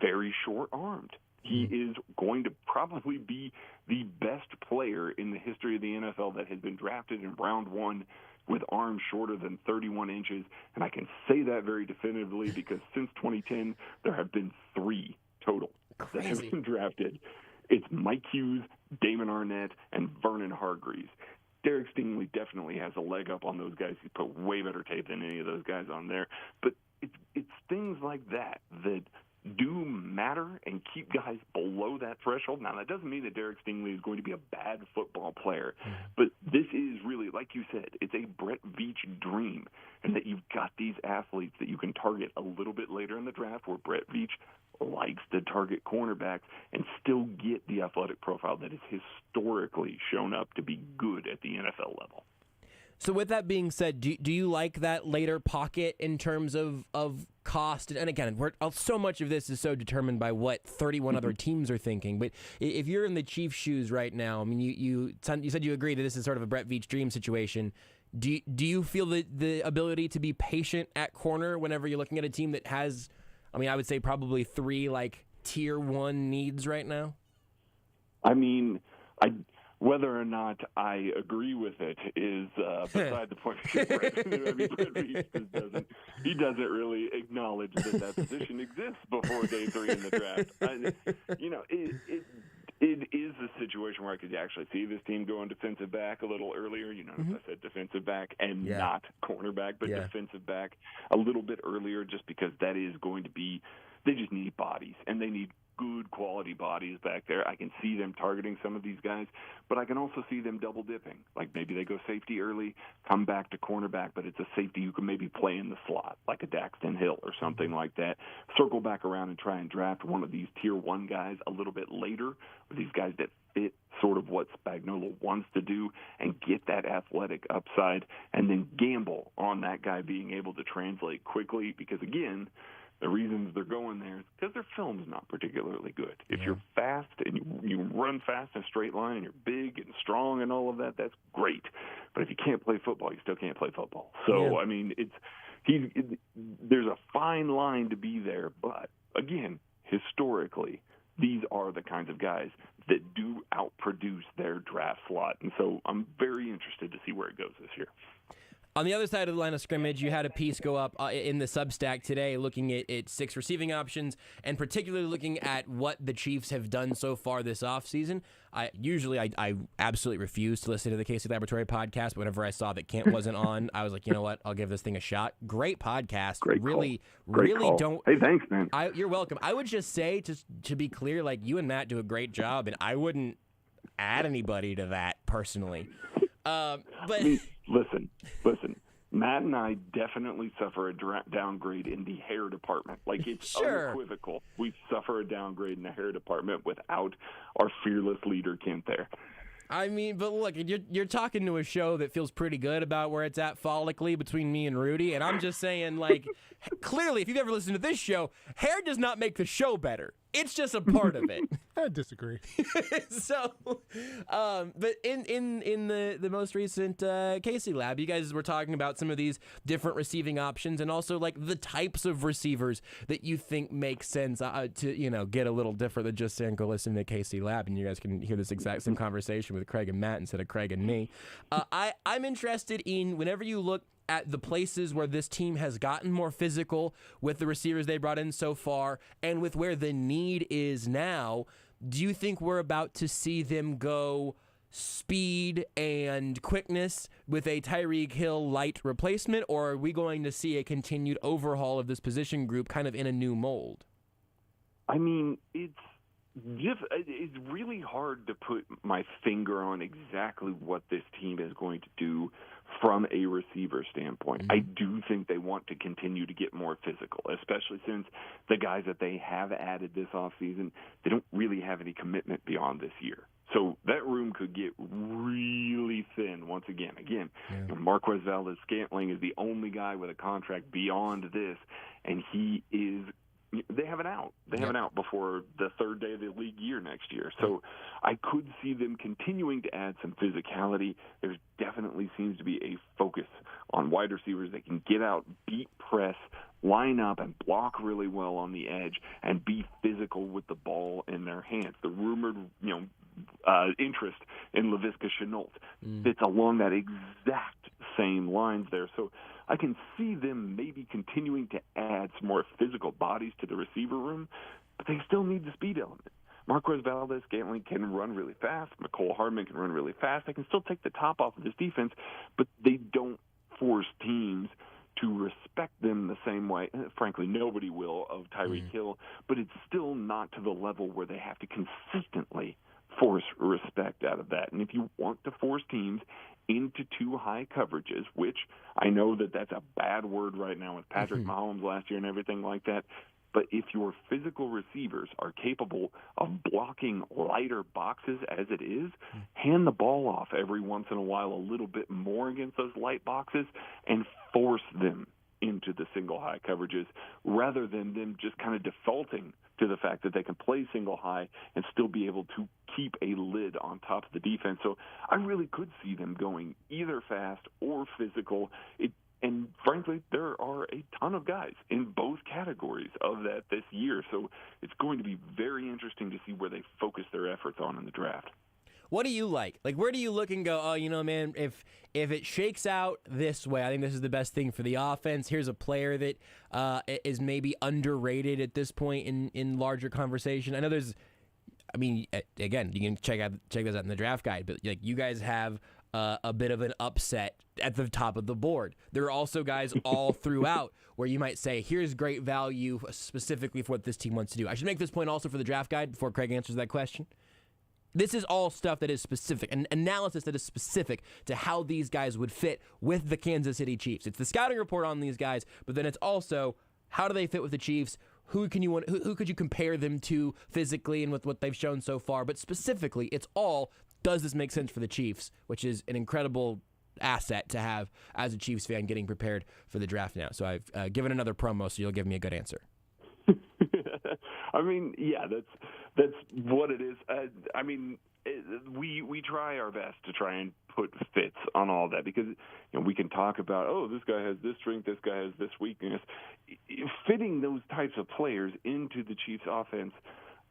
very short-armed. He is going to probably be the best player in the history of the NFL that has been drafted in round 1 with arms shorter than 31 inches. And I can say that very definitively because since 2010, there have been 3 total that have been drafted. It's Mike Hughes, Damon Arnett, and Vernon Hargreaves. Derek Stingley definitely has a leg up on those guys. He's put way better tape than any of those guys on there. But it's things like that do matter and keep guys below that threshold. Now, that doesn't mean that Derek Stingley is going to be a bad football player, but this is really, like you said, it's a Brett Veach dream, and that you've got these athletes that you can target a little bit later in the draft where Brett Veach likes to target cornerbacks and still get the athletic profile that has historically shown up to be good at the NFL level. So with that being said, do you like that later pocket in terms of cost? And again, so much of this is so determined by what 31 other teams are thinking. But if you're in the Chiefs' shoes right now, I mean, you said you agree that this is sort of a Brett Veach dream situation. Do you feel the ability to be patient at corner whenever you're looking at a team that has, I mean, I would say probably 3 Tier 1 needs right now? I mean, whether or not I agree with it is beside the point. I mean, Brett Veach doesn't really acknowledge that position exists before day 3 in the draft. It is a situation where I could actually see this team going defensive back a little earlier. I said defensive back and not cornerback, but defensive back a little bit earlier just because that is going to be – they just need bodies, and they need good quality bodies back there. I can see them targeting some of these guys, but I can also see them double dipping. Like maybe they go safety early, come back to cornerback, but it's a safety who can maybe play in the slot, like a Daxton Hill or something like that. Circle back around and try and draft one of these Tier 1 guys a little bit later, or these guys that fit sort of what Spagnuolo wants to do and get that athletic upside, and then gamble on that guy being able to translate quickly because, again, the reasons they're going there is because their film's not particularly good. If you're fast and you run fast in a straight line and you're big and strong and all of that, that's great. But if you can't play football, you still can't play football. So, I mean, there's a fine line to be there. But, again, historically, these are the kinds of guys that do outproduce their draft slot. And so I'm very interested to see where it goes this year. On the other side of the line of scrimmage, you had a piece go up in the Substack today looking at 6 receiving options and particularly looking at what the Chiefs have done so far this offseason. I absolutely refuse to listen to the Casey Laboratory podcast, but whenever I saw that Kent wasn't on, I was like, you know what? I'll give this thing a shot. Great podcast. Great really call. Don't. Hey, thanks, man. You're welcome. I would just say, to be clear, you and Matt do a great job, and I wouldn't add anybody to that personally. But listen. Matt and I definitely suffer a downgrade in the hair department. Like, it's unequivocal. We suffer a downgrade in the hair department without our fearless leader, Kent, there. I mean, but look, you're talking to a show that feels pretty good about where it's at follically between me and Rudy, and I'm just saying, like, clearly, if you've ever listened to this show, hair does not make the show better. It's just a part of it. I disagree. So, but in the most recent Casey Lab, you guys were talking about some of these different receiving options and also like the types of receivers that you think make sense to get a little different than just saying go listen to Casey Lab, and you guys can hear this exact same conversation with Craig and Matt instead of Craig and me. I'm interested in whenever you look at the places where this team has gotten more physical with the receivers they brought in so far and with where the need is now, do you think we're about to see them go speed and quickness with a Tyreek Hill light replacement, or are we going to see a continued overhaul of this position group kind of in a new mold? I mean, it's really hard to put my finger on exactly what this team is going to do from a receiver standpoint. I do think they want to continue to get more physical, especially since the guys that they have added this offseason, they don't really have any commitment beyond this year. So that room could get really thin once again. Marquez Valdes-Scantling is the only guy with a contract beyond this, and he is – they have an out. They have an out before the third day of the league year next year. So I could see them continuing to add some physicality. There definitely seems to be a focus on wide receivers that can get out, beat press, line up, and block really well on the edge and be physical with the ball in their hands. The rumored, interest in Laviska Shenault fits along that exact same lines there. So I can see them maybe continuing to add some more physical bodies to the receiver room, but they still need the speed element. Marquez Valdes-Scantling can run really fast. McCole Hardman can run really fast. They can still take the top off of this defense, but they don't force teams to respect them the same way. Frankly, nobody will of Tyreek Hill, but it's still not to the level where they have to consistently force respect out of that. And if you want to force teams into too high coverages, which I know that that's a bad word right now with Patrick Mahomes last year and everything like that, but if your physical receivers are capable of blocking lighter boxes as it is, hand the ball off every once in a while a little bit more against those light boxes and force them into the single high coverages rather than them just kind of defaulting to the fact that they can play single high and still be able to keep a lid on top of the defense. So I really could see them going either fast or physical. And frankly, there are a ton of guys in both categories of that this year. So it's going to be very interesting to see where they focus their efforts on in the draft. What do you like? Like, where do you look and go, oh, man, if it shakes out this way, I think this is the best thing for the offense. Here's a player that is maybe underrated at this point in larger conversation. I know again, you can check this out in the draft guide, but like you guys have a bit of an upset at the top of the board. There are also guys all throughout where you might say, here's great value specifically for what this team wants to do. I should make this point also for the draft guide before Craig answers that question. This is all stuff that is specific, an analysis that is specific to how these guys would fit with the Kansas City Chiefs. It's the scouting report on these guys, but then it's also how do they fit with the Chiefs? Who could you compare them to physically and with what they've shown so far? But specifically, it's all, does this make sense for the Chiefs, which is an incredible asset to have as a Chiefs fan getting prepared for the draft now. So I've given another promo, so you'll give me a good answer. I mean, yeah, that's what it is. I mean, we try our best to try and put fits on all that because we can talk about, oh, this guy has this strength, this guy has this weakness. Fitting those types of players into the Chiefs' offense,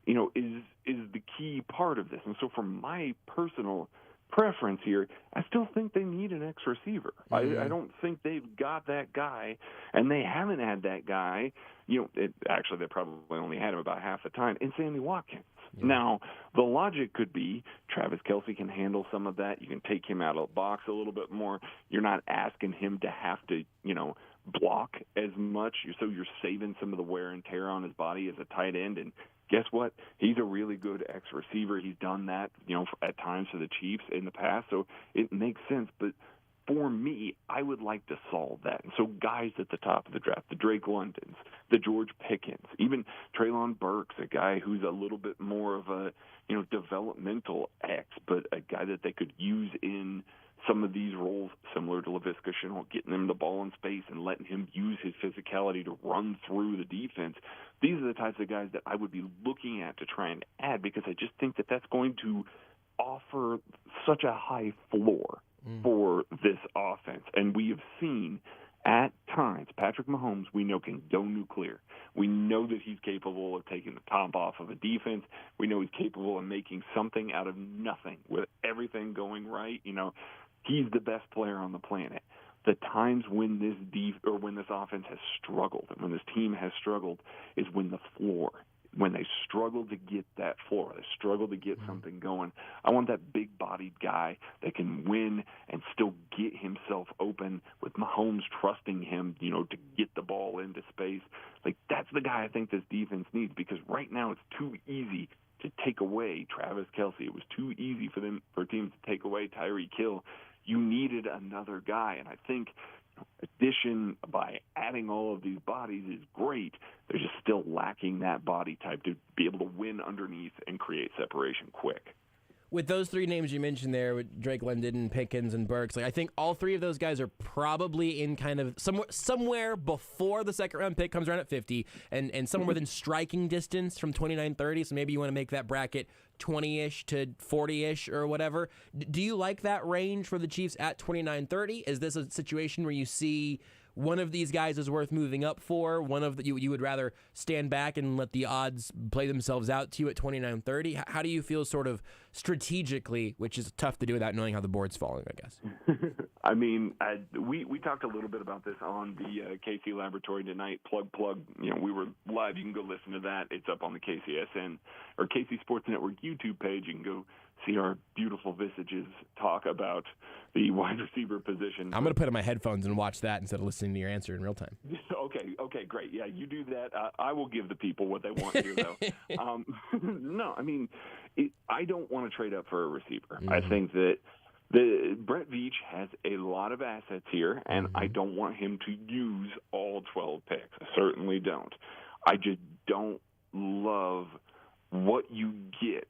is the key part of this. And so, from my personal preference here, I still think they need an X receiver. I don't think they've got that guy, and they haven't had that guy. Actually, they probably only had him about half the time in Sammy Watkins. Yeah. Now, the logic could be Travis Kelce can handle some of that. You can take him out of the box a little bit more. You're not asking him to have to, block as much. So you're saving some of the wear and tear on his body as a tight end. And guess what? He's a really good X receiver. He's done that, at times for the Chiefs in the past. So it makes sense. But for me, I would like to solve that. And so guys at the top of the draft, the Drake Londons, the George Pickens, even Treylon Burks, a guy who's a little bit more of a, developmental X, but a guy that they could use in some of these roles similar to Laviska Shenault, getting him the ball in space and letting him use his physicality to run through the defense. These are the types of guys that I would be looking at to try and add, because I just think that that's going to offer such a high floor for this offense. And we have seen at times Patrick Mahomes, we know, can go nuclear. We know that he's capable of taking the top off of a defense. We know he's capable of making something out of nothing with everything going right. He's the best player on the planet. The times when this offense has struggled and when this team has struggled is when they struggle to get that floor, they struggle to get something going. I want that big-bodied guy that can win and still get himself open, with Mahomes trusting him, to get the ball into space. Like, that's the guy I think this defense needs, because right now it's too easy to take away Travis Kelce. It was too easy for teams to take away Tyreek Hill. You needed another guy, and I think addition by adding all of these bodies is great. They're just still lacking that body type to be able to win underneath and create separation quick. With those three names you mentioned there, with Drake London, Pickens, and Burks, I think all three of those guys are probably in kind of somewhere before the second-round pick comes around at 50, and somewhere within striking distance from 29-30, so maybe you want to make that bracket 20-ish to 40-ish or whatever. Do you like that range for the Chiefs at 29-30? Is this a situation where you see one of these guys is worth moving up for? One of you would rather stand back and let the odds play themselves out to you at 29-30? How do you feel sort of strategically, which is tough to do without knowing how the board's falling, I guess? I mean, we talked a little bit about this on the KC Laboratory tonight. Plug. We were live. You can go listen to that. It's up on the KCSN or KC Sports Network YouTube page. You can go see our beautiful visages talk about the wide receiver position. I'm going to put on my headphones and watch that instead of listening to your answer in real time. Okay, great. Yeah, you do that. I will give the people what they want here, though. No, I mean, I don't want to trade up for a receiver. I think that Brett Veach has a lot of assets here, and I don't want him to use all 12 picks. I certainly don't. I just don't love what you get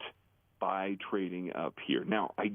by trading up here. Now, I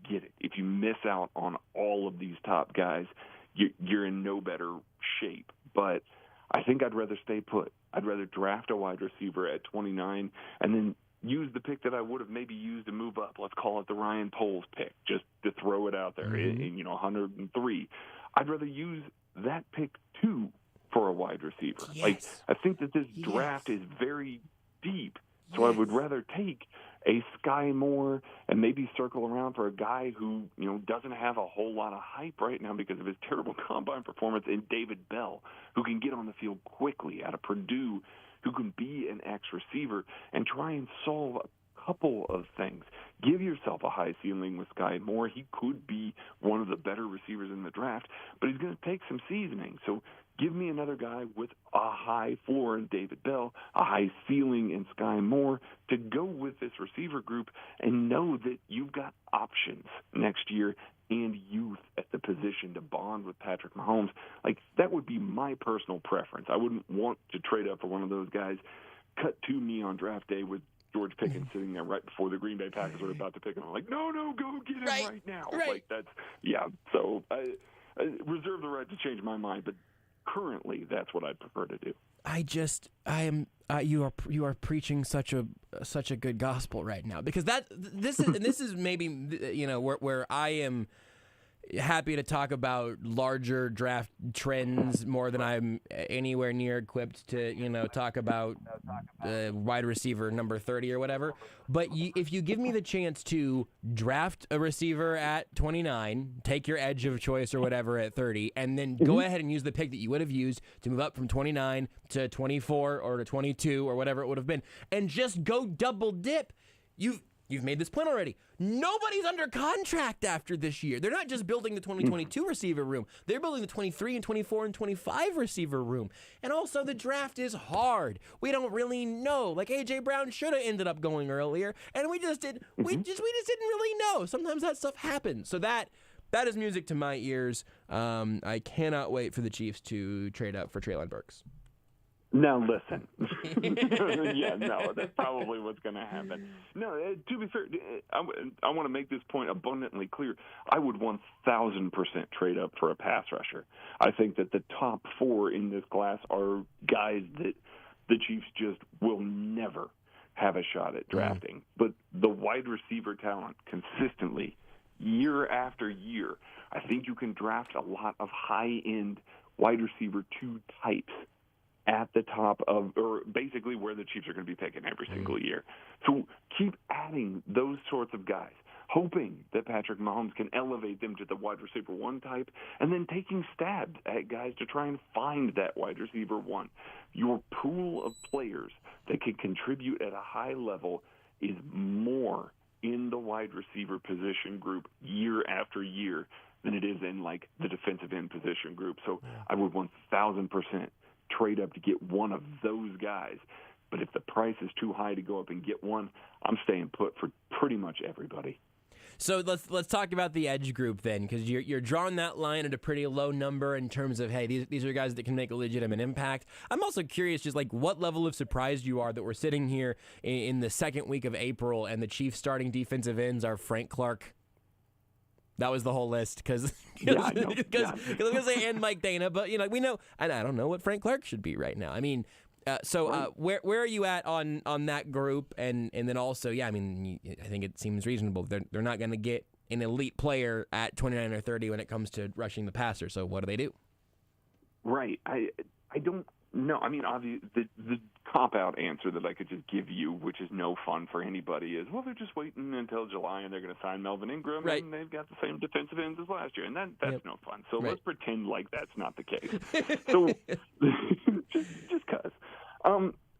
get it. If you miss out on all of these top guys, you're in no better shape. But I think I'd rather stay put. I'd rather draft a wide receiver at 29 and then use the pick that I would have maybe used to move up. Let's call it the Ryan Poles pick, just to throw it out there in 103. I'd rather use that pick too for a wide receiver. Yes. I think that this draft is very deep, so I would rather take a Sky Moore and maybe circle around for a guy who, doesn't have a whole lot of hype right now because of his terrible combine performance, in David Bell, who can get on the field quickly out of Purdue, who can be an X receiver and try and solve a couple of things. Give yourself a high ceiling with Sky Moore. He could be one of the better receivers in the draft, but he's going to take some seasoning. So give me another guy with a high floor in David Bell, a high ceiling in Sky Moore, to go with this receiver group and know that you've got options next year and youth at the position to bond with Patrick Mahomes. Like, that would be my personal preference. I wouldn't want to trade up for one of those guys. Cut to me on draft day with George Pickens sitting there right before the Green Bay Packers were about to pick him. I'm like, no, go get him right now. Like, that's, so I reserve the right to change my mind, but currently that's what I'd prefer to do. You are preaching such a good gospel right now, because this is maybe where I am happy to talk about larger draft trends more than I'm anywhere near equipped to talk about wide receiver number 30 or whatever. But if you give me the chance to draft a receiver at 29, take your edge of choice or whatever at 30, and then go ahead and use the pick that you would have used to move up from 29 to 24 or to 22 or whatever it would have been, and just go double dip, You've made this point already. Nobody's under contract after this year. They're not just building the 2022 receiver room. They're building the 23 and 24 and 25 receiver room. And also the draft is hard. We don't really know. Like, A.J. Brown should have ended up going earlier, and we just didn't really know. Sometimes that stuff happens. So that that is music to my ears. I cannot wait for the Chiefs to trade up for Treylon Burks. Now listen. Yeah, no, that's probably what's going to happen. No, to be fair, I want to make this point abundantly clear. I would 1,000% trade up for a pass rusher. I think that the top 4 in this class are guys that the Chiefs just will never have a shot at drafting. But the wide receiver talent consistently, year after year, I think you can draft a lot of high-end wide receiver 2 types at the top of, or basically where the Chiefs are going to be picking every single year. So keep adding those sorts of guys, hoping that Patrick Mahomes can elevate them to the wide receiver 1 type, and then taking stabs at guys to try and find that wide receiver 1. Your pool of players that can contribute at a high level is more in the wide receiver position group year after year than it is in, like, the defensive end position group. So I would 1,000% trade up to get one of those guys. But if the price is too high to go up and get one, I'm staying put for pretty much everybody. So let's talk about the edge group then, because you're drawing that line at a pretty low number in terms of, hey, these are guys that can make a legitimate impact. I'm also curious just like what level of surprise you are that we're sitting here in the second week of April and the Chiefs starting defensive ends are Frank Clark. That was the whole list because I was going to say and Mike Dana, but we know, and I don't know what Frank Clark should be right now. I mean, where are you at on that group, and then also, I think it seems reasonable. They're not going to get an elite player at 29 or 30 when it comes to rushing the passer. So what do? Right. I don't know. I mean, obviously, the cop-out answer that I could just give you, which is no fun for anybody, is, well, they're just waiting until July and they're going to sign Melvin Ingram, and they've got the same defensive ends as last year, and that's no fun. So let's pretend like that's not the case. So just because.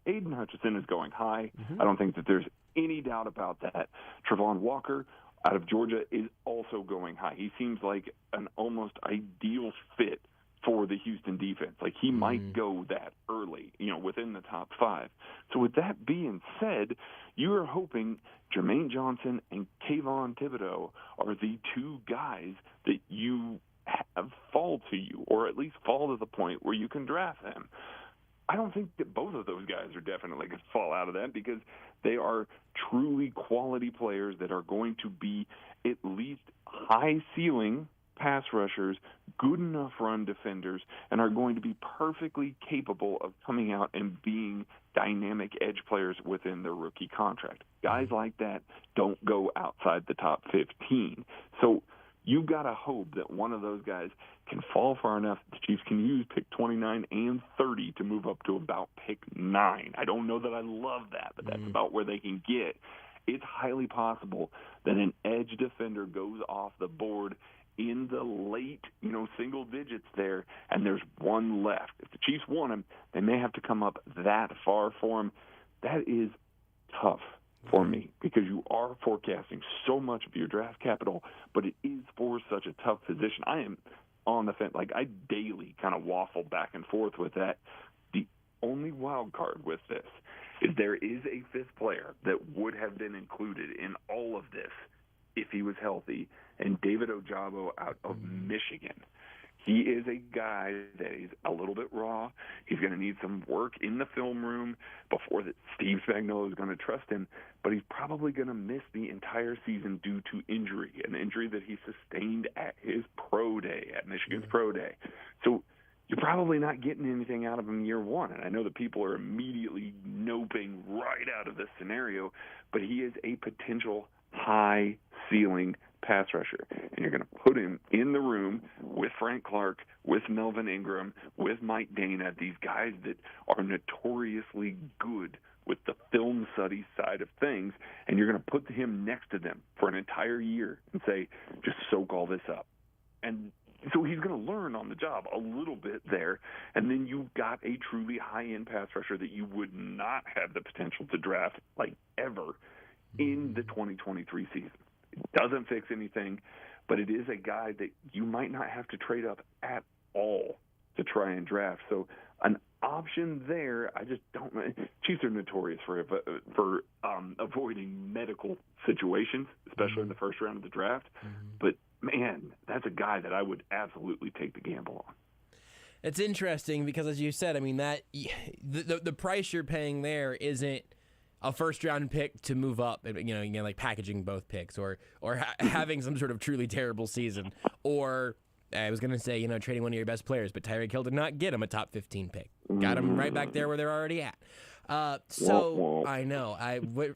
Aiden Hutchinson is going high. I don't think that there's any doubt about that. Travon Walker out of Georgia is also going high. He seems like an almost ideal fit for the Houston defense. Like, he might go that early, within the top 5. So with that being said, you are hoping Jermaine Johnson and Kayvon Thibodeau are the 2 guys that you have fall to you, or at least fall to the point where you can draft them. I don't think that both of those guys are definitely going to fall out of that because they are truly quality players that are going to be at least high-ceiling pass rushers, good enough run defenders, and are going to be perfectly capable of coming out and being dynamic edge players within their rookie contract. Guys like that don't go outside the top 15. So you've got to hope that one of those guys can fall far enough that the Chiefs can use pick 29 and 30 to move up to about pick 9. I don't know that I love that, but that's about where they can get. It's highly possible that an edge defender goes off the board in the late, single digits there, and there's one left. If the Chiefs want him, they may have to come up that far for him. That is tough for me because you are forecasting so much of your draft capital, but it is for such a tough position. I am on the fence. Like, I daily kind of waffle back and forth with that. The only wild card with this is there is a 5th player that would have been included in all of this if he was healthy, and David Ojabo out of Michigan. He is a guy that is a little bit raw. He's going to need some work in the film room before that Steve Spagnuolo is going to trust him, but he's probably going to miss the entire season due to injury, an injury that he sustained at his pro day, at Michigan's pro day. So you're probably not getting anything out of him year 1, and I know that people are immediately noping right out of this scenario, but he is a potential high-ceiling pass rusher, and you're going to put him in the room with Frank Clark, with Melvin Ingram, with Mike Dana, these guys that are notoriously good with the film study side of things, and you're going to put him next to them for an entire year and say, just soak all this up. And so he's going to learn on the job a little bit there, and then you've got a truly high-end pass rusher that you would not have the potential to draft, like, ever in the 2023 season. It doesn't fix anything, but it is a guy that you might not have to trade up at all to try and draft. So an option there, I just don't know. Chiefs are notorious for avoiding medical situations, especially in the first round of the draft. But man, that's a guy that I would absolutely take the gamble on. It's interesting because, as you said, I mean, that the price you're paying there isn't a first-round pick to move up, like packaging both picks or having some sort of truly terrible season, or I was going to say, trading one of your best players, but Tyreek Hill did not get him a top 15 pick. Got him right back there where they're already at. So I know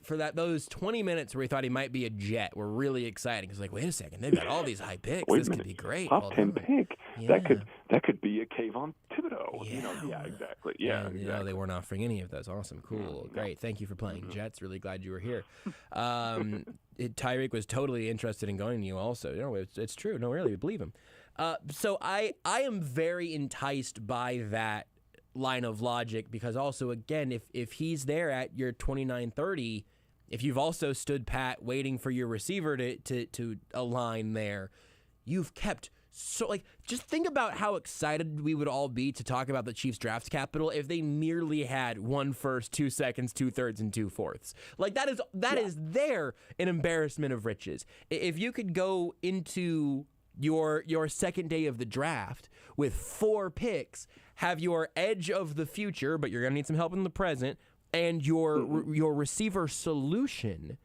for those 20 minutes where we thought he might be a Jet were really exciting. Because wait a second, they've got all these high picks. This could be great. Top 10 pick. Yeah. That could be a Kayvon Thibodeau. Yeah, exactly. Yeah, exactly. They weren't offering any of those. Awesome, cool, great. Thank you for playing Jets. Really glad you were here. Tyreek was totally interested in going to you. Also, it's true. No, really, we believe him. So I am very enticed by that line of logic because also, again, if he's there at your 29-30, if you've also stood pat waiting for your receiver to align there, you've kept just think about how excited we would all be to talk about the Chiefs draft capital if they merely had 1 first, 2 seconds, 2/3, and 2/4. That is there an embarrassment of riches. If you could go into your second day of the draft with 4 picks, have your edge of the future, but you're going to need some help in the present, and your receiver solution,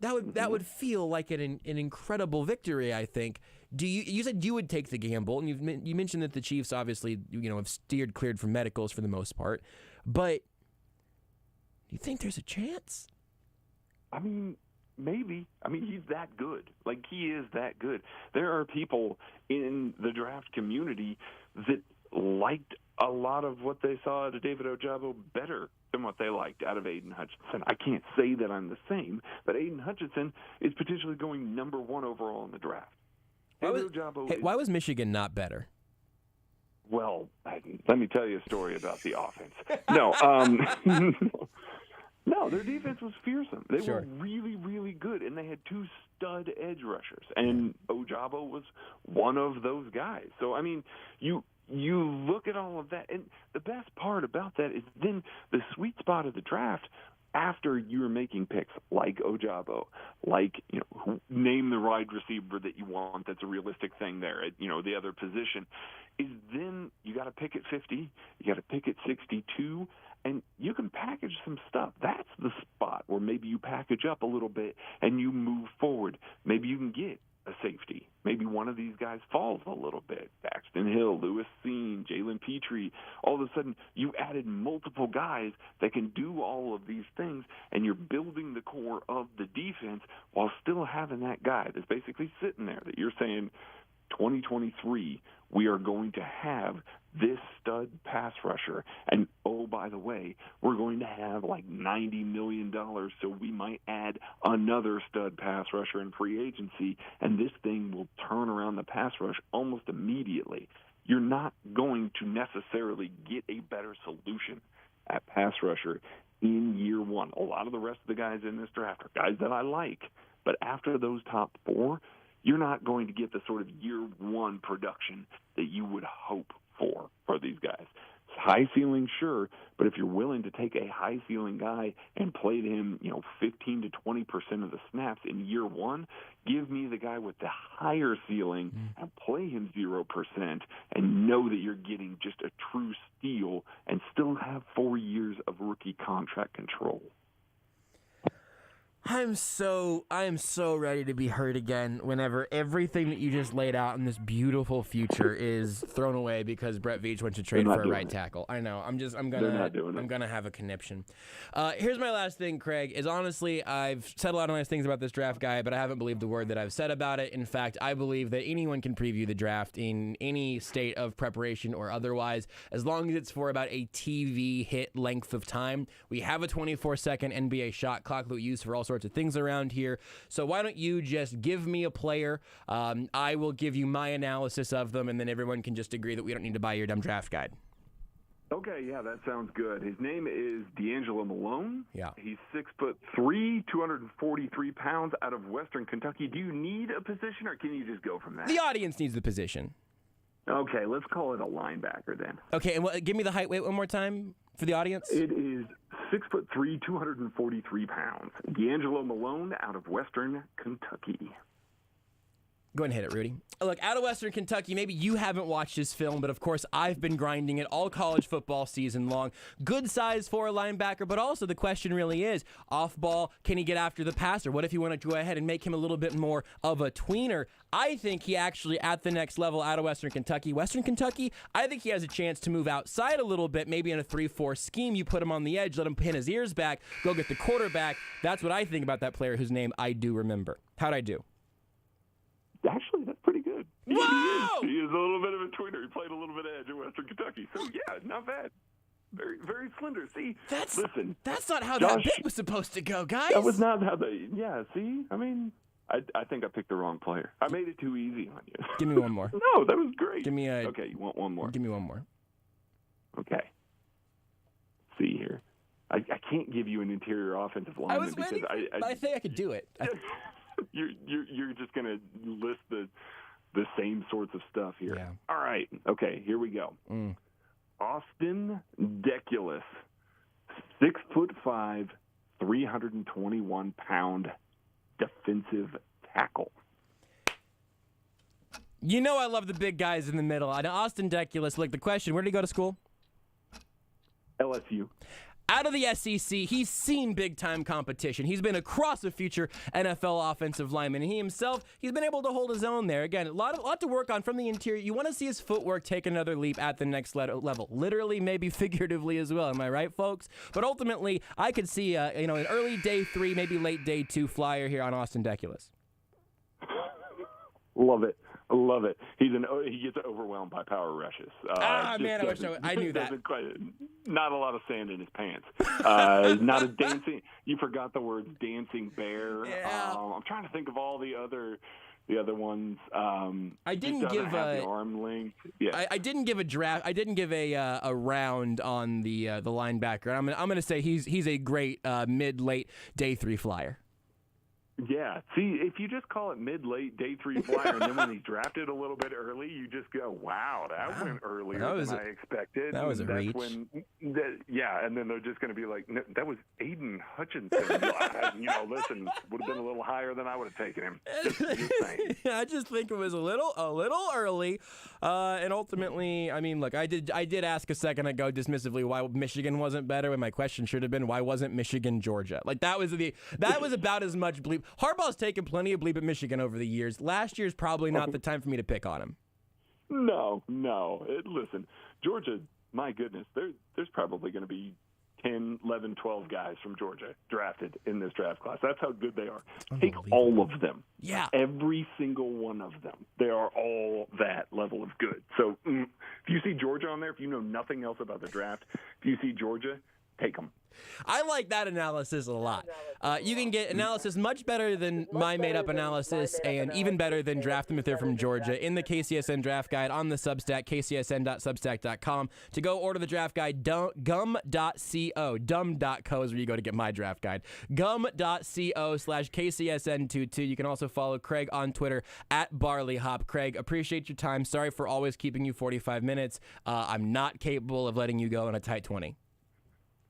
that would feel like an incredible victory, I think. You said you would take the gamble, and you mentioned that the Chiefs obviously have steered cleared from medicals for the most part, but do you think there's a chance? I mean, maybe. I mean, he's that good. Like, he is that good. There are people in the draft community that liked a lot of what they saw out of David Ojabo better than what they liked out of Aiden Hutchinson. I can't say that I'm the same, but Aiden Hutchinson is potentially going number 1 overall in the draft. Why was Michigan not better? Well, let me tell you a story about the offense. No, no, their defense was fearsome. They were really, really good, and they had 2 stud edge rushers, and Ojabo was one of those guys. So, I mean, you look at all of that, and the best part about that is then the sweet spot of the draft after you're making picks like Ojabo, like, name the wide receiver that you want that's a realistic thing there at, the other position, is then you got to pick at 50, you got to pick at 62, and you can package some stuff. That's the spot where maybe you package up a little bit and you move forward. Maybe you can get a safety. Maybe one of these guys falls a little bit. Baxton Hill, Lewis Seen, Jalen Petrie. All of a sudden, you added multiple guys that can do all of these things, and you're building the core of the defense while still having that guy that's basically sitting there that you're saying, 2023, we are going to have this stud pass rusher. And, oh, by the way, we're going to have like $90 million, so we might add another stud pass rusher in free agency, and this thing will turn around the pass rush almost immediately. You're not going to necessarily get a better solution at pass rusher in year 1. A lot of the rest of the guys in this draft are guys that I like, but after those top 4, you're not going to get the sort of year 1 production that you would hope for these guys. It's high ceiling, sure, but if you're willing to take a high ceiling guy and play him, 15 to 20% of the snaps in year 1, give me the guy with the higher ceiling and play him 0% and know that you're getting just a true steal and still have 4 years of rookie contract control. I am so ready to be hurt again whenever everything that you just laid out in this beautiful future is thrown away because Brett Veach went to trade for a right tackle. I know. I'm gonna have a conniption. Here's my last thing, Craig, is honestly I've said a lot of nice things about this draft guy, but I haven't believed the word that I've said about it. In fact, I believe that anyone can preview the draft in any state of preparation or otherwise, as long as it's for about a TV hit length of time. We have a 24-second NBA shot clock that we use for all sorts of things around here. So why don't you just give me a player? I will give you my analysis of them, and then everyone can just agree that we don't need to buy your dumb draft guide. Okay, yeah, that sounds good. His name is D'Angelo Malone. Yeah. He's 6'3", 243 pounds, out of Western Kentucky. Do you need a position, or can you just go from that? The audience needs the position. Okay, let's call it a linebacker then. Okay, and give me the height weight one more time for the audience. It is 6'3", 243 pounds. D'Angelo Malone out of Western Kentucky. Go ahead and hit it, Rudy. Look, out of Western Kentucky, maybe you haven't watched his film, but of course I've been grinding it all college football season long. Good size for a linebacker, but also the question really is, off ball, can he get after the passer? What if you wanted to go ahead and make him a little bit more of a tweener? I think he actually, at the next level out of Western Kentucky, I think he has a chance to move outside a little bit, maybe in a 3-4 scheme. You put him on the edge, let him pin his ears back, go get the quarterback. That's what I think about that player whose name I do remember. How'd I do? Actually, that's pretty good. Whoa! He is a little bit of a tweener. He played a little bit of edge in Western Kentucky. So, yeah, not bad. Very, very slender. See, listen. That's not how Josh, that bit was supposed to go, guys. That was not how see? I mean, I think I picked the wrong player. I made it too easy on you. Give me one more. No, that was great. Give me Okay, you want one more? Give me one more. Okay. Let's see here. I can't give you an interior offensive lineman because I think I could do it. You're just going to list the same sorts of stuff here. Yeah. All right. Okay, here we go. Austin Deculus, 6'5", 321-pound defensive tackle. You know I love the big guys in the middle. Austin Deculus, look, the question, where did he go to school? LSU. Out of the SEC, he's seen big-time competition. He's been across a future NFL offensive lineman, and he's been able to hold his own there. Again, a lot to work on from the interior. You want to see his footwork take another leap at the next level, literally, maybe figuratively as well. Am I right, folks? But ultimately, I could see an early day 3, maybe late day 2 flyer here on Austin Deculus. Love it. Love it. He gets overwhelmed by power rushes. Man, I knew that. Not a lot of sand in his pants. Not a dancing. You forgot the word dancing bear. Yeah. I'm trying to think of all the other ones. I didn't give the arm length. Yeah. I didn't give a draft. I didn't give a round on the linebacker. I'm gonna say he's a great mid-late day 3 flyer. Yeah. See, if you just call it mid-late day 3 flyer, and then when he's drafted a little bit early, you just go, "Wow, that went earlier than I expected." That was a reach. And then they're just going to be like, no, "That was Aiden Hutchinson." Listen, would have been a little higher than I would have taken him. Just saying. I just think it was a little early, and ultimately, I mean, look, I did ask a second ago dismissively why Michigan wasn't better, when my question should have been why wasn't Michigan Georgia? Like that was about as much bleep. Harbaugh's taken plenty of bleep at Michigan over the years. Last year's probably not the time for me to pick on him. No. Listen, Georgia, my goodness, there's probably going to be 10, 11, 12 guys from Georgia drafted in this draft class. That's how good they are. Take all of them. Yeah. Every single one of them. They are all that level of good. So if you see Georgia on there, if you know nothing else about the draft, if you see Georgia, take them. I like that analysis a lot. You can get analysis much better than my made-up analysis and even better than Draft Them if they're from Georgia in the KCSN Draft Guide on the Substack, kcsn.substack.com. To go order the draft guide, gum.co. Dumb.co is where you go to get my draft guide. Gum.co/KCSN22. You can also follow Craig on Twitter at BarleyHop. Craig, appreciate your time. Sorry for always keeping you 45 minutes. I'm not capable of letting you go in a tight 20.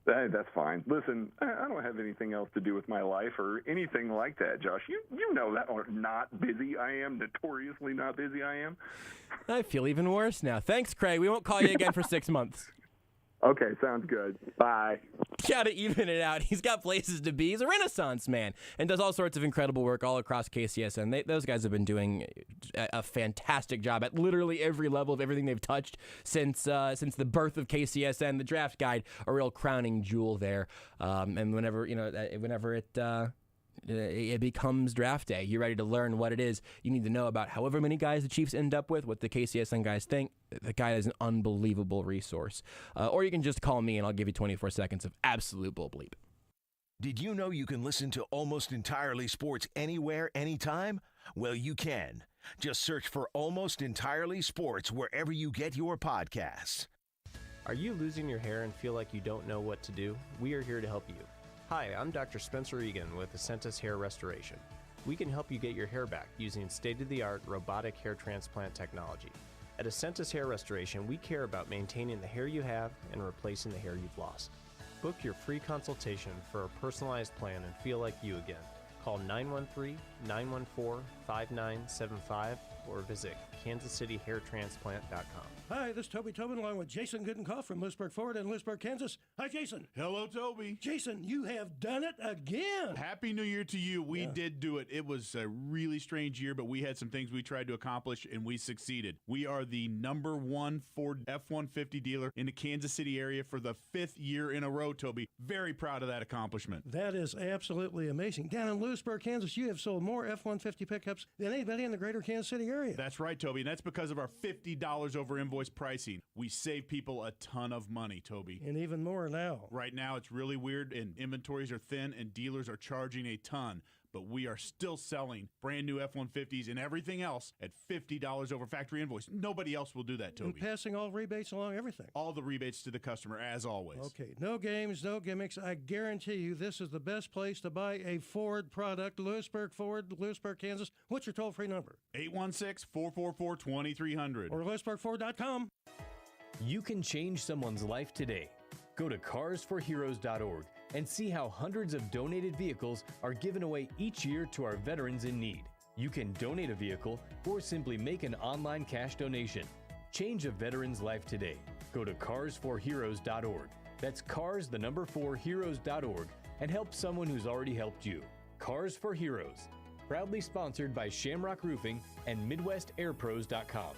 That's fine. Listen, I don't have anything else to do with my life or anything like that, Josh. You know that or not busy I am, notoriously not busy I am. I feel even worse now. Thanks, Craig. We won't call you again for 6 months. Okay, sounds good. Bye. Gotta even it out. He's got places to be. He's a Renaissance man and does all sorts of incredible work all across KCSN. Those guys have been doing a fantastic job at literally every level of everything they've touched since the birth of KCSN. The Draft Guide, a real crowning jewel there. And whenever it becomes draft day, you're ready to learn what it is you need to know about however many guys the Chiefs end up with, what the KCSN guys think. The guy is an unbelievable resource. Or you can just call me and I'll give you 24 seconds of absolute bull bleep. Did you know you can listen to Almost Entirely Sports anywhere, anytime? Well, you can. Just search for Almost Entirely Sports wherever you get your podcasts. Are you losing your hair and feel like you don't know what to do? We are here to help you. Hi, I'm Dr. Spencer Egan with Essentis Hair Restoration. We can help you get your hair back using state-of-the-art robotic hair transplant technology. At Essentis Hair Restoration, we care about maintaining the hair you have and replacing the hair you've lost. Book your free consultation for a personalized plan and feel like you again. Call 913-914-5975 or visit kansascityhairtransplant.com. Hi, this is Toby Tobin along with Jason Goodenkoff from Lewisburg Ford in Lewisburg, Kansas. Hi, Jason. Hello, Toby. Jason, you have done it again. Happy New Year to you. We did do it. It was a really strange year, but we had some things we tried to accomplish, and we succeeded. We are the #1 Ford F-150 dealer in the Kansas City area for the 5th year in a row, Toby. Very proud of that accomplishment. That is absolutely amazing. Down in Lewisburg, Kansas, you have sold more F-150 pickups than anybody in the greater Kansas City area. That's right, Toby, and that's because of our $50 over invoice pricing. We save people a ton of money, Toby. And even more now. Right now, it's really weird, and inventories are thin, and dealers are charging a ton. But we are still selling brand new F-150s and everything else at $50 over factory invoice. Nobody else will do that, Toby. And passing all rebates along everything. All the rebates to the customer, as always. Okay, no games, no gimmicks. I guarantee you this is the best place to buy a Ford product. Lewisburg Ford, Lewisburg, Kansas. What's your toll-free number? 816-444-2300. Or LewisburgFord.com. You can change someone's life today. Go to carsforheroes.org and see how hundreds of donated vehicles are given away each year to our veterans in need. You can donate a vehicle or simply make an online cash donation. Change a veteran's life today. Go to carsforheroes.org. That's cars4heroes.org and help someone who's already helped you. Cars for Heroes. Proudly sponsored by Shamrock Roofing and MidwestAirPros.com.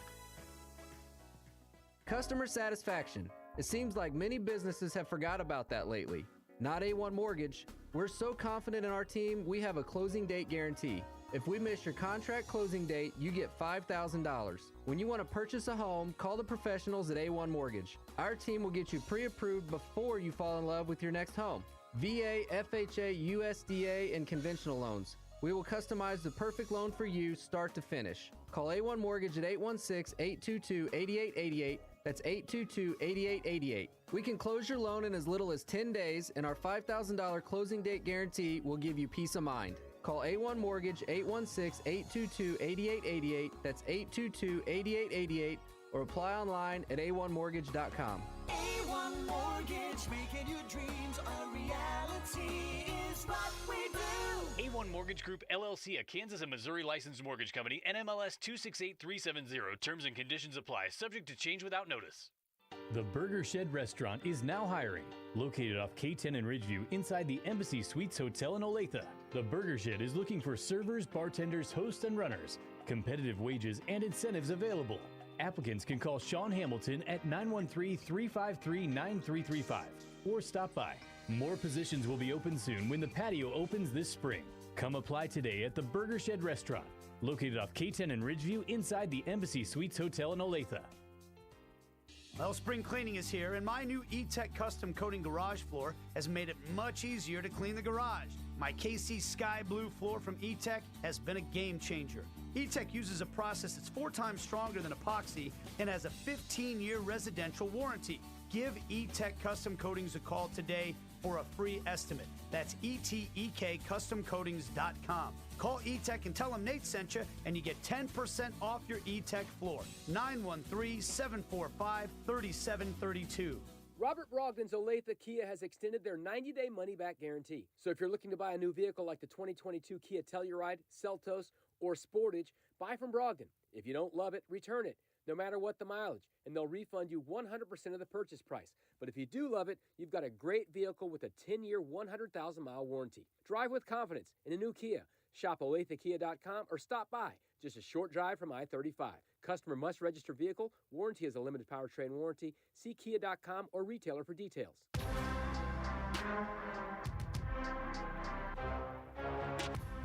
Customer satisfaction. It seems like many businesses have forgot about that lately. Not A1 Mortgage. We're so confident in our team, we have a closing date guarantee. If we miss your contract closing date, you get $5,000. When you want to purchase a home, call the professionals at A1 Mortgage. Our team will get you pre-approved before you fall in love with your next home. VA, FHA, USDA, and conventional loans. We will customize the perfect loan for you start to finish. Call A1 Mortgage at 816-822-8888. That's 822-8888. We can close your loan in as little as 10 days, and our $5,000 closing date guarantee will give you peace of mind. Call A1 Mortgage 816-822-8888. That's 822-8888. Or apply online at a1mortgage.com. A1 Mortgage, making your dreams a reality is what we do. A1 Mortgage Group, LLC, a Kansas and Missouri licensed mortgage company, NMLS 268370. Terms and conditions apply. Subject to change without notice. The Burger Shed Restaurant is now hiring. Located off K10 and Ridgeview inside the Embassy Suites Hotel in Olathe. The Burger Shed is looking for servers, bartenders, hosts, and runners. Competitive wages and incentives available. Applicants can call Sean Hamilton at 913-353-9335 or stop by. More positions will be open soon when the patio opens this spring. Come apply today at the Burger Shed Restaurant, located off K10 and Ridgeview inside the Embassy Suites Hotel in Olathe. Well, spring cleaning is here, and my new E-Tech custom coating garage floor has made it much easier to clean the garage. My KC Sky Blue floor from E-Tech has been a game changer. E-Tech uses a process that's 4 times stronger than epoxy and has a 15-year residential warranty. Give E-Tech Custom Coatings a call today for a free estimate. That's etekcustomcoatings.com. Call E-Tech and tell them Nate sent you, and you get 10% off your E-Tech floor. 913-745-3732. Robert Brogdon's Olathe Kia has extended their 90-day money-back guarantee. So if you're looking to buy a new vehicle like the 2022 Kia Telluride, Seltos, or Sportage, buy from Brogdon. If you don't love it, return it, no matter what the mileage, and they'll refund you 100% of the purchase price. But if you do love it, you've got a great vehicle with a 10-year, 100,000-mile warranty. Drive with confidence in a new Kia. Shop OlatheKia.com or stop by. Just a short drive from I-35. Customer must register vehicle. Warranty is a limited powertrain warranty. See Kia.com or retailer for details.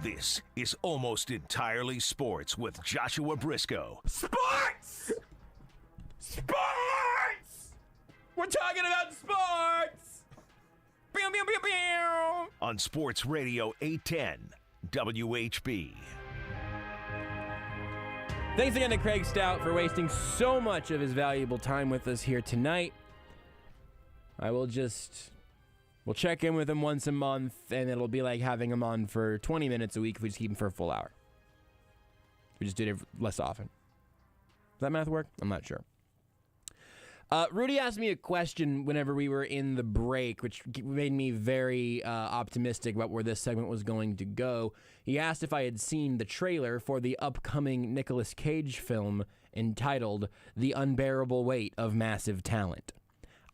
This is Almost Entirely Sports with Joshua Brisco. Sports! Sports! We're talking about sports! Pew, pew, pew, pew. On Sports Radio 810 WHB. Thanks again to Craig Stout for wasting so much of his valuable time with us here tonight. We'll check in with him once a month, and it'll be like having him on for 20 minutes a week if we just keep him for a full hour. We just did it less often. Does that math work? I'm not sure. Rudy asked me a question whenever we were in the break, which made me very optimistic about where this segment was going to go. He asked if I had seen the trailer for the upcoming Nicolas Cage film entitled The Unbearable Weight of Massive Talent.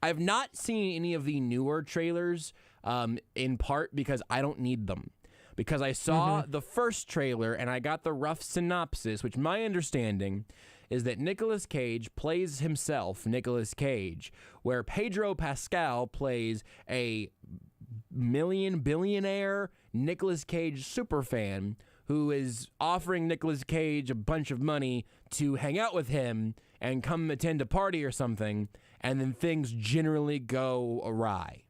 I have not seen any of the newer trailers, in part because I don't need them. Because I saw the first trailer and I got the rough synopsis, which my understanding is that Nicolas Cage plays himself, Nicolas Cage, where Pedro Pascal plays a billionaire Nicolas Cage superfan who is offering Nicolas Cage a bunch of money to hang out with him and come attend a party or something, and then things generally go awry.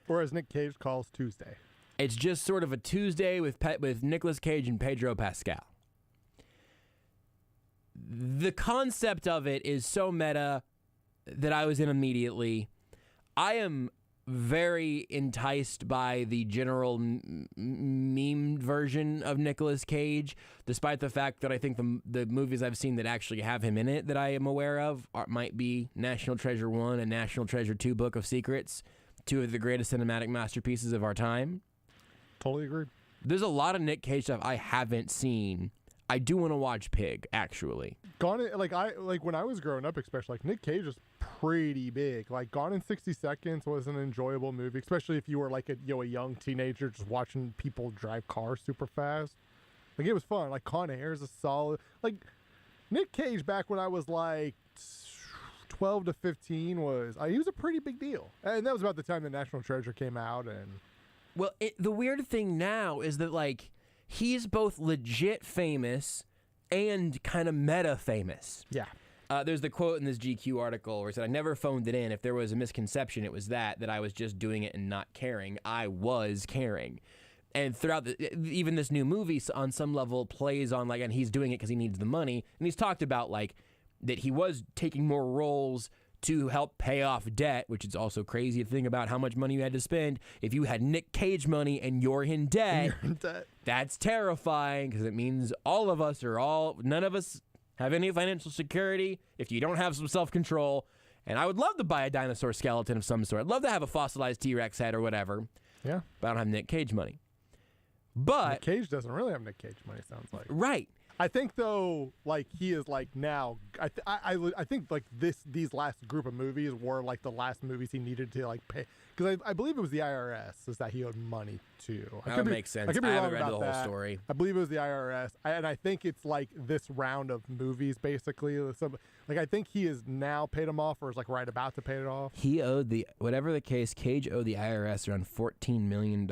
Or as Nick Cage calls, Tuesday. It's just sort of a Tuesday with Nicolas Cage and Pedro Pascal. The concept of it is so meta that I was in immediately. I am very enticed by the general meme version of Nicolas Cage, despite the fact that I think the movies I've seen that actually have him in it that I am aware of might be National Treasure 1 and National Treasure 2 Book of Secrets, two of the greatest cinematic masterpieces of our time. Totally agree. There's a lot of Nick Cage stuff I haven't seen. I do want to watch Pig, actually. Gone in, when I was growing up, especially, Nick Cage is pretty big. Gone in 60 Seconds was an enjoyable movie, especially if you were a young teenager just watching people drive cars super fast. It was fun. Con Air is a solid. Nick Cage back when I was 12 to 15 he was a pretty big deal, and that was about the time that National Treasure came out. And well, the weird thing now is that he's both legit famous and kind of meta famous. Yeah. There's the quote in this GQ article where it said, "I never phoned it in. If there was a misconception, it was that I was just doing it and not caring. I was caring." And throughout even this new movie, on some level, plays on and he's doing it because he needs the money. And he's talked about that he was taking more roles to help pay off debt, which is also crazy to think about how much money you had to spend. If you had Nick Cage money and you're in debt, that's terrifying because it means none of us have any financial security if you don't have some self-control. And I would love to buy a dinosaur skeleton of some sort. I'd love to have a fossilized T-Rex head or whatever. Yeah. But I don't have Nick Cage money. But Nick Cage doesn't really have Nick Cage money, sounds like. Right. I think though, he is now. I think these last group of movies were the last movies he needed to pay, because I believe it was the IRS is that he owed money to. That would make sense. I could be haven't wrong read about the whole that. story. I believe it was the IRS, and I think it's this round of movies basically. So, I think he has now paid him off, or is right about to pay it off. He owed whatever the case, Cage owed the IRS around $14 million,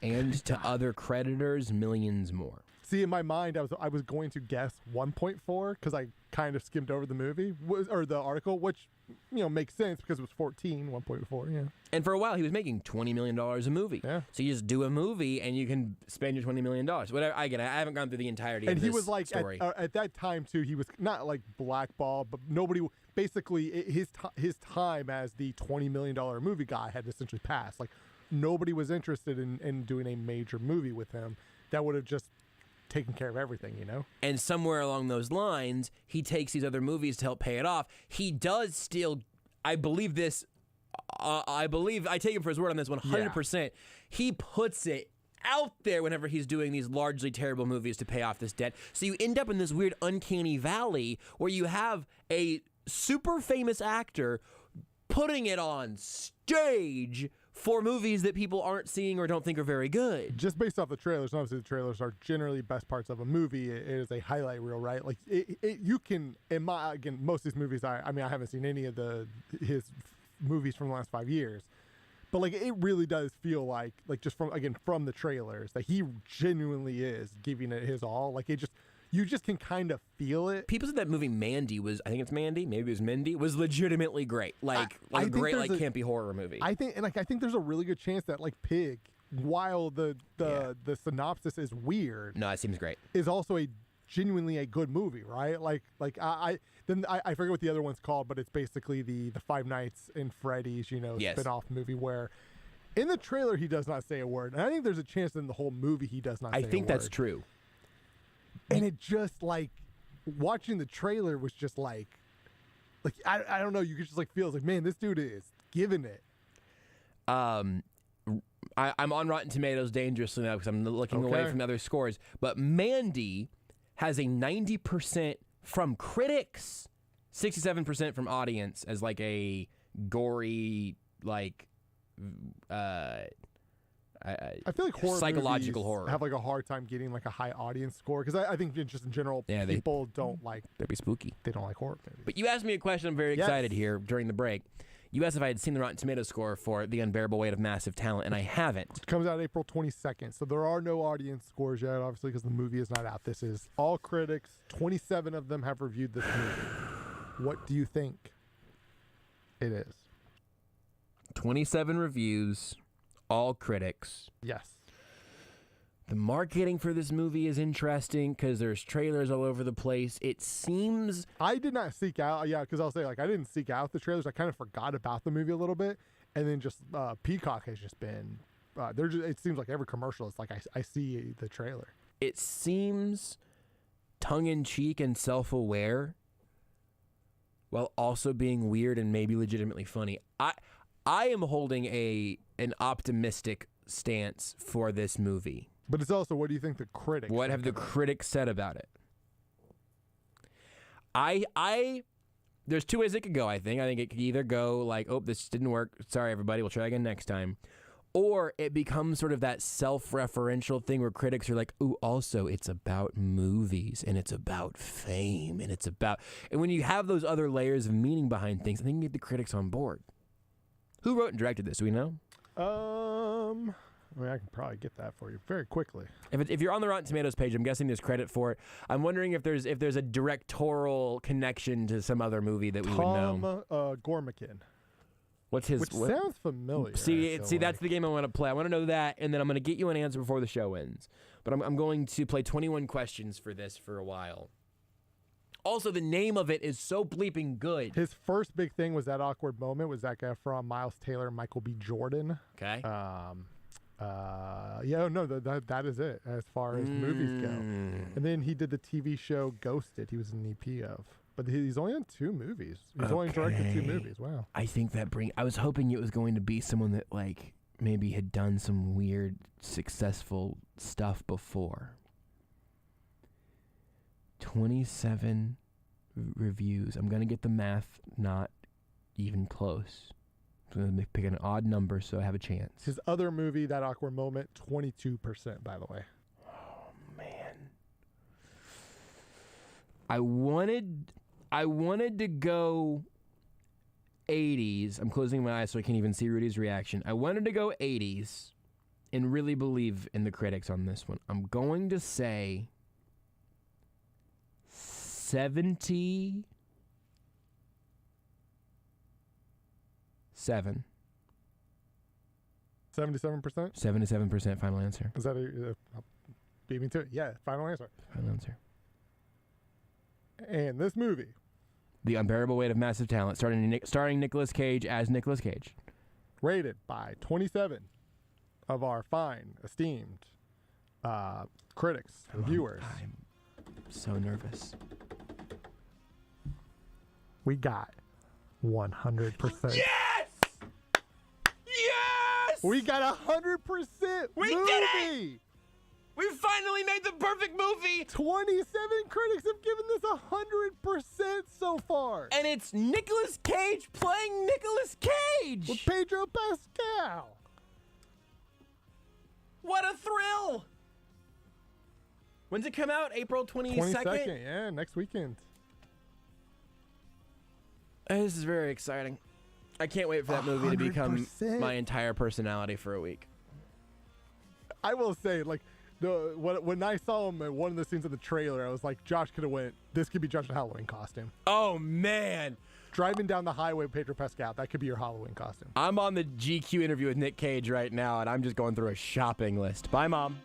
and to other creditors, millions more. See, in my mind, I was going to guess 1.4 because I kind of skimmed over the movie or the article, which makes sense because it was 14, 1.4, yeah. And for a while, he was making $20 million a movie. Yeah. So you just do a movie and you can spend your $20 million. Whatever. I get it. I haven't gone through the entirety of this story. And he was story. at that time too. He was not blackballed, but nobody. Basically, his time as the $20 million movie guy had essentially passed. Nobody was interested in doing a major movie with him that would have just taking care of everything, And somewhere along those lines, he takes these other movies to help pay it off. He does still, I believe this, I take him for his word on this 100%. Yeah. He puts it out there whenever he's doing these largely terrible movies to pay off this debt. So you end up in this weird uncanny valley where you have a super famous actor putting it on stage for movies that people aren't seeing or don't think are very good. Just based off the trailers, obviously the trailers are generally best parts of a movie. It is a highlight reel, right? You can, most of these movies, I haven't seen any of his movies from the last 5 years, but it really does feel like just from the trailers that he genuinely is giving it his all. You just can kind of feel it. People said that movie Mandy was, I think it's Mandy, maybe it was Mindy, was legitimately great. A great campy horror movie. I think there's a really good chance that Pig, while the synopsis is weird, no, it seems great, is also genuinely a good movie, right? I forget what the other one's called, but it's basically the Five Nights in Freddy's, spin-off movie where in the trailer he does not say a word. And I think there's a chance that in the whole movie he does not say a word. I think that's true. And it just watching the trailer was just Like I don't know. You could just like feel like, man, this dude is giving it. I'm on Rotten Tomatoes dangerously now because I'm looking away from the other scores. But Mandy has a 90% from critics, 67% from audience as like a gory, like I feel like horror psychological movies horror have like a hard time getting like a high audience score because I think just in general people don't like. They'd be spooky. They don't like horror movies. But you asked me a question. I'm very excited here during the break. You asked if I had seen the Rotten Tomatoes score for The Unbearable Weight of Massive Talent, and I haven't. It comes out April 22nd, so there are no audience scores yet, obviously, because the movie is not out. This is all critics. 27 of them have reviewed this movie. What do you think it is? 27 reviews, all critics. Yes. The marketing for this movie is interesting because there's trailers all over the place. It seems... I did not seek out... Yeah, because I'll say, like, I didn't seek out the trailers. I kind of forgot about the movie a little bit. And then just Peacock has just been... it seems like every commercial is like, I see the trailer. It seems tongue-in-cheek and self-aware while also being weird and maybe legitimately funny. I am holding an optimistic stance for this movie. But it's also, what do you think the critics... What have the critics said about it? There's two ways it could go, I think. I think it could either go like, oh, this didn't work. Sorry, everybody. We'll try again next time. Or it becomes sort of that self-referential thing where critics are like, ooh, also, it's about movies, and it's about fame, and it's about... And when you have those other layers of meaning behind things, I think you get the critics on board. Who wrote and directed this? Do we know? I mean, I can probably get that for you very quickly. If you're on the Rotten Tomatoes page, I'm guessing there's credit for it. I'm wondering if there's a directorial connection to some other movie that we would know. Tom Gormican. What's his? Which sounds familiar. See, that's the game I want to play. I want to know that, and then I'm going to get you an answer before the show ends. But I'm going to play 21 questions for this for a while. Also, the name of it is so bleeping good. His first big thing was that awkward moment with Zac Efron, Miles Taylor, Michael B. Jordan. Okay. That is it as far as movies go. And then he did the TV show Ghosted. He was an EP of. But he's only on 2 movies. He's only directed 2 movies. Wow. I think that I was hoping it was going to be someone that like maybe had done some weird successful stuff before. 27 reviews. I'm going to get the math not even close. I'm going to pick an odd number so I have a chance. His other movie, That Awkward Moment, 22%, by the way. Oh, man. I wanted to go 80s. I'm closing my eyes so I can't even see Rudy's reaction. I wanted to go 80s and really believe in the critics on this one. I'm going to say 77. 77%? 77% final answer. Is that beat me to it? Yeah, final answer. Final answer. And this movie, The Unbearable Weight of Massive Talent, starring Nicolas Cage as Nicolas Cage. Rated by 27 of our fine, esteemed critics, reviewers. I'm so nervous. We got 100%. Yes! Yes! We got 100% We movie! did it! We finally made the perfect movie! 27 critics have given this 100% so far. And it's Nicolas Cage playing Nicolas Cage! With Pedro Pascal. What a thrill! When's it come out? April 22nd? 22nd, yeah, next weekend. This is very exciting. I can't wait for that movie to become 100%. my entire personality for a week. I will say, like, when I saw him in one of the scenes in the trailer, I was like, Josh could have went, this could be Josh's Halloween costume. Oh, man. Driving down the highway with Pedro Pascal, that could be your Halloween costume. I'm on the GQ interview with Nick Cage right now, and I'm just going through a shopping list. Bye, Mom.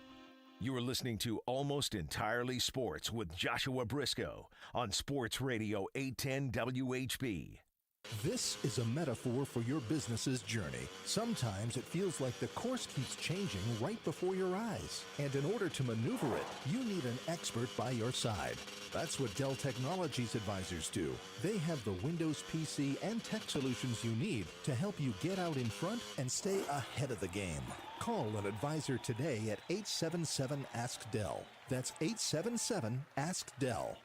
You are listening to Almost Entirely Sports with Joshua Brisco on Sports Radio 810 WHB. This is a metaphor for your business's journey. Sometimes it feels like the course keeps changing right before your eyes. And in order to maneuver it, you need an expert by your side. That's what Dell Technologies advisors do. They have the Windows PC and tech solutions you need to help you get out in front and stay ahead of the game. Call an advisor today at 877-ASK-DELL. That's 877-ASK-DELL.